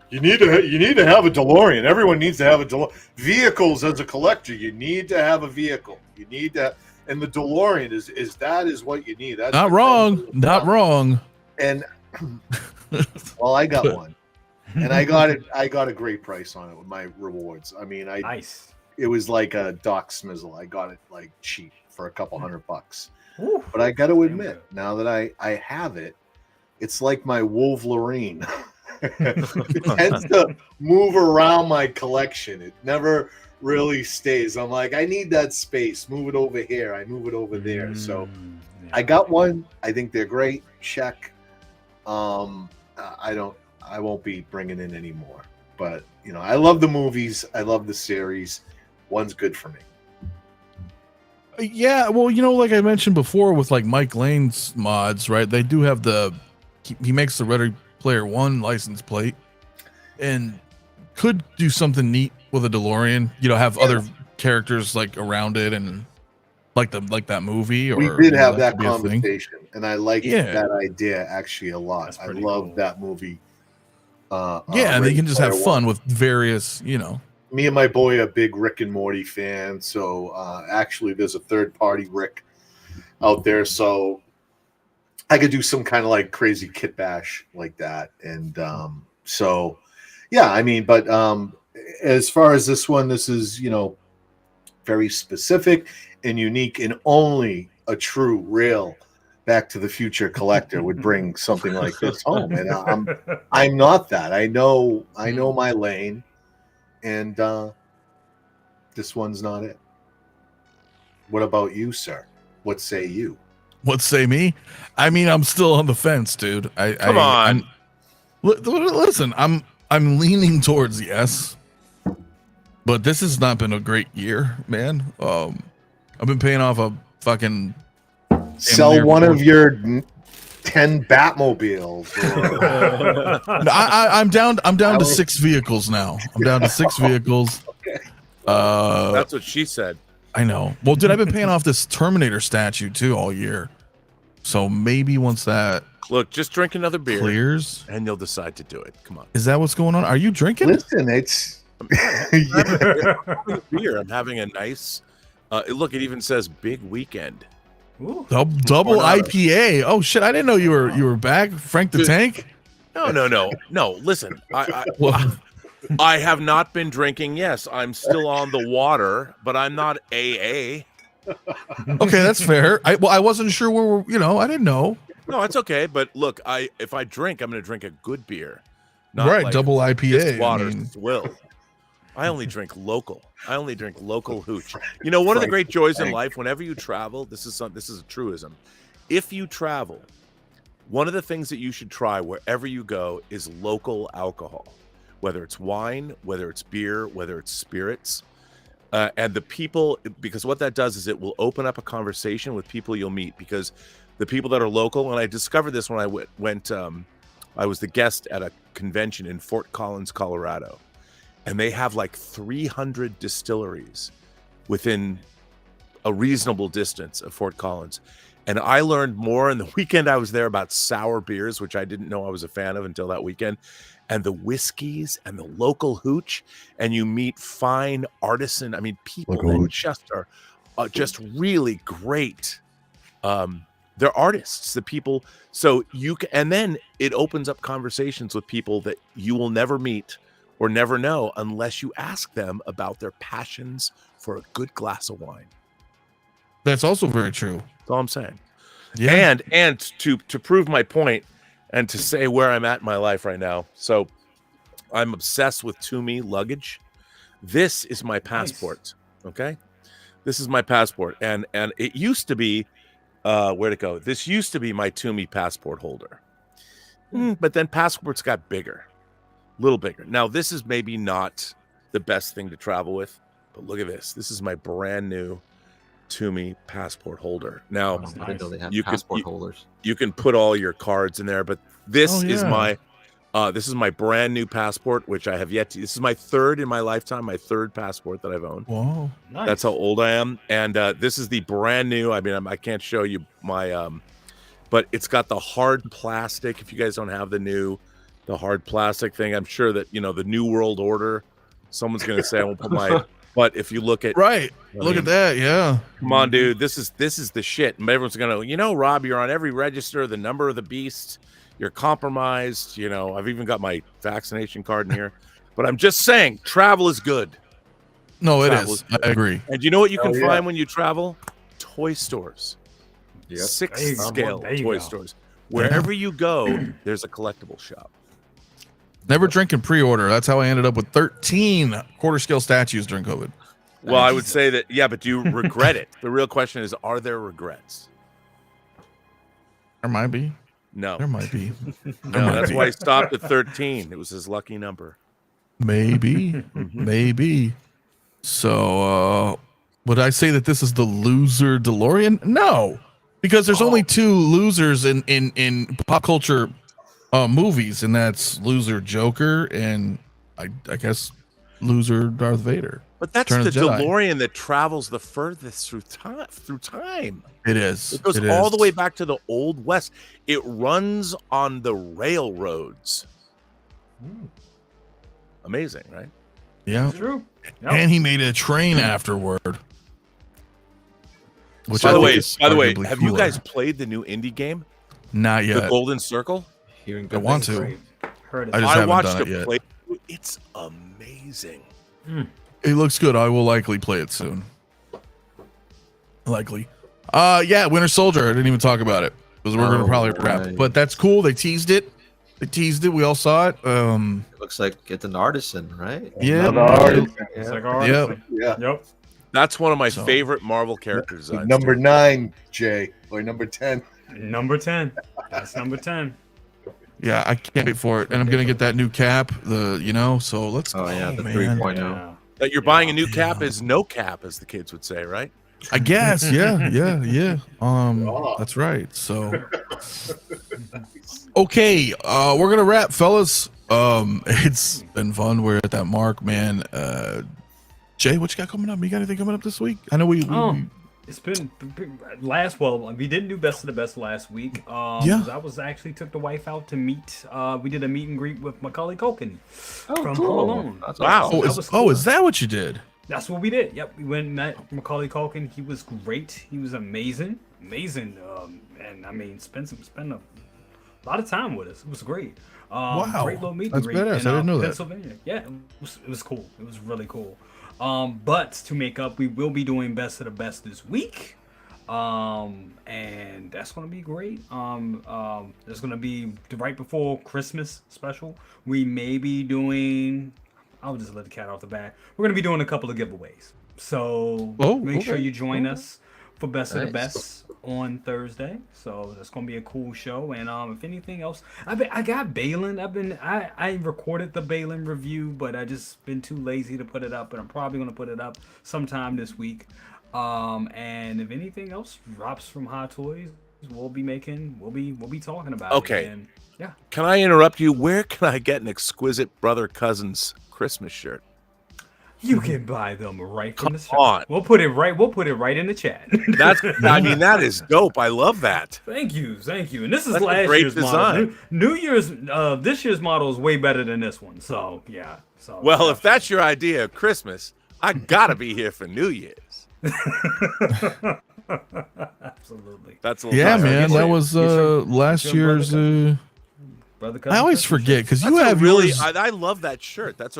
you need to have a DeLorean. Everyone needs to have a DeLorean. Vehicles as a collector, you need to have a vehicle. You need to, and the DeLorean is what you need. That's not wrong. Not wrong. And well, I got one, and I got it. I got a great price on it with my rewards. I mean, nice. It was like a 𝗣𝗧𝗥𝗖𝗛. I got it like cheap for a couple $100. Ooh, but I got to admit, now that I have it, it's like my Wolverine. It tends to move around my collection. It never really stays. I'm like, I need that space. Move it over here. I move it over there. So I got one. I think they're great. Check. I won't be bringing in any more. But I love the movies. I love the series. One's good for me. Yeah, well, like I mentioned before with like Mike Lane's mods, right? They do have he makes the Ready Player One license plate, and could do something neat with a DeLorean. Have other characters like around it, and like that movie. Or we did have that conversation, and I liked that idea actually a lot. I love that movie. And they can just have fun with various, Me and my boy are big Rick and Morty fans, so actually there's a third-party Rick out there, so I could do some kind of like crazy kit bash like that. And so, yeah, I mean, but as far as this one, this is, very specific and unique, and only a true, real Back to the Future collector would bring something like this home. And I'm not that. I know my lane, and this one's not it. What about you, sir? What say you? What say me? I mean, I'm still on the fence, dude. Come on. Listen, I'm leaning towards yes, but this has not been a great year, man. I've been paying off a fucking sell one of your 10 Batmobiles. I'm down to 6 vehicles now. I'm down to 6 vehicles. Okay. That's what she said. I know. Well, dude, I've been paying off this Terminator statue too all year. So maybe once that just drink another beer clears, and you'll decide to do it. Come on. Is that what's going on? Are you drinking? Listen, it's beer. I'm having a nice. Look, it even says Big Weekend. Ooh. Double IPA. Oh shit! I didn't know you were back, Frank the Tank. No. Listen, I have not been drinking. Yes, I'm still on the water, but I'm not AA. Okay, that's fair. I wasn't sure where we're. I didn't know. No, it's okay. But look, if I drink, I'm going to drink a good beer. Not right, like double IPA. Water swill. I only drink local. I only drink local hooch. One of the great joys in life, whenever you travel, this is a truism. If you travel, one of the things that you should try wherever you go is local alcohol, whether it's wine, whether it's beer, whether it's spirits. And the people, because what that does is it will open up a conversation with people you'll meet, because the people that are local, and I discovered this when I went, I was the guest at a convention in Fort Collins, Colorado. And they have like 300 distilleries within a reasonable distance of Fort Collins. And I learned more in the weekend I was there about sour beers, which I didn't know I was a fan of until that weekend, and the whiskeys and the local hooch. And you meet fine artisan, people that just are just really great. They're artists, the people. So and then it opens up conversations with people that you will never meet or never know unless you ask them about their passions for a good glass of wine. That's also very true. That's all I'm saying. Yeah. And to prove my point and to say where I'm at in my life right now. So I'm obsessed with 𝗏𝗏 luggage. This is my passport. Nice. Okay. This is my passport. And it used to be, where'd it go? This used to be my 𝗏𝗏 passport holder. But then passports got bigger. Little bigger. Now this is maybe not the best thing to travel with. But look at this. This is my brand new Toomey passport holder. Now, I didn't know they had you passport holders. You can put all your cards in there, but this is my brand new passport, which I have yet to. This is my third in my lifetime, my third passport that I've owned. Whoa, nice. That's how old I am. And this is the brand new. I mean, I can't show you my, but it's got the hard plastic. If you guys don't have the hard plastic thing, I'm sure that the New World Order. Someone's gonna say I won't put my. But if you look at look at that, yeah. Come on, dude. This is the shit. And everyone's gonna, Rob, you're on every register, the number of the beast. You're compromised. I've even got my vaccination card in here. But I'm just saying, travel is good. No, it is. I agree. And you know what you can find when you travel? Toy stores. Yep. 6 scale toy stores. Wherever you go, there's a collectible shop. Never drink and pre-order. That's how I ended up with 13 quarter scale statues during COVID. Well, I would say that, but do you regret it? The real question is, are there regrets? There might be. No. There might be. No, that's why he stopped at 13. It was his lucky number. Maybe. Maybe. So, would I say that this is the loser DeLorean? No. Because there's only 2 losers in pop culture movies, and that's loser Joker and I guess loser Darth Vader. But that's the DeLorean that travels the furthest through time. It is. It goes all the way back to the Old West. It runs on the railroads. Amazing, right? Yeah. It's true. Yep. And he made a train afterward. Which by the way, have you guys played the new indie game? Not yet. The Golden Circle? I want to. I watched it play. It's amazing. It looks good. I will likely play it soon. Likely. Winter Soldier. I didn't even talk about it because we're gonna probably wrap. But that's cool. They teased it. We all saw it. It looks like it's an Artisan, right? Yeah. Yep. That's one of my favorite Marvel character designs. Number 9, Jay, or number 10. Number 10. That's number 10. Yeah, I can't wait for it, and I'm gonna get that new cap. So let's. Oh yeah, the 3.0. That you're buying a new cap is no cap, as the kids would say, right? I guess. Yeah. That's right. So. Okay, we're gonna wrap, fellas. It's been fun. We're at that mark, man. Jay, what you got coming up? You got anything coming up this week? I know we it's been we didn't do best of the best last week. I took the wife out to meet. We did a meet and greet with Macaulay Culkin from Home Alone. Wow. Is that what you did? That's what we did. Yep, we went and met Macaulay Culkin. He was great. He was amazing. And I mean, spent a lot of time with us. It was great. Wow, great little meet that's and greet badass. in I didn't know Pennsylvania. that. Yeah, it was cool. It was really cool. But to make up, we will be doing best of the best this week. And that's gonna be great. There's gonna be the right before Christmas special. We may be doing. I'll just let the cat off the bag. We're gonna be doing a couple of giveaways. So make sure you join us for best of the best on Thursday. So that's gonna be a cool show. And if anything else, I got Balin. I recorded the Balin review, but I just been too lazy to put it up. But I'm probably gonna put it up sometime this week. And if anything else drops from Hot Toys, we'll be talking about it. Okay. And, yeah. Can I interrupt you? Where can I get an exquisite brother cousin's Christmas shirt? You can buy them right from the Come on. We'll put it right in the chat. That is dope. I love that. Thank you. And this is That's last great year's design. model. This year's model is way better than this one. So yeah. Well, if that's your idea of Christmas, I gotta be here for New Year's. Absolutely. That's man. That was last year's. I always forget because you have really. I love that shirt. That'd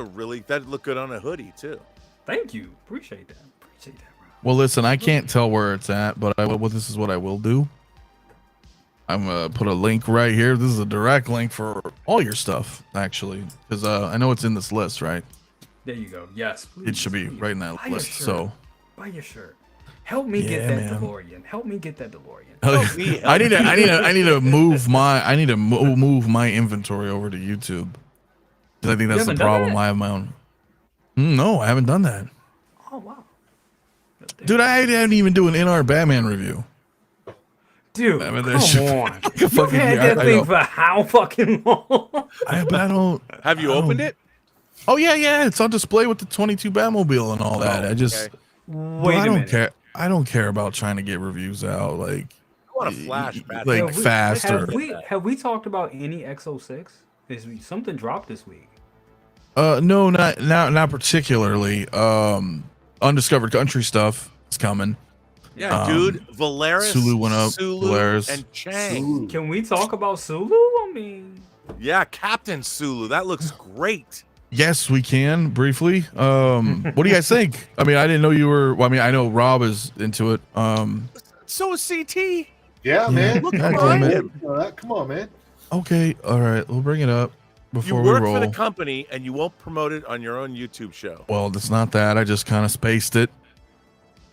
look good on a hoodie too. Thank you. Appreciate that. Rob. Well, listen, I can't tell where it's at, but this is what I will do. I'm gonna put a link right here. This is a direct link for all your stuff, actually, because I know it's in this list, right? There you go. Yes. Please, it should be right in that list. So buy your shirt. Help me get that DeLorean. Help me get that DeLorean. I need to move my inventory over to YouTube. I think that's the problem. I have my own. No, I haven't done that. Oh wow, dude! I didn't even do an in-art Batman review. Dude, I mean, come on! You've fucking had that thing for how fucking long? I don't. Have you opened it? Oh yeah. It's on display with the 22 Batmobile and all that. I just Wait I a don't minute. care. I don't care about trying to get reviews out like. I want a flash Batman. Like faster. Have we talked about any X06? Something dropped this week. No, not particularly. Undiscovered Country stuff is coming. Yeah, dude. Valeris, Sulu went up. Sulu, Valeris. and Chang. Can we talk about Sulu? I mean, yeah, Captain Sulu. That looks great. Yes, we can briefly. What do you guys think? I mean, I didn't know you were. Well, I mean, I know Rob is into it. So is CT. Yeah, man. Look God behind damn it. him. Come on, man. Okay, all right. We'll bring it up You before we work roll. for the company and you won't promote it on your own YouTube show. Well, it's not that. I just kind of spaced it.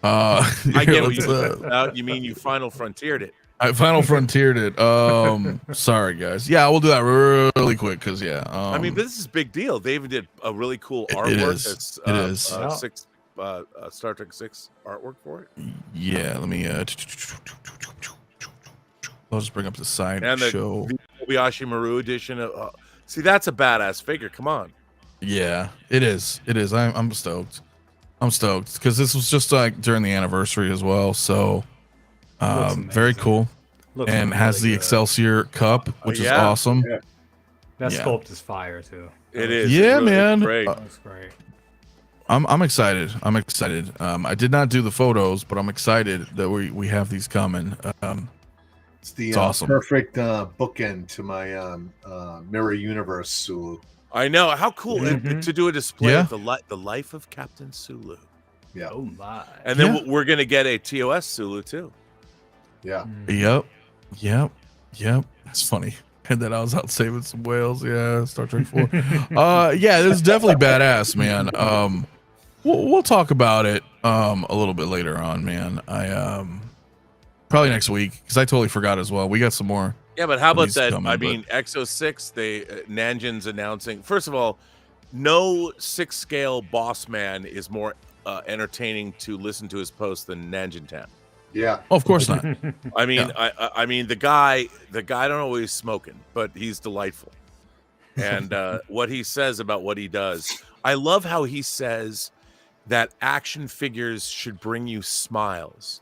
I get what let's, you mean. You Final Frontiered it. I Final Frontiered it. Sorry, guys. Yeah, we'll do that really quick because I mean, this is a big deal. They even did a really cool It artwork. is. That's It is. Star Trek 6 artwork for it. Yeah, let me. I'll just bring up the side And the show. Kobayashi Maru edition. See, that's a badass figure. Come on. Yeah, it is. It is. I'm stoked. I'm stoked because this was just like during the anniversary as well. So, very cool. looks And has really the good. Excelsior Cup, which is yeah. awesome. Yeah. That yeah. sculpt is fire too. It is. Yeah, It's really man. Great. That's great. I'm excited. I'm excited. I did not do the photos, but I'm excited that we have these coming. It's the It's awesome. perfect bookend to my Mirror Universe Sulu. I know. How cool to do a display Yeah. of the life of Captain Sulu. Yeah. Oh my. And then we're going to get a TOS Sulu too. Yeah. Yep. It's funny. And then I was out saving some whales. Yeah, Star Trek 4. Yeah, this is definitely badass, man. We'll talk about it a little bit later on, man. I probably next week because I totally forgot as well. We got some more. Yeah, but how about He's that? coming, I mean, X06, Nanjin's announcing. First of all, no 6-scale boss man is more entertaining to listen to his post than Nanjin Tam. Yeah. Oh, of course not. I mean, I mean the guy don't know what he's smoking, but he's delightful. And what he says about what he does, I love how he says that action figures should bring you smiles,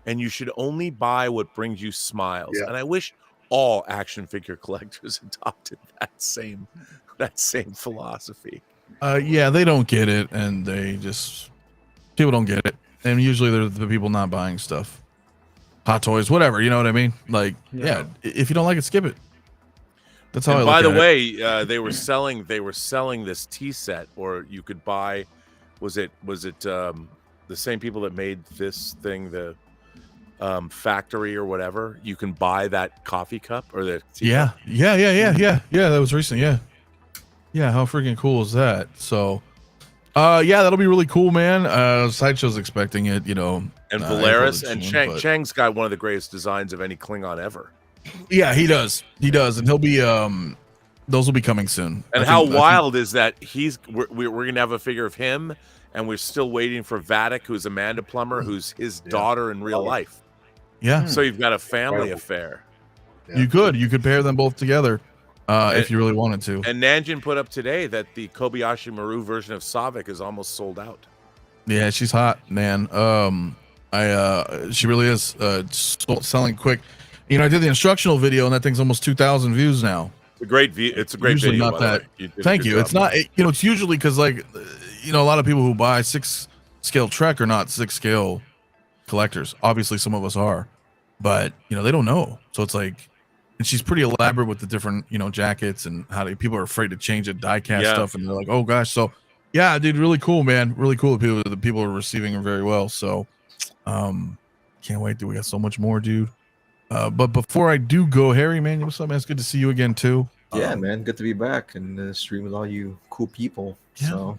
and you should only buy what brings you smiles. Yeah. And I wish all action figure collectors adopted that same philosophy. Yeah, they don't get it, and people don't get it, and usually they're the people not buying stuff, hot toys, whatever. You know what I mean? Like, yeah, if you don't like it, skip it. That's how. And I by look the at way, they were selling this tea set, or you could buy. Was it the same people that made this thing, the factory or whatever? You can buy that coffee cup or the tea cup. Yeah. That was recent. Yeah. How freaking cool is that? So, yeah, that'll be really cool, man. Sideshow's expecting it, you know. And April Valeris to and June, Chang's got one of the greatest designs of any Klingon ever. Yeah, he does, and he'll be those will be coming soon. And I think wild is that we're gonna have a figure of him, and we're still waiting for Vadic, who's Amanda Plummer, who's his daughter in real life. Yeah, So you've got a family affair. Yeah. you could pair them both together if you really wanted to. And Nanjin put up today that the Kobayashi Maru version of Savik is almost sold out. Yeah, she's hot, man. She really is selling quick. You know, I did the instructional video, and that thing's almost 2,000 views now. It's a great view. It's a great Usually video. not by the that. way. You did a Thank good you. job. It's not. You know, it's usually because like, you know, a lot of people who buy 6-scale Trek are not 6-scale collectors. Obviously, some of us are, but you know, they don't know. So it's like, and she's pretty elaborate with the different, you know, jackets and how people are afraid to change it, die cast stuff, and they're like, oh gosh. So yeah, dude, really cool, man. Really cool. The people are receiving her very well. So, can't wait. Dude, we got so much more, dude. But before I do go, Harry, man, what's up, man? It's good to see you again too. Yeah, man, good to be back and stream with all you cool people. Yeah. So,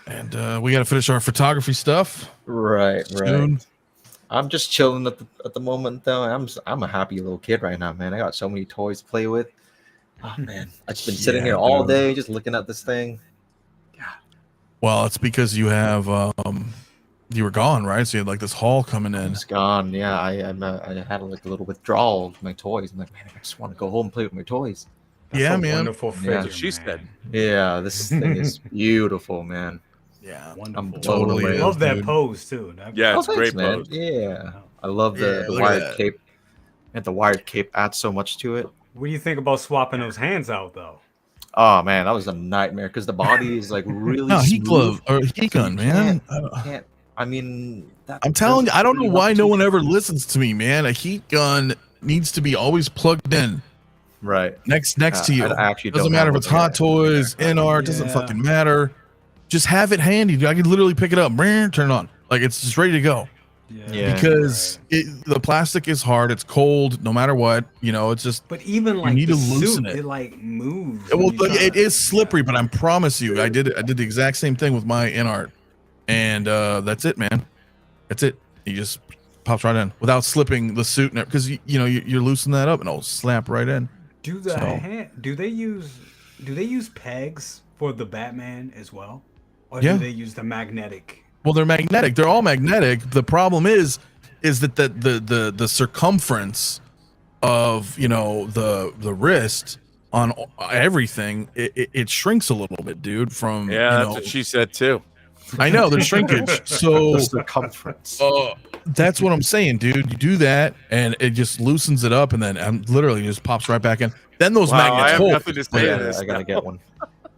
and we got to finish our photography stuff. right. Soon. I'm just chilling at the moment though. I'm a happy little kid right now, man. I got so many toys to play with. Oh man, I've just been sitting here all day just looking at this thing. Well, it's because you have you were gone, right? So you had like this haul coming in. It's gone. Yeah, I had like a little withdrawal of my toys. I'm like, man, I just want to go home and play with my toys. That's Yeah, a man. Wonderful figure, Yeah. What she man. said. Yeah, this thing is beautiful, man. Yeah, Wonderful. totally I is, love that dude. pose too. That Yeah, Oh, it's a thanks, great man. pose. Yeah, I love Yeah, the look at wired that. cape. And the wired cape adds so much to it. What do you think about swapping those hands out though? Oh man, that was a nightmare because the body is like really No, heat smooth. glove or heat gun, man. Can't. I mean, that I'm telling you, I don't know doesn't why really no help one too ever much. listens to me, man. A heat gun needs to be always plugged in Right. next to you. I actually Doesn't don't matter have if it's one hot yet. toys, NR, doesn't Yeah. fucking matter. Just have it handy. I could literally pick it up, turn it on, like it's just ready to go. Yeah. Because the plastic is hard, it's cold, no matter what. You know, it's just. But even like need the to loosen suit, it. it like moves. Well, when you try it to- is slippery, but I promise you, I did the exact same thing with my NR, and that's it, man. That's it. He just pops right in without slipping the suit, because you're loosening that up and it'll slap right in. Do they use pegs for the Batman as well, or Yeah. do they use the magnetic? Well, they're magnetic. They're all magnetic. The problem is that the circumference of the wrist on everything it shrinks a little bit, dude. From Yeah, that's what she said too. I know there's shrinkage. So The circumference. that's what I'm saying, dude. You do that and it just loosens it up, and then literally just pops right back in. Then those Wow, I magnets have hold. nothing to say Yeah, to this. I gotta get one.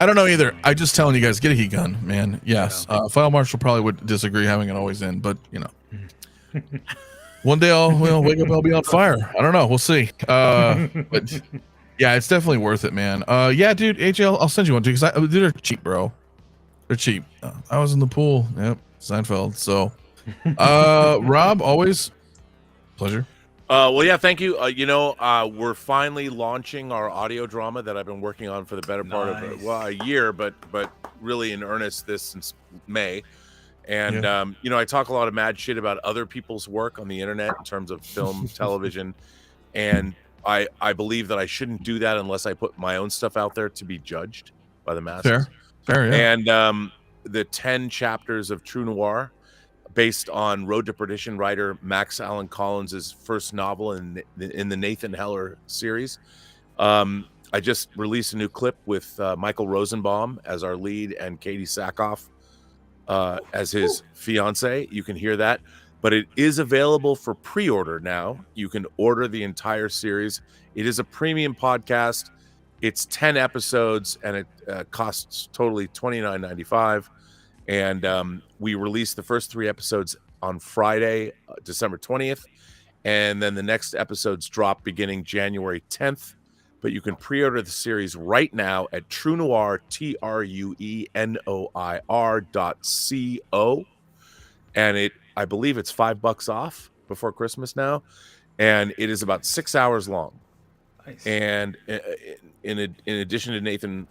I don't know either. I just telling you guys, get a heat gun, man. Yes. File Marshal probably would disagree having it always in, but one day I'll wake up and I'll be on fire. I don't know. We'll see. But yeah, it's definitely worth it, man. Yeah, dude, AJ, I'll send you one too, because they're cheap, bro. They're cheap. I was in the pool. Yep, Seinfeld. So, Rob, always pleasure. Well, yeah, thank you. We're finally launching our audio drama that I've been working on for the better part of a year, but really in earnest this since May. And I talk a lot of mad shit about other people's work on the internet in terms of film, television, and I believe that I shouldn't do that unless I put my own stuff out there to be judged by the masses. Fair, yeah. And the 10 chapters of True Noir, based on Road to Perdition writer Max Allan Collins' first novel in the Nathan Heller series. I just released a new clip with Michael Rosenbaum as our lead and Katie Sackhoff as his fiance. You can hear that, but it is available for pre-order now. You can order the entire series. It is a premium podcast. It's 10 episodes, and it costs totally $29.95. And we released the first 3 episodes on Friday, December 20th. And then the next episodes drop beginning January 10th. But you can pre-order the series right now at True Noir, TrueNoir.co. And I believe it's $5 off before Christmas now. And it is about 6 hours long. Nice. And in addition to Nathan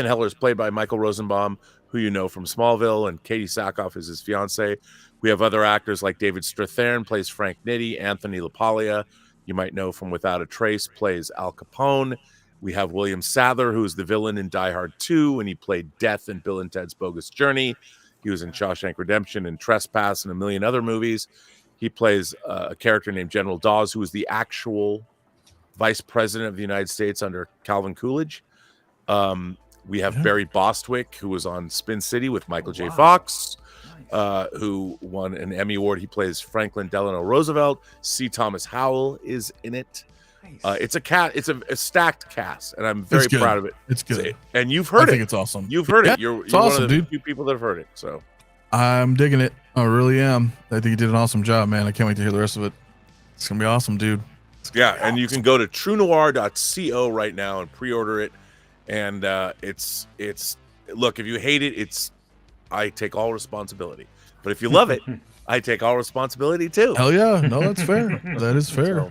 Heller is played by Michael Rosenbaum, who you know from Smallville, and Katie Sackhoff is his fiance. We have other actors like David Strathairn plays Frank Nitti, Anthony LaPaglia, you might know from Without a Trace, plays Al Capone. We have William Sadler, who is the villain in Die Hard 2, and he played Death in Bill and Ted's Bogus Journey. He was in Shawshank Redemption and Trespass and a million other movies. He plays a character named General Dawes, who is the actual Vice President of the United States under Calvin Coolidge. We have Barry Bostwick, who was on Spin City with Michael J. Fox, who won an Emmy Award. He plays Franklin Delano Roosevelt. C. Thomas Howell is in it. Nice. It's a stacked cast, and I'm very proud of it. It's good. And you've heard it. I think it's awesome. You've heard it. You're awesome, one of the dude. few people that have heard it. So I'm digging it. I really am. I think you did an awesome job, man. I can't wait to hear the rest of it. It's gonna be awesome, dude. Yeah, and you can go to TrueNoir.co right now and pre-order it. And it's look, if you hate it, I take all responsibility. But if you love it, I take all responsibility too. Hell yeah. No, that's fair. That is fair.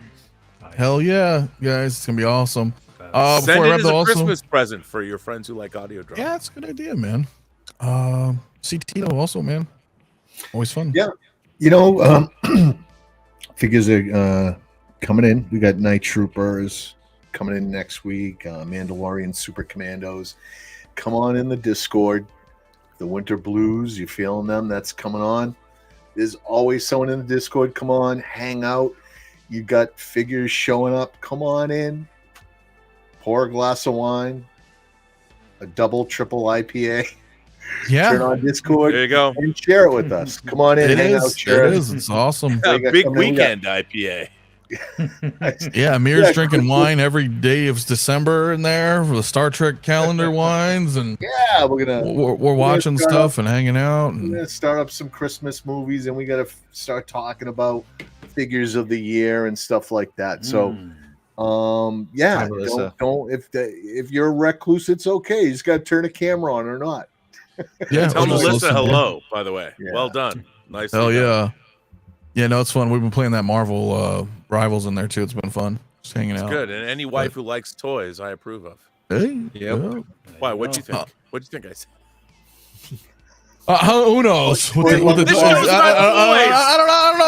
Nice. Hell yeah, guys. It's gonna be awesome. Send Before I it wrap as the a also, Christmas present for your friends who like audio drama. yeah, it's a good idea, man. See Tito also, man. Always fun. Yeah. Figures are coming in. We got Night Troopers coming in next week. Mandalorian Super Commandos. Come on in the Discord. the winter blues, you feeling them? That's coming on. There's always someone in the Discord. Come on, hang out. You got figures showing up. Come on in. Pour a glass of wine, a double, triple IPA. Yeah. Turn on Discord. There you go. And share it with us. Come on in, hang out, share it is. It's awesome. A big weekend IPA. Yeah, Amir's drinking wine every day of December in there for the Star Trek calendar wines, and yeah, we're watching stuff and hanging out. And we're gonna start up some Christmas movies, and we gotta start talking about figures of the year and stuff like that. So, yeah, don't if you're a recluse, it's okay. You just gotta turn a camera on or not. Yeah, tell Melissa hello. By the way, well done. Nice. Hell yeah. Yeah, no, it's fun. We've been playing that Marvel Rivals in there too. It's been fun. Just hanging out. Good. And any wife who likes toys, I approve of. Hey. Yep. Why? What'd you think? What'd you think I said? Who knows? I don't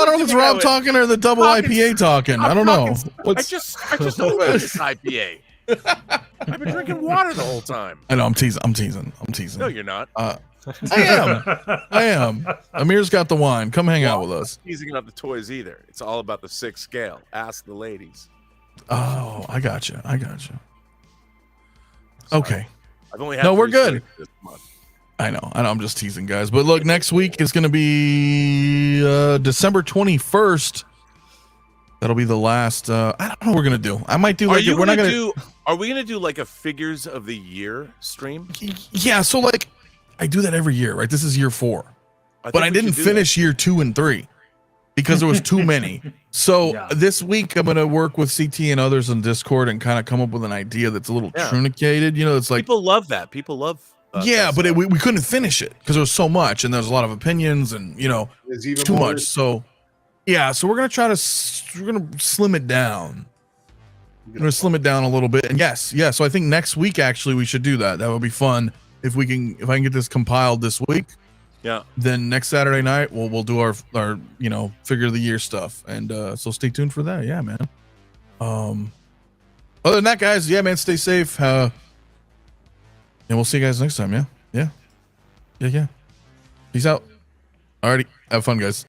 know if it's Rob talking or the double IPA talking. I don't know. I just opened this IPA. I've been drinking water the whole time. I know. I'm teasing. No, you're not. I am. Amir's got the wine. Come hang out with us. I'm not teasing about the toys either. It's all about the 6 scale. Ask the ladies. Oh, I got you. Okay. I've only had we're good. This month. I know. I'm just teasing, guys. But look, next week is going to be December 21st. That'll be the last. I don't know what we're gonna do. I might do. Like, we're not gonna do. Are we gonna do like a figures of the year stream? Yeah. So like, I do that every year, right? This is year 4, but I didn't finish year 2 and 3 because there was too many. So this week I'm gonna work with CT and others on Discord and kind of come up with an idea that's a little truncated. You know, it's like people love that. People love. But we couldn't finish it because there was so much and there's a lot of opinions and there's even too much. So. Yeah, so we're gonna slim it down. We're gonna slim it down a little bit, and so I think next week actually we should do that. That would be fun if I can get this compiled this week. Yeah. Then next Saturday night we'll do our figure of the year stuff, and so stay tuned for that. Yeah, man. Other than that, guys, man, stay safe. And we'll see you guys next time. Yeah. Peace out. Alrighty, have fun, guys.